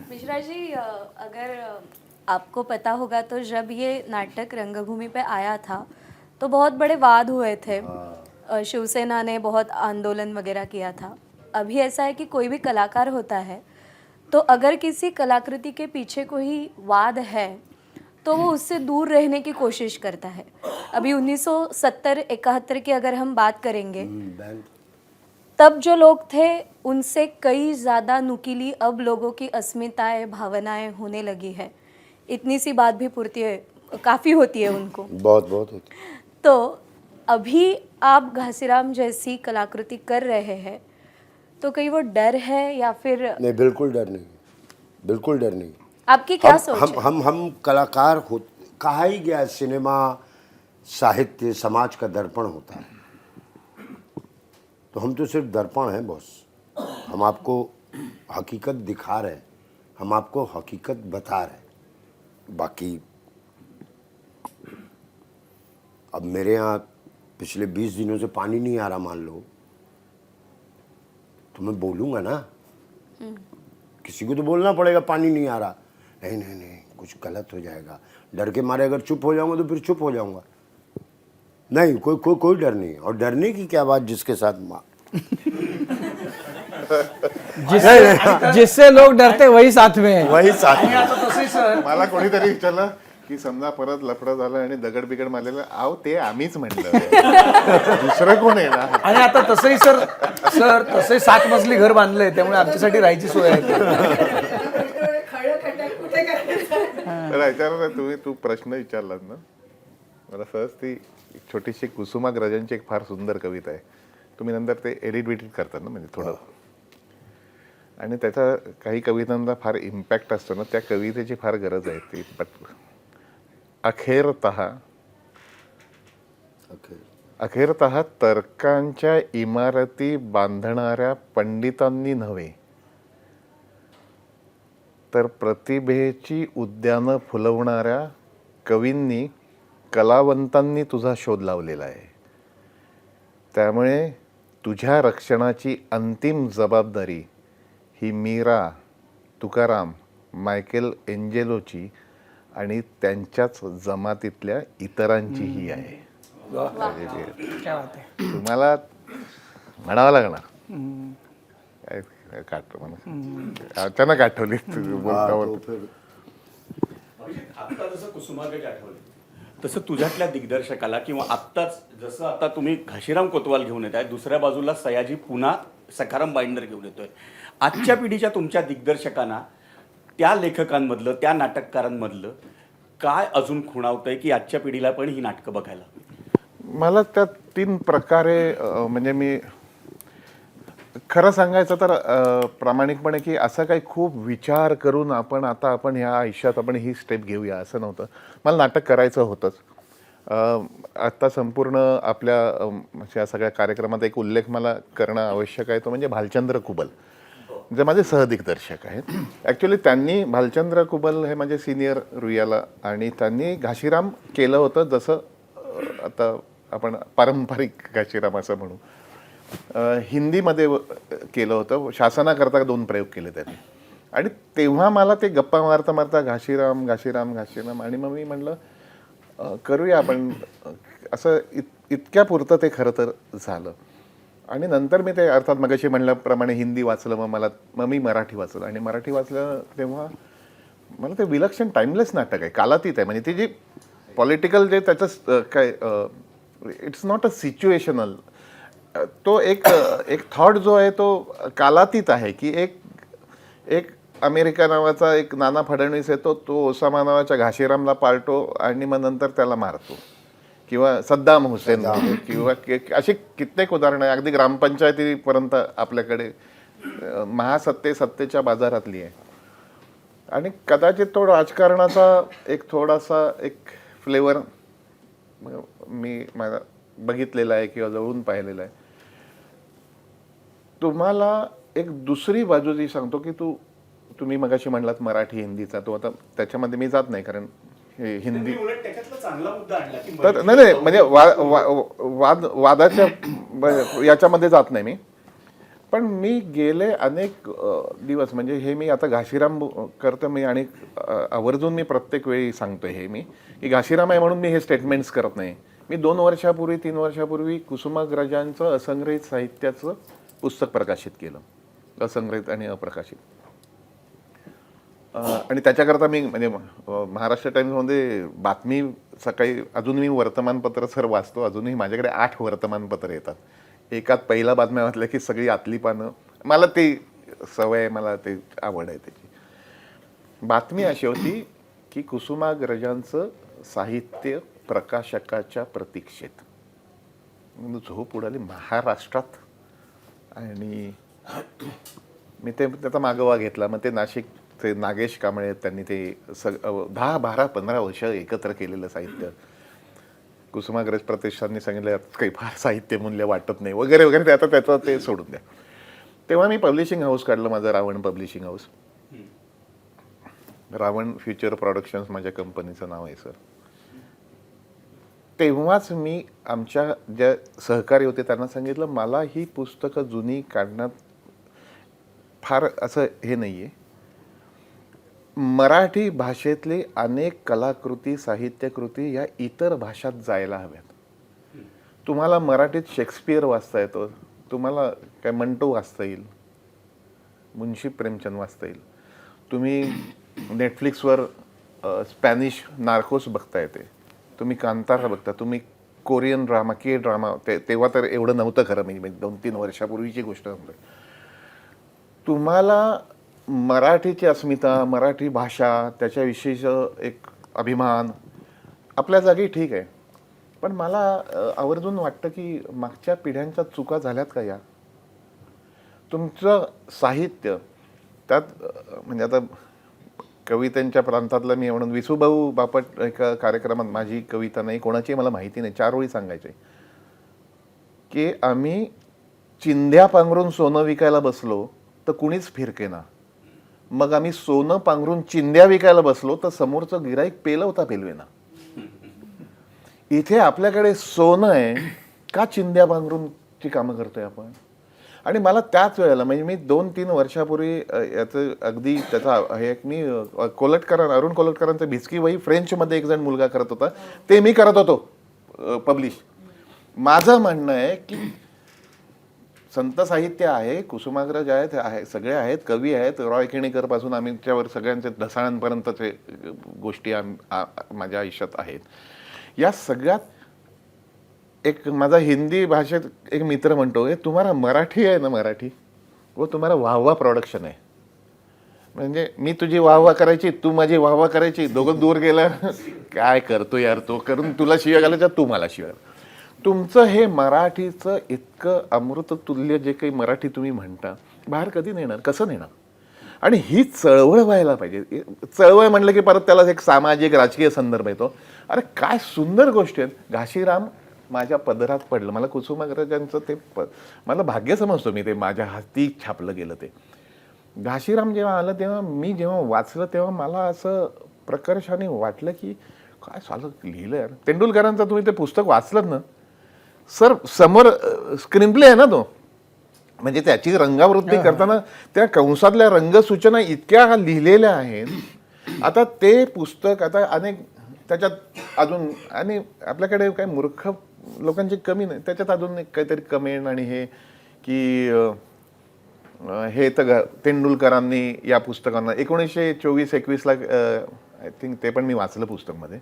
मिश्रा जी, अगर आपको पता होगा तो जब ये नाटक रंगभूमि पे आया था तो बहुत बड़े वाद हुए थे शिवसेना ने बहुत आंदोलन वगैरह किया था। अभी ऐसा है कि कोई भी कलाकार होता है तो अगर किसी कलाकृति के पीछे कोई वाद है तो वो उससे दूर रहने की कोशिश करता है। अभी 1970-71 की अगर हम बात करेंगे तब जो लोग थे उनसे कई ज़्यादा नुकीली अब लोगों की अस्मिताएं भावनाएं होने लगी है। इतनी सी बात भी पूर्ति है, काफ़ी होती है उनको। बहुत बहुत होती है। तो अभी आप घासीराम जैसी कलाकृति कर रहे हैं तो कहीं वो डर है या फिर नहीं, बिल्कुल डर नहीं, बिल्कुल डर नहीं। आपकी क्या सोच है? हम कलाकार हो, कहा ही गया है, सिनेमा साहित्य समाज का दर्पण होता है, तो हम तो सिर्फ दर्पण हैं बॉस। हम आपको हकीकत दिखा रहे हैं, हम आपको हकीकत बता रहे हैं। बाकी अब मेरे यहाँ पिछले 20 दिनों से पानी नहीं आ रहा मान लो, तो मैं बोलूँगा ना, किसी को तो बोलना पड़ेगा पानी नहीं आ रहा। नहीं नहीं नहीं, कुछ गलत हो जाएगा, डर के मारे अगर चुप हो जाऊंगा तो फिर चुप हो जाऊंगा। नहीं, कोई डर नहीं। और डरने की क्या बात, जिसके साथ जिससे लोग डरते वही साथ में है। वही साथ में। आता तसंही सर मला कोणीतरी विचारलं की समजा परत लफडं झालं आणि दगड बिगड मारलेलं, आव ते आम्हीच म्हटलं दुसरं कोण आहे ना. आणि आता तसंही सर तसंही 7 मजली घर बांधलंय, त्यामुळे आमच्यासाठी राहायची सोय आहे. तर याच्यावर तू प्रश्न विचारलात ना, मला सहज ती एक छोटीशी कुसुमाग्रजांची एक फार सुंदर कविता आहे. तुम्ही नंतर ते एडिट करतात ना, म्हणजे थोडं, आणि त्याचा काही कवितांचा फार इम्पॅक्ट असतो ना, त्या कवितेची फार गरज आहे ती. अखेरतः तर्कांच्या इमारती बांधणाऱ्या पंडितांनी नव्हे, तर प्रतिभेची उद्यानं फुलवणाऱ्या कवींनी, कलावंतांनी तुझा शोध लावलेला आहे. त्यामुळे तुझ्या रक्षणाची अंतिम जबाबदारी ही मीरा, तुकाराम, मायकेल एंजेलोची आणि त्यांच्याच जमातीतल्या इतरांचीही आहे. क्या बात है. तुम्हाला म्हणावं लागणार. काय म्हणा, अचानक आठवली बोलता बोलता. आता जसं कुसुमाग्रज आठवले तसं तुझ्यातल्या दिग्दर्शकाला किंवा आत्ताच जसं आता तुम्ही घाशीराम कोतवाल घेऊन येत आहे, दुसऱ्या बाजूला सयाजी पुन्हा सखाराम बाइंडर घेऊन येतोय. आजच्या पिढीच्या तुमच्या दिग्दर्शकांना त्या लेखकांमधलं, त्या नाटककारांमधलं काय अजून खुणावतंय की आजच्या पिढीला पण ही नाटकं बघायला? मला त्या 3 प्रकारे म्हणजे मी खरं सांगायचं तर प्रामाणिकपणे की असं काही खूप विचार करून आपण ह्या आयुष्यात आपण ही स्टेप घेऊया असं नव्हतं. मला नाटक करायचं होतंच. आत्ता संपूर्ण आपल्या या सगळ्या कार्यक्रमात एक उल्लेख मला करणं आवश्यक आहे, तो म्हणजे भालचंद्र कुबल, जे माझे सहदिग्दर्शक आहेत. ॲक्च्युली त्यांनी, भालचंद्र कुबल हे माझे सिनियर रुयाला, आणि त्यांनी घाशीराम केलं होतं जसं आता आपण पारंपरिक घाशीराम असं म्हणू, हिंदीमध्ये केलं होतं. शासनाकरता 2 प्रयोग केले त्यांनी. आणि तेव्हा मला ते गप्पा मारता मारता घाशीराम घाशीराम घाशीराम, आणि मग मी म्हणलं करूया आपण असं. इतक्या पुरतं ते खरं तर झालं. आणि नंतर मी ते अर्थात मगाशी म्हणल्याप्रमाणे हिंदी वाचलं, मग मी मराठी वाचलं. आणि मराठी वाचलं तेव्हा मला ते विलक्षण टाइमलेस नाटक आहे, कालातीत आहे. म्हणजे ती जी पॉलिटिकल जे त्याचं काय, इट्स नॉट अ सिच्युएशनल, तो एक थॉट जो आहे तो कालातीत आहे. की एक अमेरिका नावाचा एक नाना फडणवीस येतो, तो ओसामा नावाच्या घाशीरामला पाळतो आणि मग नंतर त्याला मारतो, किंवा सद्दाम हुसेन, किंवा अशी कित्येक उदाहरणं आहे. अगदी ग्रामपंचायतीपर्यंत आपल्याकडे सत्तेच्या बाजारातली आहे. आणि कदाचित तो राजकारणाचा एक थोडासा एक फ्लेवर मी माझा बघितलेला आहे किंवा जवळून पाहिलेला आहे. तुम्हाला एक दुसरी बाजू जी सांगतो की तुम्ही मगाशी म्हणलात मराठी हिंदीचा, तो आता त्याच्यामध्ये मी जात नाही, कारण हिंदी त्याच्यातला चांगला मुद्दा आणला की तर नाही म्हणजे वादाच्या याच्यामध्ये जात नाही मी. पण मी गेले अनेक दिवस, म्हणजे हे मी आता घाशीराम करतो मी, आणि आवर्जून मी प्रत्येक वेळी सांगतो हे मी, की घाशीराम आहे म्हणून मी हे स्टेटमेंट्स करत नाही. मी 3 वर्षापूर्वी कुसुमाग्रजांचं असंग्रहित साहित्याचं पुस्तक प्रकाशित केलं, असंग्रहित आणि अप्रकाशित. आणि त्याच्याकरता मी म्हणजे महाराष्ट्र टाइम्समध्ये बातमी सकाळी, अजून मी वर्तमानपत्र सर वाचतो, अजूनही माझ्याकडे 8 वर्तमानपत्र येतात. एकात पहिला बातम्या वाचल्या की सगळी आतली पानं, मला ते सवय आहे, मला ते आवड आहे त्याची. बातमी अशी होती की कुसुमाग्रजांचं साहित्य प्रकाशकाच्या प्रतीक्षेत. झोप उडाली महाराष्ट्रात. आणि मी त्याचा मागोवा घेतला. मग ते नाशिक ते नागेश कांबळे त्यांनी ते 10, 12, 15 वर्ष एकत्र केलेलं साहित्य, कुसुमाग्रज प्रतिष्ठाननी सांगितलं काही फार साहित्य मूल्य वाटत नाही वगैरे वगैरे, ते आता त्याचं ते सोडून द्या. तेव्हा मी पब्लिशिंग हाऊस काढलं, माझं Ravan publishing house. Ravan future productions माझ्या कंपनीचं नाव आहे सर. तेव्हाच मी आमच्या ज्या सहकारी होते त्यांना सांगितलं, मला ही पुस्तकं जुनी काढण्यात फार असं हे नाही आहे. मराठी भाषेतली अनेक कलाकृती, साहित्यकृती या इतर भाषात जायला हव्यात. तुम्हाला मराठीत शेक्सपियर वाचता येतो, तुम्हाला काय मंटो वाचता येईल, मुन्शी प्रेमचंद वाचता येईल, तुम्ही नेटफ्लिक्सवर स्पॅनिश नार्कोस बघता येते, तुम्ही कांतारा बघता, तुम्ही कोरियन ड्रामा, के ड्रामा, तेव्हा तर एवढं नव्हतं खरं, मी 2-3 वर्षापूर्वीची गोष्ट सांगतोय. तुम्हाला मराठीची अस्मिता, मराठी भाषा, त्याच्याविषयीचं एक अभिमान आपल्या जागी ठीक आहे, पण मला आवर्जून वाटतं की मागच्या पिढ्यांच्या चुका झाल्यात का या? तुमचं साहित्य त्यात म्हणजे आता कवितांच्या प्रांतातलं मी म्हणून विसूभाऊ बापट एका कार्यक्रमात, माझी कविता नाही कोणाची मला माहिती नाही, 4 ओळी सांगायचे की आम्ही चिंध्या पांघरून सोनं विकायला बसलो तर कुणीच फिरकेना, मग आम्ही सोनं पांघरून चिंध्या विकायला बसलो तर समोरचं गिराईक पेलवता पेलवेना. इथे आपल्याकडे सोनं आहे का चिंध्या पांघरूनची कामं करतोय आपण? आणि मला त्याच वेळेला म्हणजे मी 2-3 वर्षापूर्वी याचं अगदी त्याचा हे एक मी अरुण कोलटकरांचं भिचकी वही फ्रेंचमध्ये एक जण मुलगा करत होता, ते मी करत होतो पब्लिश. माझं म्हणणं आहे की संत साहित्य आहे, कुसुमाग्रज आहेत, सगळे आहेत, कवी आहेत, रॉय केणेकर पासून आमच्यावर सगळ्यांचे ढसाळांपर्यंतचे गोष्टी माझ्या आयुष्यात आहेत. या सगळ्यात एक माझा हिंदी भाषेत एक मित्र म्हणतो, तुम्हाला मराठी आहे ना, मराठी व तुम्हाला वाहवा प्रोडक्शन आहे. म्हणजे मी तुझी वाहवा करायची, तू माझी वाहवा करायची, दोघं दूर गेलं, काय करतो यार तो, करून तुला शिव्या घालायच्या, तू मला शिव्या. तुमचं हे मराठीचं इतकं अमृततुल्य जे काही मराठी तुम्ही म्हणता, बाहेर कधी नेणार, कसं नेणार? आणि ही चळवळ व्हायला पाहिजे. चळवळ म्हणलं की परत त्याला एक सामाजिक राजकीय संदर्भ येतो. अरे काय सुंदर गोष्टी आहेत. घाशीराम माझ्या पदरात पडलं, मला कुसुमाग्रजांचं ते मला भाग्य समजतो मी, ते माझ्या हाती छापलं गेलं. ते घाशीराम जेव्हा आलं तेव्हा मी जेव्हा वाचलं तेव्हा मला असं प्रकर्षाने वाटलं की काय सालं लिहिलं यार. तेंडुलकरांचं तुम्ही ते पुस्तक वाचलं ना सर, समोर स्क्रीनप्ले आहे ना तो, म्हणजे त्याची रंगावृत्ती करताना त्या कंसातल्या रंगसूचना इतक्या लिहिलेल्या आहेत. आता ते पुस्तक आता अनेक त्याच्यात अजून, आणि आपल्याकडे काही मूर्ख लोकांची कमी नाही, त्याच्यात अजून एक काहीतरी कमेंट आणि हे की हे तर तेंडुलकरांनी या पुस्तकांना 1924-21 आय थिंक ते पण मी वाचलं पुस्तकमध्ये.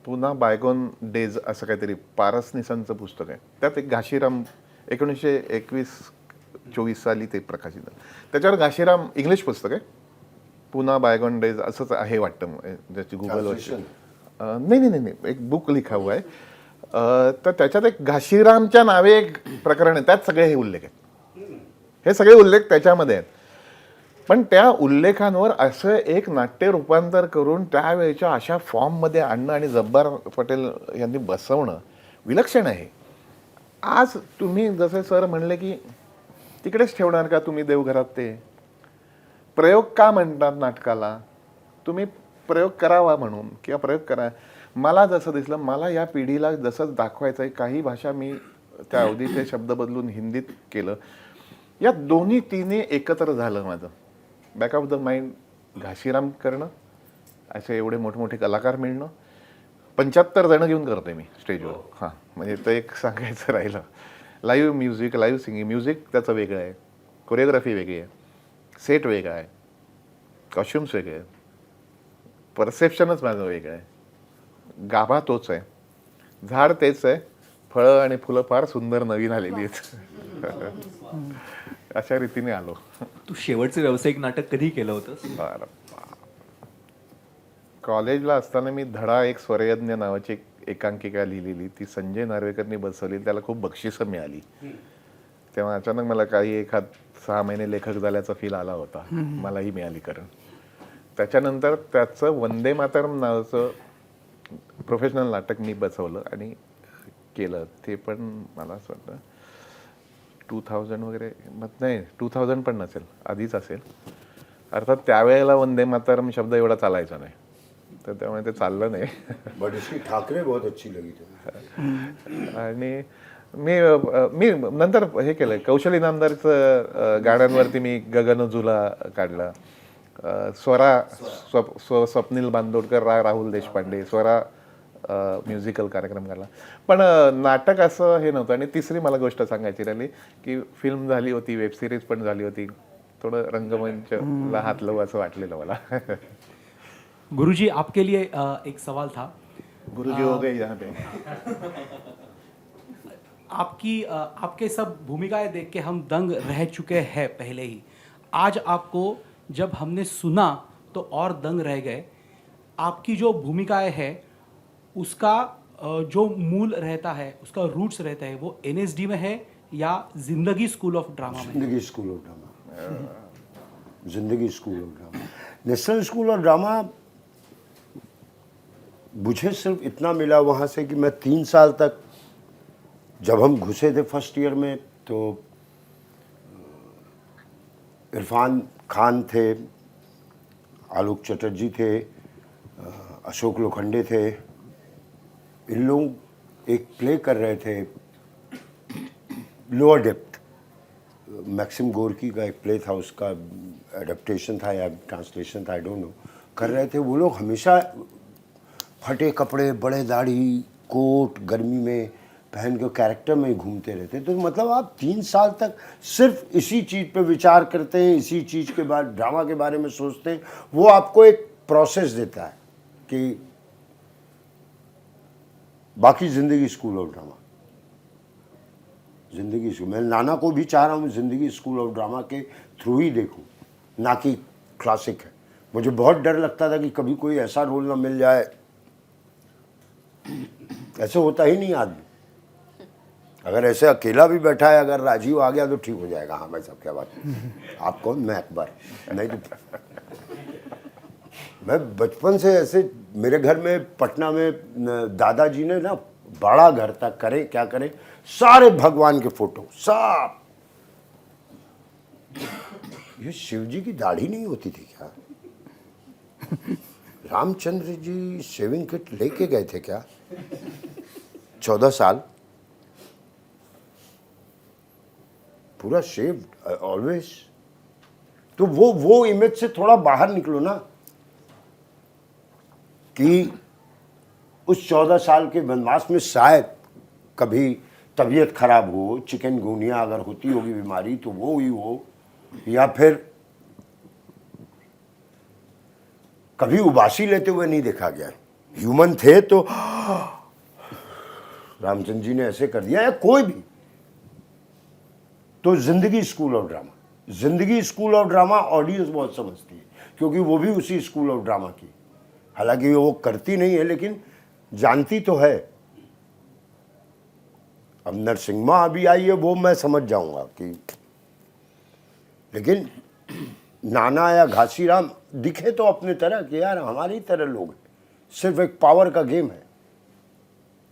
पुन्हा बायगोन डेज असं काहीतरी पारसनीसांचं पुस्तक आहे. त्यात एक घाशीराम 1921-24 साली ते प्रकाशित झालं. त्याच्यावर घाशीराम इंग्लिश पुस्तक आहे, पुन्हा बायगोन डेज असंच आहे वाटतं, ज्याची गुगलवर नाही एक बुक लिखा हुआ आहे. तर त्याच्यात एक घाशीरामच्या नावे एक प्रकरण आहे, त्यात सगळे हे उल्लेख आहेत. हे सगळे उल्लेख त्याच्यामध्ये आहेत. पण त्या उल्लेखांवर असं एक नाट्य रूपांतर करून त्यावेळेच्या अशा फॉर्ममध्ये आणणं आणि जब्बार पटेल यांनी बसवणं विलक्षण आहे. आज तुम्ही जसे सर म्हणले की तिकडेच ठेवणार का तुम्ही देवघरात? ते प्रयोग का म्हणतात नाटकाला? तुम्ही प्रयोग करावा म्हणून, किंवा प्रयोग करा. मला जसं दिसलं, मला या पिढीला जसं दाखवायचं आहे, काही भाषा मी त्या अवधीचे शब्द बदलून हिंदीत केलं. या तिन्ही एकत्र झालं माझं. Back of the mind Ghashiram करणं असे एवढे मोठमोठे कलाकार मिळणं, 75 जण घेऊन करते मी स्टेजवर. हां, म्हणजे ते एक सांगायचं राहिलं. Live music, live singing, music त्याचं वेगळं आहे, कोरिओग्राफी वेगळी आहे, सेट वेगळा आहे, कॉस्ट्युम्स वेगळे आहेत, परसेप्शनच माझं वेगळं आहे. गाभा तोच आहे, झाड तेच आहे, फळं आणि फुलं फार सुंदर नवीन आलेली आहेत. अशा रीतीने आलो. तू शेवटचं व्यावसायिक नाटक कधी केलं होतंस? बरं. कॉलेजला असताना मी धडा एक स्वरयज्ञ नावाची एक एकांकिका लिहिलेली, ती संजय नार्वेकरनी बसवली, त्याला खूप बक्षिसं मिळाली. तेव्हा अचानक मला काही 6 महिने लेखक झाल्याचा फील आला होता, मलाही मिळाली. कारण त्याच्यानंतर त्याचं वंदे मातरम नावाचं प्रोफेशनल नाटक मी बसवलं आणि केलं. ते पण मला असं वाटतं 2000 वगैरे, नाही 2000 पण नसेल, आधीच असेल. अर्थात त्यावेळेला वंदे मातरम शब्द एवढा चालायचा नाही, तर त्यामुळे ते चाललं नाही. बट इसकी ठाकरे बहुत अच्छी लगी थी. आणि मी नंतर हे केलं, कौशल इनामदारचं गाण्यांवरती मी गगन झुला काढला. स्वप्नील बांदोडकर, राहुल देशपांडे, स्वरा म्युझिकल कार्यक्रम काढला. पण नाटक असं हे नव्हतं. आणि तिसरी मला गोष्ट सांगायची राहिली की फिल्म झाली होती, वेब सिरीज पण झाली होती, थोडं रंगमंचला हात लावू असं वाटलेलं मला. गुरुजी, आपके लिए एक सवाल था. गुरुजी हो गए यहाँ पे. आपके सब भूमिकाएं देख के हम दंग रह चुके हैं पहले ही. आज आपको जब हमने सुना तो और दंग रह गए. आपकी जो भूमिकाएं है उसका जो मूल रहता है, उसका रूट्स रहता है, वो NSD में है या जिंदगी स्कूल ऑफ ड्रामा में? जिंदगी स्कूल ऑफ ड्रामा. जिंदगी school of drama. National school of drama मुझे सिर्फ इतना मिला वहाँ से कि मैं 3 साल तक, जब हम घुसे थे फर्स्ट ईयर में, तो इरफान खान थे, आलोक चटर्जी थे, अशोक लोखंडे थे. इन लोग एक प्ले कर रहे थे, लोअर डेप्थ, मैक्सिम गोरकी का एक प्ले था, उसका एडेप्टेशन था या ट्रांसलेशन था, आई डोंट नो, कर रहे थे. वो लोग हमेशा फटे कपड़े, बड़े दाढ़ी, कोट, गर्मी में पहन के कैरेक्टर में ही घूमते रहते. तो मतलब आप 3 साल तक सिर्फ इसी चीज़ पे विचार करते हैं, इसी चीज़ के बाद ड्रामा के बारे में सोचते हैं. वो आपको एक प्रोसेस देता है कि बाकी ज़िंदगी स्कूल ऑफ ड्रामा, ज़िंदगी स्कूल. मैं नाना को भी चाह रहा हूँ ज़िंदगी स्कूल ऑफ ड्रामा के थ्रू ही देखूँ, ना कि क्लासिक है. मुझे बहुत डर लगता था कि कभी कोई ऐसा रोल ना मिल जाए. ऐसे होता ही नहीं आदमी. अगर ऐसे अकेला भी बैठा है, अगर राजीव आ गया तो ठीक हो जाएगा. हाँ भाई साहब, क्या बात है, आप कौन, मैं अकबर. नहीं तो मैं बचपन से ऐसे, मेरे घर में पटना में दादाजी ने ना बड़ा घर था, करे क्या करें, सारे भगवान के फोटो सब. ये शिव जी की दाढ़ी नहीं होती थी क्या? रामचंद्र जी शेविंग किट लेके गए थे क्या? 14 साल पूरा शेव ऑलवेज. तो वो इमेज से थोड़ा बाहर निकलो ना, कि उस 14 साल के वनवास में शायद कभी तबीयत खराब हो, चिकनगुनिया अगर होती होगी बीमारी तो वो हुई हो, या फिर कभी उबासी लेते हुए नहीं देखा गया. ह्यूमन थे तो रामचंद्र जी ने ऐसे कर दिया, या कोई भी. तो जिंदगी स्कूल ऑफ ड्रामा, जिंदगी स्कूल ऑफ ड्रामा ऑडियंस बहुत समझती है, क्योंकि वो भी उसी स्कूल ऑफ ड्रामा की, हालांकि वो करती नहीं है लेकिन जानती तो है. अब नरसिम्हा अभी आई है, वो मैं समझ जाऊंगा कि, लेकिन नाना या घासीराम दिखे तो अपने तरह कि यार हमारी तरह लोग हैं. सिर्फ एक पावर का गेम है.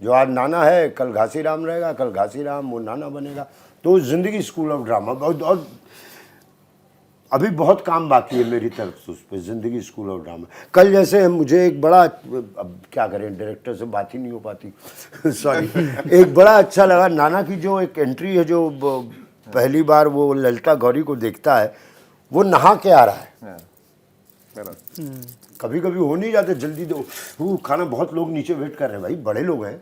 जो आज नाना है कल घासीराम रहेगा, कल घासीराम वो नाना बनेगा. तो जिंदगी स्कूल ऑफ ड्रामा बहुत, और अभी बहुत काम बाकी है मेरी तरफ से उस पर, जिंदगी स्कूल ऑफ ड्रामा. कल जैसे मुझे एक बड़ा, अब क्या करें, डायरेक्टर से बात ही नहीं हो पाती सॉरी. एक बड़ा अच्छा लगा नाना की जो एक एंट्री है, जो पहली बार वो ललिता गौरी को देखता है, वो नहा के आ रहा है. बरोबर. कभी कभी हो नहीं जाते, जल्दी दो, वो खाना, बहुत लोग नीचे वेट कर रहे हैं, भाई बड़े लोग हैं,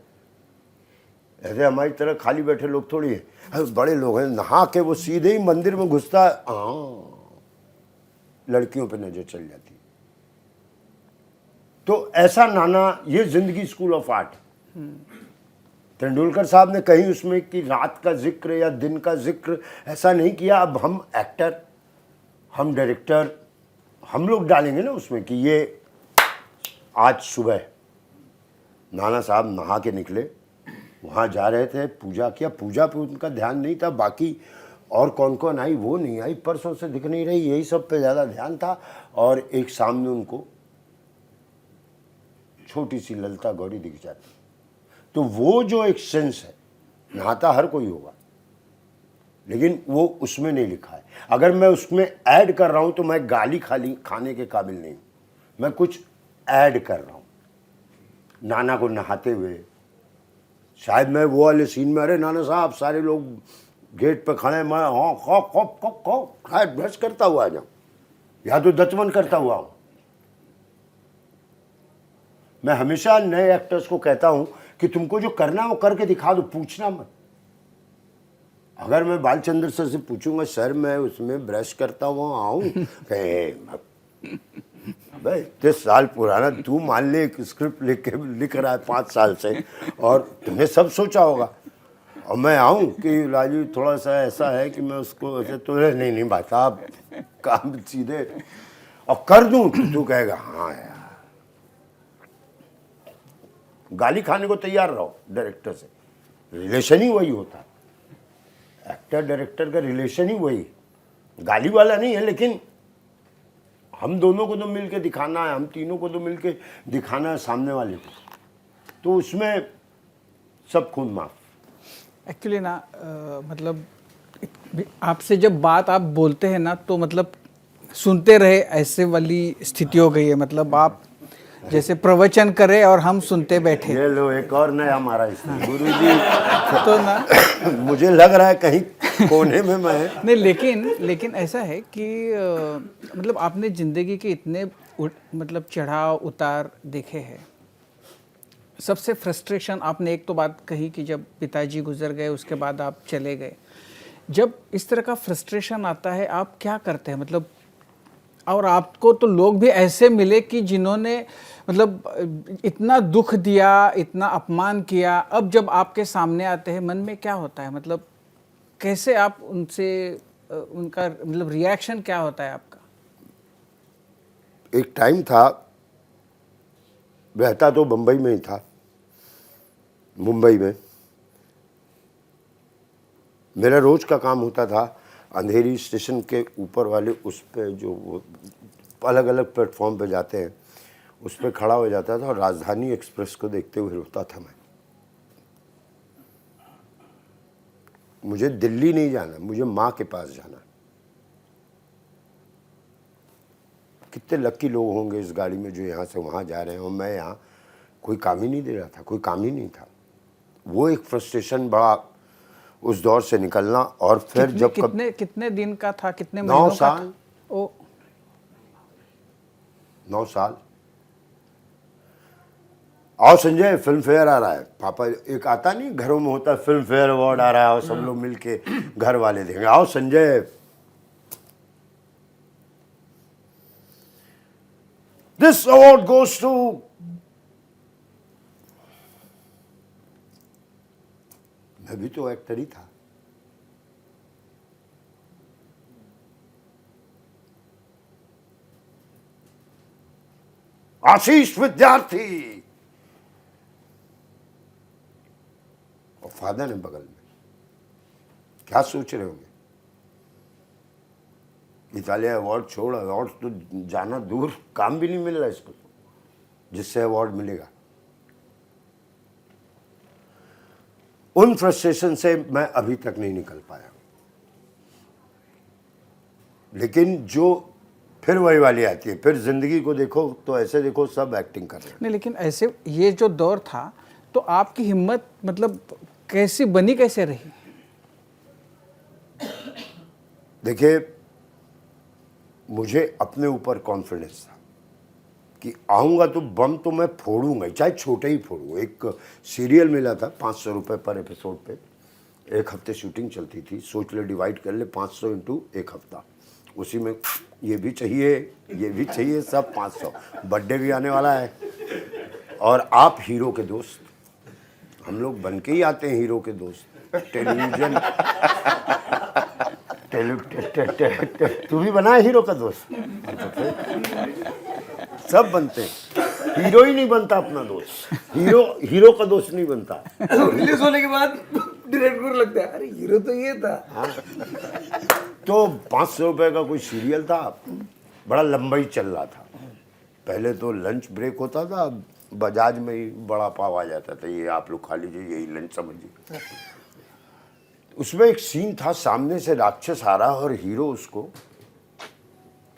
ऐसे हमारी तरह खाली बैठे लोग थोड़ी है, अरे बड़े लोग हैं। नहा के वो सीधे ही मंदिर में घुसता है, हाँ, लड़कियों पे नजर चल जाती है। तो ऐसा नाना, ये जिंदगी स्कूल ऑफ आर्ट। तेंदुलकर साहब ने कहीं उसमें कि रात का जिक्र या दिन का जिक्र ऐसा नहीं किया। अब हम एक्टर, हम डायरेक्टर, हम लोग डालेंगे ना उसमें कि ये आज सुबह नाना साहब नहा के निकले, वहाँ जा रहे थे, पूजा किया, पूजा पे उनका ध्यान नहीं था, बाकी और कौन कौन आई वो नहीं आई, परसों से दिख नहीं रही, यही सब पे ज़्यादा ध्यान था। और एक सामने उनको छोटी सी ललता गौरी दिख जाती। तो वो जो एक सेंस है, नहाता हर कोई होगा, लेकिन वो उसमें नहीं लिखा है। अगर मैं उसमें ऐड कर रहा हूँ तो मैं गाली खाली खाने के काबिल नहीं हूँ, मैं कुछ ऐड कर रहा हूँ। नाना को नहाते हुए शायद मैं वो वाले सीन में, अरे नाना साहब सारे लोग गेट पे खड़े, मैं हाँ खौफ खौफ खौफ खौफ शायद ब्रश करता हुआ आ जाऊँ या तो दतमन करता हुआ हूँ। मैं हमेशा नए एक्टर्स को कहता हूँ कि तुमको जो करना है वो करके दिखा दो, पूछना मत। अगर मैं बालचंद्र सर से पूछूंगा सर मैं उसमें ब्रश करता हुआ आऊँ, भाई 30 साल पुराना तू मान ले, एक स्क्रिप्ट लिख रहा है 5 साल से और तुमने सब सोचा होगा, और मैं आऊँ कि राजू थोड़ा सा ऐसा है कि मैं उसको ऐसे, तो नहीं भाई साहब काम सीधे और कर दूँ, तू कहेगा हाँ यार। गाली खाने को तैयार रहो डायरेक्टर से, रिलेशन ही वही होता है, एक्टर डायरेक्टर का रिलेशन ही वही, गाली वाला नहीं है, लेकिन हम दोनों को तो मिलके दिखाना है, हम तीनों को तो मिलके दिखाना है सामने वाले को, तो उसमें सब खून माफ। एक्चुअली ना मतलब आपसे जब बात आप बोलते हैं ना तो मतलब सुनते रहे ऐसे वाली स्थिति हो गई है। मतलब आप जैसे प्रवचन करे और हम सुनते बैठे। ये लो एक और नया हमारा इसमें गुरुजी तो ना मुझे लग रहा है कहीं कोने में मैं नहीं, लेकिन ऐसा है कि मतलब आपने जिंदगी के इतने मतलब चढ़ाव उतार देखे हैं। सबसे फ्रस्ट्रेशन आपने एक तो बात कही कि जब पिताजी गुजर गए उसके बाद आप चले गए, जब इस तरह का फ्रस्ट्रेशन आता है आप क्या करते हैं? मतलब और आपको तो लोग भी ऐसे मिले कि जिन्होंने मतलब इतना दुख दिया, इतना अपमान किया, अब जब आपके सामने आते हैं मन में क्या होता है? मतलब कैसे आप उनसे उनका मतलब रिएक्शन क्या होता है आपका? एक टाइम था, रहता तो बम्बई में ही था, मुंबई में मेरा रोज का काम होता था अंधेरी स्टेशन के ऊपर वाले उस पे जो वो अलग अलग प्लेटफॉर्म पे जाते हैं उस पे खड़ा हो जाता था और राजधानी एक्सप्रेस को देखते हुए रोता था मैं। मुझे दिल्ली नहीं जाना, मुझे माँ के पास जाना। कितने लकी लोग होंगे इस गाड़ी में जो यहाँ से वहाँ जा रहे हैं और मैं यहाँ, कोई काम ही नहीं दे रहा था, कोई काम ही नहीं था। वो एक फ्रस्ट्रेशन बड़ा उस दौर से निकलना। और फिर जब कितने दिन का था, कितने 9 महीनों का साल था? ओ 9 साल। आओ संजय फिल्म फेयर आ रहा है, पापा एक आता नहीं घरों में होता है फिल्म फेयर अवार्ड आ रहा है और सब लोग मिलके घर वाले देंगे, आओ Sanjay this award goes to, मैं भी तो एक्टर ही था। आशीष विद्यार्थी और फादर ने बगल में, क्या सोच रहे होंगे? इतालिया अवार्ड छोड़, अवार्ड तो जाना दूर, काम भी नहीं मिल रहा इसको जिससे अवार्ड मिलेगा। उन फ्रस्ट्रेशन से मैं अभी तक नहीं निकल पाया। लेकिन जो फिर वही वाली आती है, फिर जिंदगी को देखो तो ऐसे देखो सब एक्टिंग कर रहे हैं। नहीं, लेकिन ऐसे ये जो दौर था तो आपकी हिम्मत मतलब कैसी बनी, कैसे रही? देखिए मुझे अपने ऊपर कॉन्फिडेंस था कि आऊँगा तो बम तो मैं फोड़ूंगा, चाहे छोटे ही फोड़ूँ। एक सीरियल मिला था 500 रुपये पर एपिसोड पे, 1 हफ्ते शूटिंग चलती थी। सोच ले, डिवाइड कर ले 500 इंटू 1 हफ्ता, उसी में ये भी चाहिए, ये भी चाहिए, सब 500। बर्थडे भी आने वाला है और आप हीरो के दोस्त, हम लोग बन के ही आते हैं हीरो के दोस्त। टेलीविजन तू भी बना है हीरो का दोस्त? सब बनते हैं, हीरो ही नहीं बनता अपना दोस्त, हीरो का दोस्त नहीं बनता। रिलीज होने के बाद डायरेक्टर को लगता है अरे हीरो तो ये था। तो 500 रुपये का कोई सीरियल था, बड़ा लंबा ही चल रहा था। पहले तो लंच ब्रेक होता था, बजाज में ही बड़ा पाव आ जाता था, ये आप लोग खा लीजिए, यही लंच समझिए। उसमें एक सीन था, सामने से राक्षस आ रहा और हीरो उसको,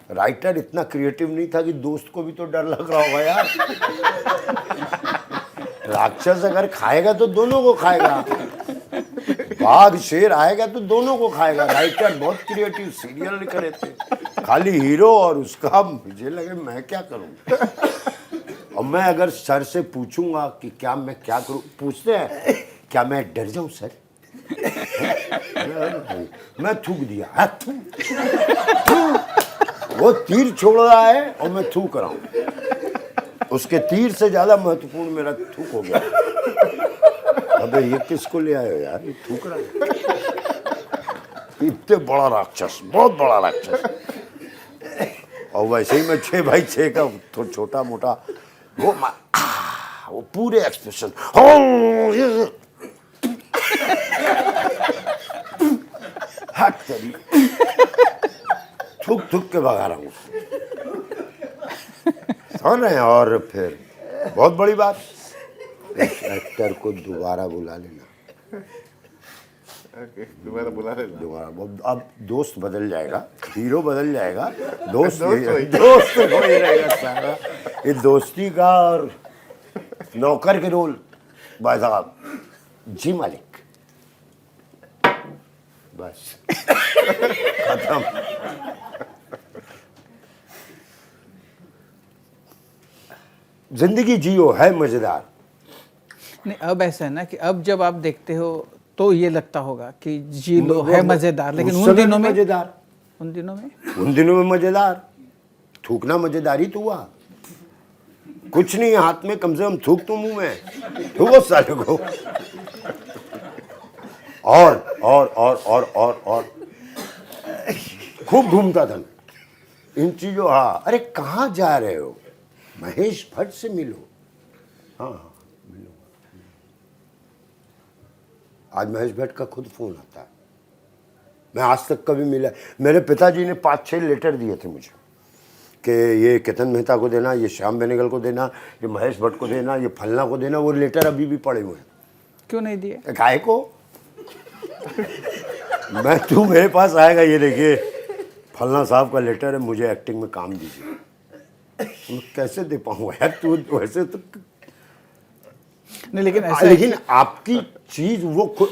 राइटर इतना क्रिएटिव नहीं था कि दोस्त को भी तो डर लग रहा होगा यार। राक्षस अगर खाएगा तो दोनों को खाएगा, बाघ शेर आएगा तो दोनों को खाएगा। राइटर बहुत क्रिएटिव सीरियल लिख रहे थे, खाली हीरो और उसका। मुझे लगे मैं क्या करूं, और मैं अगर सर से पूछूंगा कि क्या मैं क्या करूं, पूछते हैं क्या मैं डर जाऊं सर? मैं थूक दिया, थू, थू। वो तीर छोड़ रहा है और मैं थूक रहा हूं। उसके तीर से ज्यादा महत्वपूर्ण मेरा थूक हो गया। अबे ये किसको ले आए हो यार, ये थूक रहा है। इतने बड़ा राक्षस, बहुत बड़ा राक्षस, और वैसे ही मैं 6x6 का तो छोटा मोटा, वो पूरे एक्सप्रेशन, थूक थूक के भगा रहा हूँ। सुन रहे हैं? और फिर बहुत बड़ी बात, एक्टर को दोबारा बुला लेना, दोबारा बुला लेना। दोबारा अब दोस्त बदल जाएगा, हीरो बदल जाएगा, दोस्त वही रहेगा सारा। ये दोस्ती का और नौकर के रोल, भाई साहब जी मालिक, बस खत्म। जिंदगी जियो, है मजेदार। नहीं, अब ऐसा है ना कि अब जब आप देखते हो तो ये लगता होगा कि जी लो, है मजेदार, लेकिन उन दिनों में मजेदार, उन दिनों में मजेदार, थूकना मजेदारी तो हुआ। कुछ नहीं है हाथ में, कम से कम थूक तो मुंह में, थूको साले को। और खूब घूमता था इन चीजों। हाँ, अरे कहाँ जा रहे हो? महेश भट्ट से मिलो। हाँ मिलो। आज महेश भट्ट का खुद फोन आता है, मैं आज तक कभी मिला। मेरे पिताजी ने 5-6 लेटर दिए थे मुझे कि ये केतन मेहता को देना, ये श्याम बेनेगल को देना, ये महेश भट्ट को देना, ये फलना को देना। वो लेटर अभी भी पड़े हुए हैं। क्यों नहीं दिए? काय को? मैं तू मेरे पास आएगा, ये देखिए फलना साहब का लेटर है, मुझे एक्टिंग में काम दीजिए। मैं कैसे दे पाऊंगा यार, तू वैसे तो नहीं, लेकिन ऐसा लेकिन आपकी चीज वो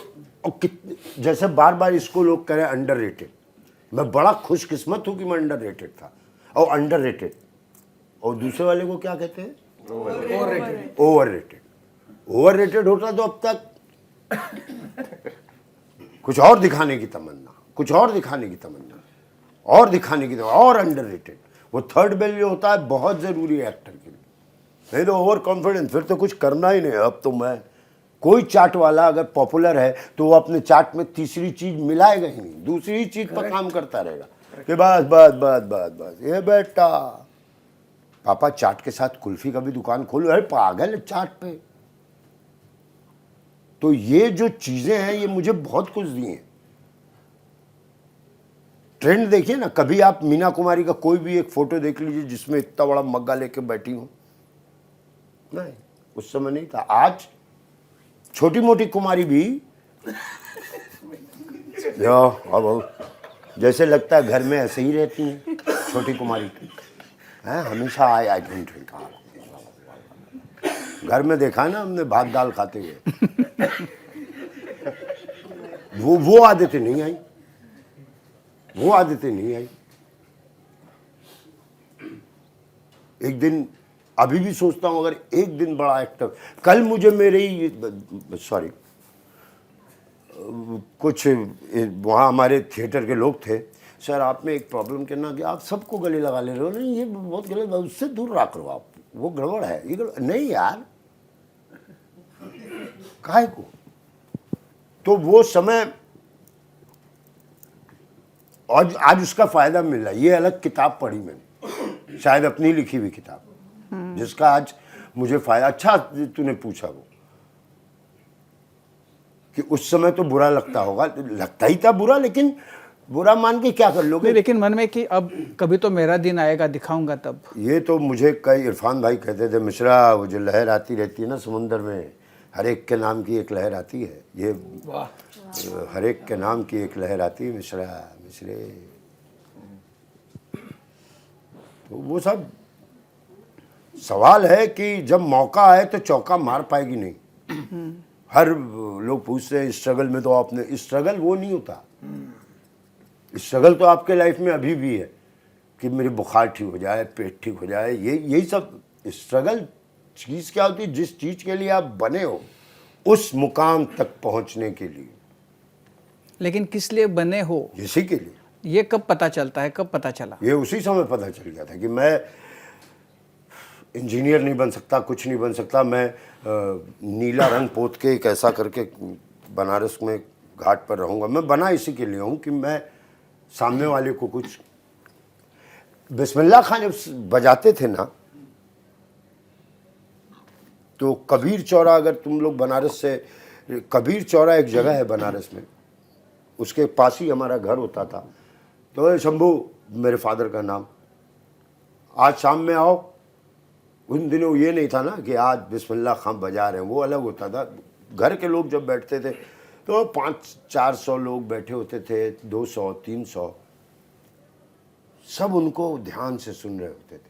जैसे बार बार इसको लोग कह रहे हैं अंडररेटेड। मैं बड़ा खुशकिस्मत हूं कि मैं अंडररेटेड था और अंडररेटेड। और दूसरे वाले को क्या कहते हैं? ओवररेटेड। ओवररेटेड होता तो अब तक कुछ और दिखाने की तमन्ना, कुछ और दिखाने की तमन्ना, और दिखाने की तमन्ना, और अंडररेटेड। वो थर्ड वैल्यू होता है, बहुत जरूरी है एक्टर के लिए। नहीं तो ओवर कॉन्फिडेंस, फिर तो कुछ करना ही नहीं। अब तो मैं, कोई चाट वाला अगर पॉपुलर है तो वो अपने चाट में तीसरी चीज मिलाएगा ही नहीं, दूसरी चीज पर काम करता रहेगा कि बस बस बस बस बस। ये बेटा पापा चाट के साथ कुल्फी का भी दुकान खोलो, अरे पागल है चाट पे। तो ये जो चीजें हैं ये मुझे बहुत कुछ दी हैं। ट्रेंड देखिए ना, कभी आप मीना कुमारी का कोई भी एक फोटो देख लीजिए जिसमें इतना बड़ा मग्गा लेके बैठी हूं, नहीं उस समय नहीं था। आज छोटी मोटी कुमारी भी अब जैसे लगता है घर में ऐसे ही रहती हैं छोटी कुमारी हैं, हमेशा आई डोंट ड्रिंक। घर में देखा ना हमने भात दाल खाते हुए। वो आदतें नहीं आई, वो आदतें नहीं आई। एक दिन अभी भी सोचता हूँ अगर एक दिन बड़ा एक्टर, कल मुझे मेरे ही सॉरी कुछ वहाँ हमारे थिएटर के लोग थे, सर आप में एक प्रॉब्लम कहना कि आप सबको गले लगा ले रहे हो, नहीं ये बहुत गलत है, उससे दूर रहा करो आप, वो गड़बड़ है, ये गड़बड़ नहीं यार, काहे को। तो वो समय आज उसका फायदा मिल रहा है। ये अलग किताब पढ़ी मैंने, शायद अपनी लिखी हुई किताब, जिसका आज मुझे फायदा। अच्छा तूने पूछा वो कि उस समय तो बुरा लगता होगा, लगता ही था बुरा, लेकिन बुरा मान के क्या कर लोगे। नहीं, लेकिन मन में कि अब कभी तो मेरा दिन आएगा, दिखाऊंगा तब। ये तो मुझे कई इरफान भाई कहते थे, मिश्रा वो जो लहर आती रहती है ना समुंदर में, हर एक के नाम की एक लहर आती है, ये हर एक के नाम की एक लहर आती है मिश्रा मिश्रे। तो वो सब सवाल है कि जब मौका आए तो चौका मार पाएगी नहीं। हर लोग पूछते हैं स्ट्रगल में तो आपने, स्ट्रगल वो नहीं होता, स्ट्रगल तो आपके लाइफ में अभी भी है कि मेरी बुखार ठीक हो जाए, पेट ठीक हो जाए, यही सब स्ट्रगल। चीज़ क्या होती है, जिस चीज़ के लिए आप बने हो उस मुकाम तक पहुंचने के लिए। लेकिन किस लिए बने हो, इसी के लिए। ये कब पता चलता है, कब पता चला? ये उसी समय पता चल गया था कि मैं इंजीनियर नहीं बन सकता, कुछ नहीं बन सकता, मैं नीला रंग पोत के एक ऐसा करके बनारस में घाट पर रहूँगा। मैं बना इसी के लिए हूँ कि मैं सामने वाले को कुछ। बिस्मिल्लाह खान जब बजाते थे ना, तो कबीर चौरा, अगर तुम लोग बनारस से, कबीर चौरा एक जगह है बनारस में, उसके पास ही हमारा घर होता था। तो शंभू, मेरे फादर का नाम, आज शाम में आओ। उन दिनों ये नहीं था ना कि आज बिस्मिल्लाह खान बजा रहे हैं, वो अलग होता था। घर के लोग जब बैठते थे तो 500-400 लोग बैठे होते थे, 200-300, सब उनको ध्यान से सुन रहे होते थे।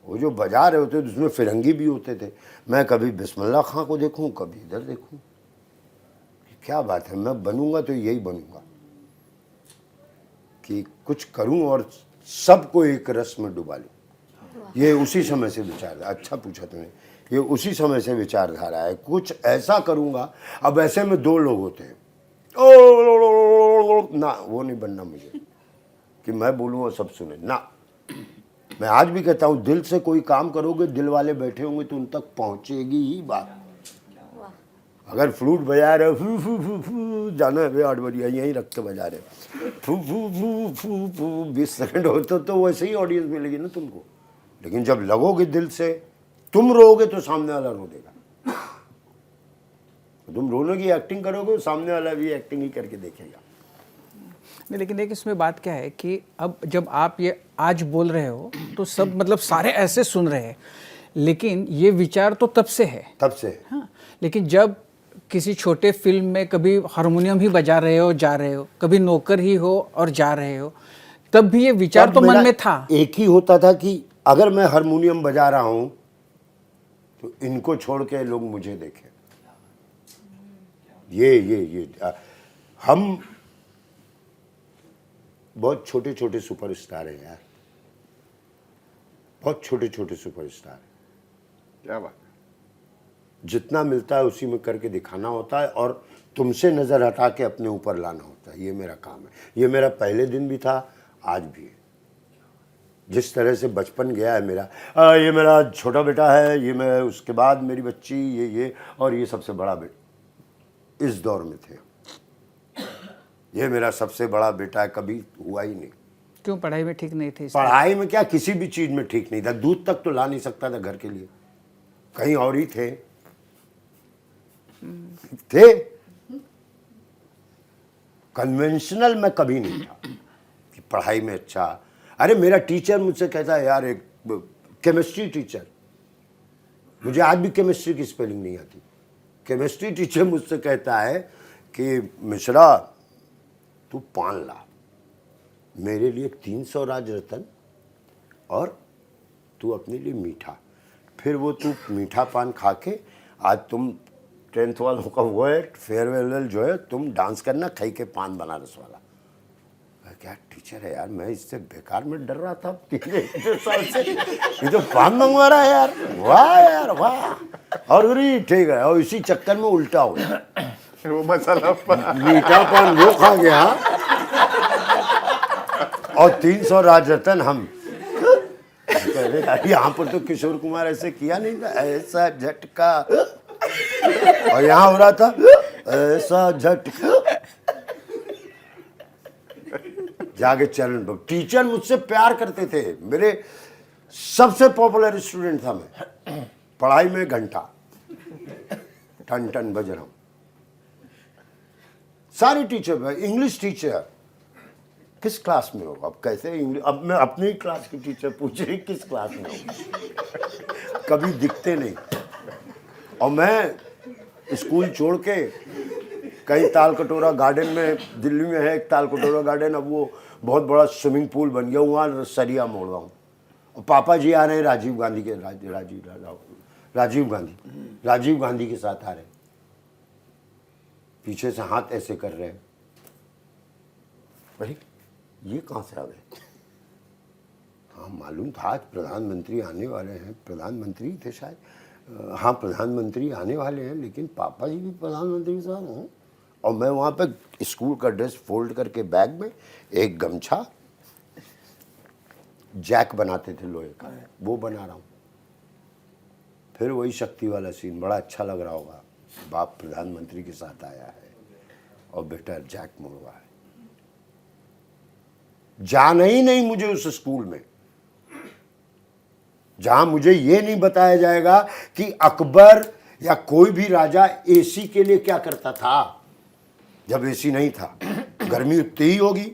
वो जो बजा रहे होते थे उसमें फिरंगी भी होते थे। मैं कभी बिस्मिल्लाह खां को देखूं, कभी इधर देखूं, क्या बात है, मैं बनूंगा तो यही बनूंगा कि कुछ करूं और सबको एक रस में डुबा लूं। ये उसी समय से विचार, अच्छा पूछा तुमने, ये उसी समय से विचारधारा है। कुछ ऐसा करूंगा। अब ऐसे में दो लोग होते हैं, ना वो नहीं बनना मुझे कि मैं बोलूं और सब सुने ना। मैं आज भी कहता हूं, दिल से कोई काम करोगे, दिल वाले बैठे होंगे तो उन तक पहुंचेगी ही बात। अगर फ्लूट बजा रहे हो, फू फू फू फू, जाना है 8 बजे यहीं रख के बजा रहे हो, फू फू फू फू फू 20 सेकंड हो तो वैसे ही ऑडियंस मिलेगी ना तुमको। लेकिन जब लगोगे दिल से, तुम रोगे तो सामने वाला रो देगा। तुम रोने की एक्टिंग करोगे, सामने वाला भी एक्टिंग ही करके देखेगा। नहीं, लेकिन एक इसमें बात क्या है कि अब जब आप ये आज बोल रहे हो तो सब मतलब सारे ऐसे सुन रहे हैं, लेकिन ये विचार तो तब से है। तब से। हाँ, लेकिन जब किसी छोटे फिल्म में कभी हारमोनियम ही बजा रहे हो, जा रहे हो, कभी नौकर ही हो और जा रहे हो, तब भी ये विचार तो मन में था। एक ही होता था कि अगर मैं हारमोनियम बजा रहा हूं तो इनको छोड़ के लोग मुझे देखें। ये हम बहुत छोटे छोटे सुपरस्टार हैं यार, बहुत छोटे छोटे सुपरस्टार हैं। क्या बात है। जितना मिलता है उसी में करके दिखाना होता है और तुमसे नज़र हटा के अपने ऊपर लाना होता है। ये मेरा काम है। ये मेरा पहले दिन भी था, आज भी है। जिस तरह से बचपन गया है मेरा, ये मेरा छोटा बेटा है, ये मैं, उसके बाद मेरी बच्ची, ये और ये सबसे बड़ा बेटा इस दौर में थे। ये मेरा सबसे बड़ा बेटा है, कभी हुआ ही नहीं। क्यों, पढ़ाई में ठीक नहीं थे? इसलिए? पढ़ाई में क्या, किसी भी चीज़ में ठीक नहीं था। दूध तक तो ला नहीं सकता था घर के लिए, कहीं और ही थे। कन्वेंशनल में कभी नहीं था कि पढ़ाई में अच्छा। अरे मेरा टीचर मुझसे कहता है यार, एक केमिस्ट्री टीचर, मुझे आज भी केमिस्ट्री की स्पेलिंग नहीं आती। केमिस्ट्री टीचर मुझसे कहता है कि मिश्रा तू पान ला, मेरे लिए 300 राज रतन और तू अपने लिए मीठा। फिर वो तू मीठा पान खा के आज तुम 10th वालों का वो है फेयरवेल जो है, तुम डांस करना खाई के पान बनारस वाला। क्या टीचर है यार, मैं इससे बेकार में डर रहा था 3 साल से, ये तो पान मंगवा रहा है यार, वाह यार वाह। और ठीक है, और इसी चक्कर में उल्टा हो गया, वो मसाला मीठा पान वो खा गया और 300 राजरत्न हम। अरे यार, यहाँ पर तो किशोर कुमार ऐसे किया नहीं था, ऐसा झटका, और यहाँ हो रहा था ऐसा झटका। जाके चरण भक्त, टीचर मुझसे प्यार करते थे, मेरे सबसे पॉपुलर स्टूडेंट था मैं, पढ़ाई में घंटा टन टन बज रहा हूं। सारे टीचर, इंग्लिश टीचर, किस क्लास में हो अब, कैसे इंग्लिश, अब मैं अपनी ही क्लास की टीचर पूछ रही किस क्लास में हो, कभी दिखते नहीं। और मैं स्कूल छोड़ के कहीं ताल कटोरा गार्डन में, दिल्ली में है एक ताल कटोरा गार्डन, अब वो बहुत बड़ा स्विमिंग पूल बन गया, वहाँ सरिया मोड़ रहा हूँ, और पापा जी आ रहे हैं राजीव गांधी के, राजीव गांधी के साथ आ रहे हैं, पीछे से हाथ ऐसे कर रहे हैं, भाई ये कहाँ से आ गए। हाँ मालूम था आज प्रधानमंत्री आने वाले हैं, प्रधानमंत्री थे शायद, हाँ प्रधानमंत्री आने वाले हैं, लेकिन पापा जी भी प्रधानमंत्री के साथ हों। और मैं वहाँ पे स्कूल का ड्रेस फोल्ड करके बैग में एक गमछा, जैक बनाते थे लोहे का, वो बना रहा हूँ। फिर वही शक्ति वाला सीन, बड़ा अच्छा लग रहा होगा, बाप प्रधानमंत्री के साथ आया है और बेटा जैक मोड़वा है। जाना ही नहीं मुझे उस स्कूल में जहां मुझे ये नहीं बताया जाएगा कि अकबर या कोई भी राजा एसी के लिए क्या करता था, जब एसी नहीं था, गर्मी उतनी ही होगी।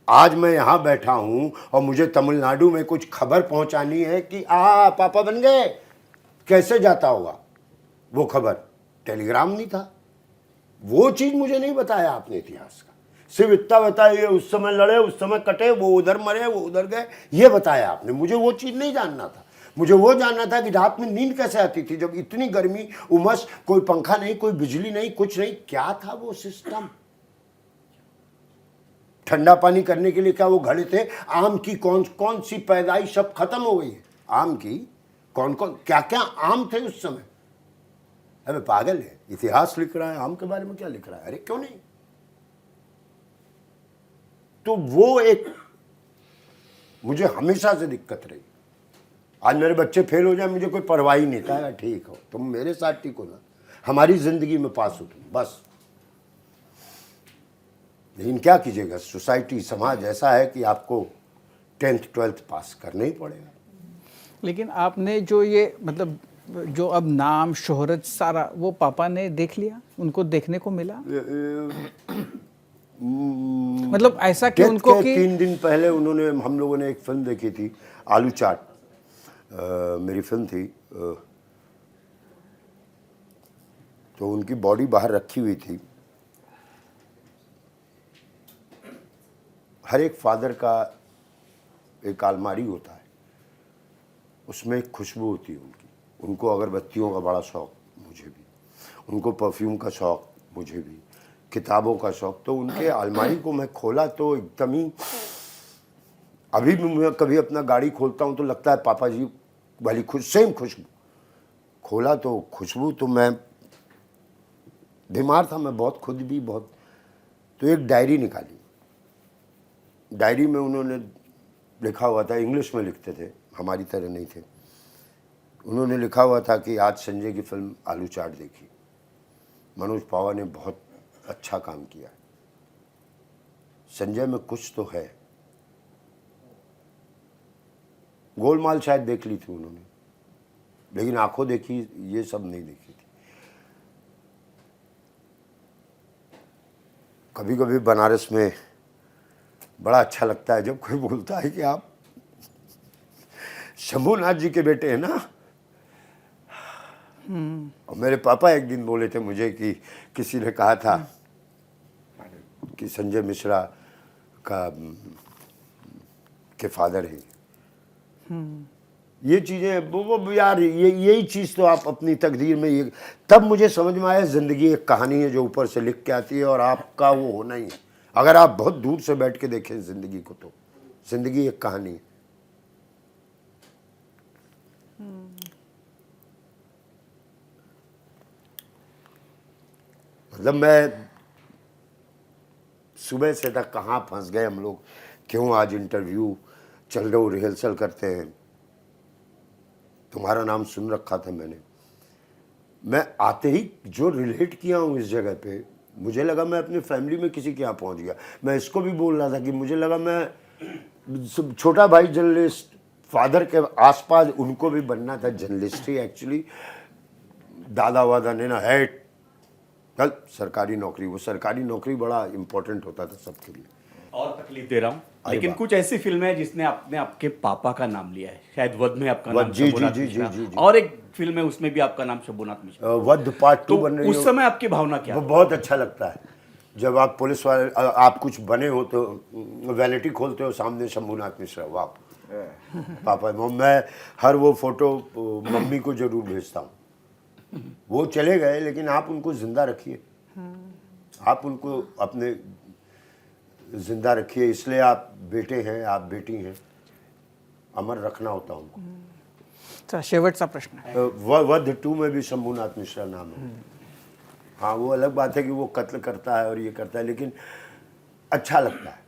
आज मैं यहां बैठा हूं और मुझे तमिलनाडु में कुछ खबर पहुंचानी है कि पापा बन गए, कैसे जाता होगा वो खबर, टेलीग्राम नहीं था, वो चीज मुझे नहीं बताया आपने इतिहास का, सिर्फ इतना बताया उस समय लड़े, उस समय कटे, वो उधर मरे, वो उधर गए, ये बताया आपने। मुझे वो चीज नहीं जानना था, मुझे वो जानना था कि रात में नींद कैसे आती थी जब इतनी गर्मी, उमस, कोई पंखा नहीं, कोई बिजली नहीं, कुछ नहीं, क्या था वो सिस्टम। ठंडा पानी करने के लिए क्या वो घड़े थे, आम की कौन कौन सी पैदाइश अब खत्म हो गई है, आम की कौन कौन क्या क्या आम थे उस समय। अबे पागल है, इतिहास लिख रहा है, आम के बारे में क्या लिख रहा है, अरे क्यों नहीं। तो वो एक मुझे हमेशा से दिक्कत रही। आज मेरे बच्चे फेल हो जाए मुझे कोई परवाह ही नहीं था, ठीक हो तुम मेरे साथ टिको ना, हमारी जिंदगी में पास हो तुम बस। लेकिन क्या कीजिएगा, सोसाइटी समाज ऐसा है कि आपको 10th 12th पास करना ही पड़ेगा। लेकिन आपने जो ये मतलब जो अब नाम शोहरत सारा वो पापा ने देख लिया, उनको देखने को मिला, मतलब ऐसा कि उनको कि 3 दिन पहले उन्होंने, हम लोगों ने एक फिल्म देखी थी आलू चाट, मेरी फिल्म थी, तो उनकी बॉडी बाहर रखी हुई थी। हर एक फादर का एक अलमारी होता है, उसमें एक खुशबू होती है उनकी, उनको अगरबत्तियों का बड़ा शौक, मुझे भी, उनको परफ्यूम का शौक, मुझे भी, किताबों का शौक। तो उनके अलमारी को मैं खोला तो एकदम ही, अभी भी मैं कभी अपना गाड़ी खोलता हूँ तो लगता है पापा जी वाली सेम खुशबू। खोला तो खुशबू, तो मैं बीमार था, मैं बहुत, खुद भी बहुत, तो एक डायरी निकाली। डायरी में उन्होंने लिखा हुआ था, इंग्लिश में लिखते थे, हमारी तरह नहीं थे। उन्होंने लिखा हुआ था कि आज संजय की फिल्म आलू चाट देखी, मनोज पवार ने बहुत अच्छा काम किया, संजय में कुछ तो है। गोलमाल शायद देख ली थी उन्होंने, लेकिन आंखों देखी ये सब नहीं देखी थी। कभी कभी बनारस में बड़ा अच्छा लगता है जब कोई बोलता है कि आप शंभूनाथ जी के बेटे हैं ना। और मेरे पापा एक दिन बोले थे मुझे कि किसी ने कहा था कि संजय मिश्रा के फादर हैं। ये चीज़ें वो यार, यही चीज़ तो आप अपनी तकदीर में, ये तब मुझे समझ में आया ज़िंदगी एक कहानी है जो ऊपर से लिख के आती है और आपका वो होना ही है। अगर आप बहुत दूर से बैठ के देखें जिंदगी को तो जिंदगी एक कहानी है। मतलब मैं सुबह से तक कहाँ फंस गए हम लोग, क्यों आज इंटरव्यू चल रहे हो, रिहर्सल करते हैं, तुम्हारा नाम सुन रखा था मैंने। मैं आते ही जो रिलेट किया हूँ इस जगह पे, मुझे लगा मैं अपनी फैमिली में किसी के यहाँ पहुँच गया। मैं इसको भी बोल रहा था कि मुझे लगा मैं छोटा भाई जर्नलिस्ट, फादर के आसपास उनको भी बनना था जर्नलिस्ट ही एक्चुअली। दादा वादा ने ना है कल सरकारी नौकरी, वो सरकारी नौकरी बड़ा इम्पोर्टेंट होता था सबके लिए। और तकलीफ दे रहा हूँ, लेकिन कुछ ऐसी फिल्में हैं जिसने आपने आपके पापा का नाम लिया है, शायद वध में आपका नाम जी, शंभुनाथ जी, जी, मिश्रा, जी, जी। और एक फिल्म है उसमें भी आपका नाम शंभुनाथ मिश्रा। वध पार्ट 2 तो बन रही उस हो, समय आपकी भावना क्या वो थी? बहुत अच्छा लगता है जब आप पुलिस वाले आप कुछ बने हो तो वैनिटी खोलते हो, सामने शंभुनाथ मिश्रा, वाह पापा। मैं हर वो फोटो मम्मी को जरूर भेजता हूँ। वो चले गए लेकिन आप उनको जिंदा रखिए, आप उनको अपने जिंदा रखिए, इसलिए आप बेटे हैं, आप बेटी हैं, अमर रखना होता उनको। चला, शेवटचा प्रश्न आहे। वध 2 में भी शंभुनाथ मिश्रा नाम है। हाँ, वो अलग बात है कि वो कत्ल करता है और ये करता है, लेकिन अच्छा लगता है।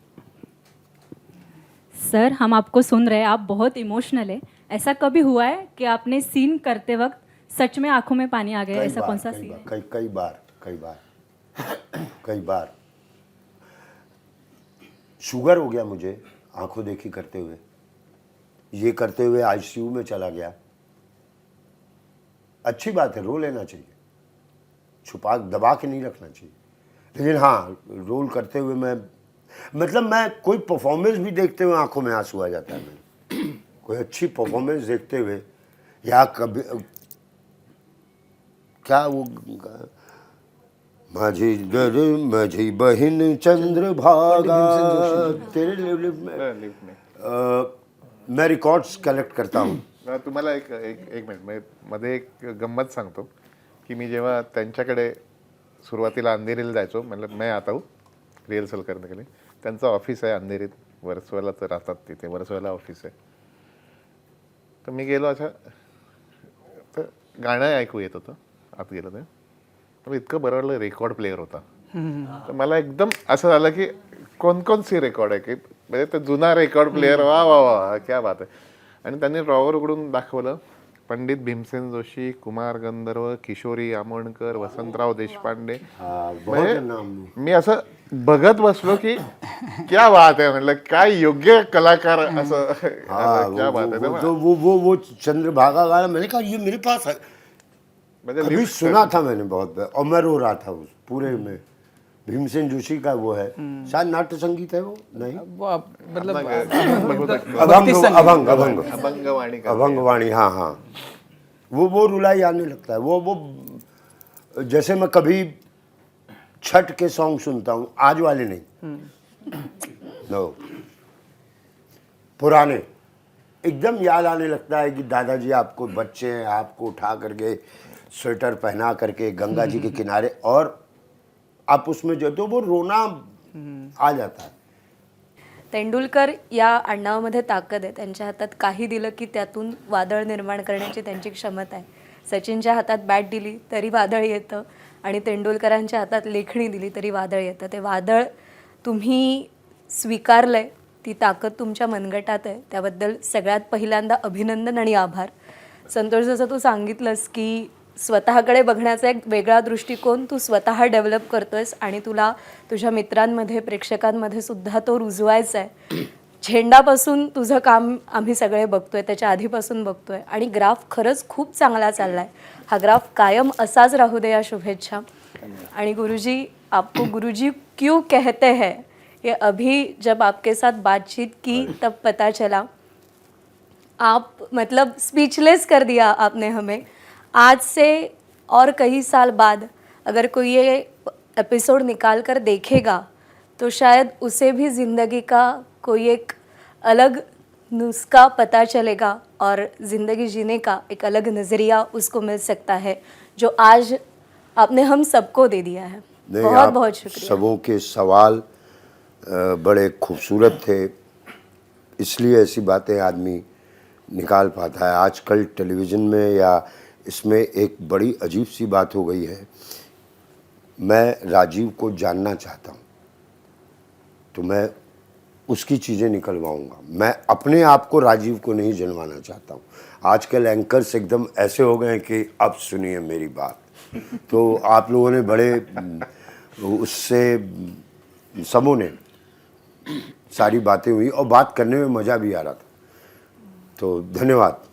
सर, हम आपको सुन रहे हैं, आप बहुत इमोशनल है। ऐसा कभी हुआ है कि आपने सीन करते वक्त सच में आंखों में पानी आ गया? ऐसा कौन सा सीन है? कई बार शुगर हो गया मुझे आंखों देखी करते हुए, ये करते हुए आईसीयू में चला गया। अच्छी बात है, रो लेना चाहिए, छुपा दबा के नहीं रखना चाहिए। लेकिन हाँ, रोल करते हुए मैं कोई परफॉर्मेंस भी देखते हुए आंखों में आंसू आ जाता है। मैं कोई अच्छी परफॉर्मेंस देखते हुए, या कभी क्या वो माझी दर माझी बहीण चंद्रभागा तेरे लिफ्ट में मैं रिकॉर्ड्स कलेक्ट करता हूँ। तुम्हाला एक मिनिट मध्ये एक गंमत सांगतो की मी जेव्हा त्यांच्याकडे सुरुवातीला अंधेरीला जायचो, मतलब मैं आता हूँ रिहर्सल करने के लिए, त्यांचं ऑफिस आहे अंधेरीत, वर्सोवालाच राहतात तिथे, वर्सोवाला ऑफिस आहे। तर मी गेलो, अच्छा तर गाणं ऐकू येत होतं, आत गेलो ते, तर इतकं बरं वाटलं, रेकॉर्ड प्लेअर होता। तर मला एकदम असं झालं की कोण सी रेकॉर्ड आहे, की म्हणजे ते जुना रेकॉर्ड प्लेअर, वा वा वा क्या बात आहे। आणि त्यांनी ड्रॉवर उघडून दाखवलं, पंडित भीमसेन जोशी, कुमार गंधर्व, किशोरी आमोणकर, वसंतराव देशपांडे। म्हणजे मी असं बघत बसलो की क्या बात आहे, म्हटलं काय योग्य कलाकार, असं क्या बात आहे। तो वो चंद्रभागा गाना मैंने कहा ये मेरे पास है, अभी सुना था मैंने बहुत बार, और मैं रो रहा था उस पूरे में। भीमसेन जोशी का वो है, शायद नाट्य संगीत है वो, नहीं मतलब अभंगवाणी, हाँ, वो रुलाई आने लगता है। वो जैसे मैं कभी छठ के सॉन्ग सुनता हूँ, आज वाले नहीं, नो पुराने, एकदम याद आने लगता है कि दादाजी आपको बच्चे हैं, आपको उठा करके स्वेटर पहना करके गंगा जी के किनारे, और आप उसमें जो तो वो रोना आ जाता है। तेंडुलकर या आडनावामध्ये ताकद आहे, त्यांच्या हातात काही दिलं की त्यातून वादळ निर्माण करण्याची त्यांची क्षमता आहे। सचिनच्या हातात बॅट दिली तरी वादळ येतं, आणि तेंडुलकरांच्या हातात लेखणी दिली तरी वादळ येतं। ते वादळ तुम्ही स्वीकारलंय, ती ताकद तुमच्या मनगटात आहे, त्याबद्दल सगळ्यात पहिल्यांदा अभिनंदन आणि आभार। संतोष, जसं तू सांगितलंस की स्वतःकडे बघण्याचा एक वेगळा दृष्टिकोन तू स्वतः डेव्हलप करतोयस, आणि तुला तुझ्या मित्रांमध्ये, प्रेक्षकांमध्ये सुद्धा तो रुजवायचा आहे। झेंडापासून तुझं काम आम्ही सगळे बघतोय, त्याच्या आधीपासून बघतोय, आणि ग्राफ खरंच खूप चांगला चालला आहे। हा ग्राफ कायम असाच राहू दे, या शुभेच्छा। आणि गुरुजी, आपको गुरुजी क्यों कहते हैं ये अभी जब आपके साथ बातचीत की तब पता चला। आप मतलब स्पीचलेस कर दिया आपने हमें। आज से और कई साल बाद अगर कोई ये एपिसोड निकाल कर देखेगा तो शायद उसे भी ज़िंदगी का कोई एक अलग नुस्खा पता चलेगा, और ज़िंदगी जीने का एक अलग नज़रिया उसको मिल सकता है, जो आज आपने हम सबको दे दिया है। बहुत बहुत शुक्रिया। सबों के सवाल बड़े खूबसूरत थे, इसलिए ऐसी बातें आदमी निकाल पाता है। आजकल टेलीविज़न में या इसमें एक बड़ी अजीब सी बात हो गई है, मैं राजीव को जानना चाहता हूँ तो मैं उसकी चीज़ें निकलवाऊंगा, मैं अपने आप को राजीव को नहीं जनवाना चाहता हूँ। आजकल एंकर्स एकदम ऐसे हो गए हैं कि अब सुनिए मेरी बात। तो आप लोगों ने बड़े उससे सबों ने सारी बातें हुई और बात करने में मज़ा भी आ रहा था, तो धन्यवाद।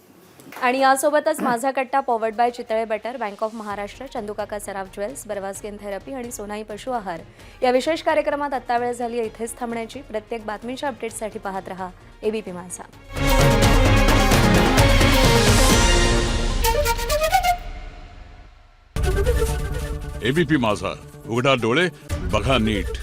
आणि यासोबतच माझा कट्टा powered by Chitale butter, bank of Maharashtra, चंदूकाका Saraf jewels, Barwa skin therapy आणि सोनाई पशु आहार या विशेष कार्यक्रमात आत्ता वेळ झाली इथेच थांबण्याची. प्रत्येक बातमीच्या अपडेट्ससाठी पाहत रहा एबीपी माझा. एबीपी माझा, उघडा डोळे बघा नीट.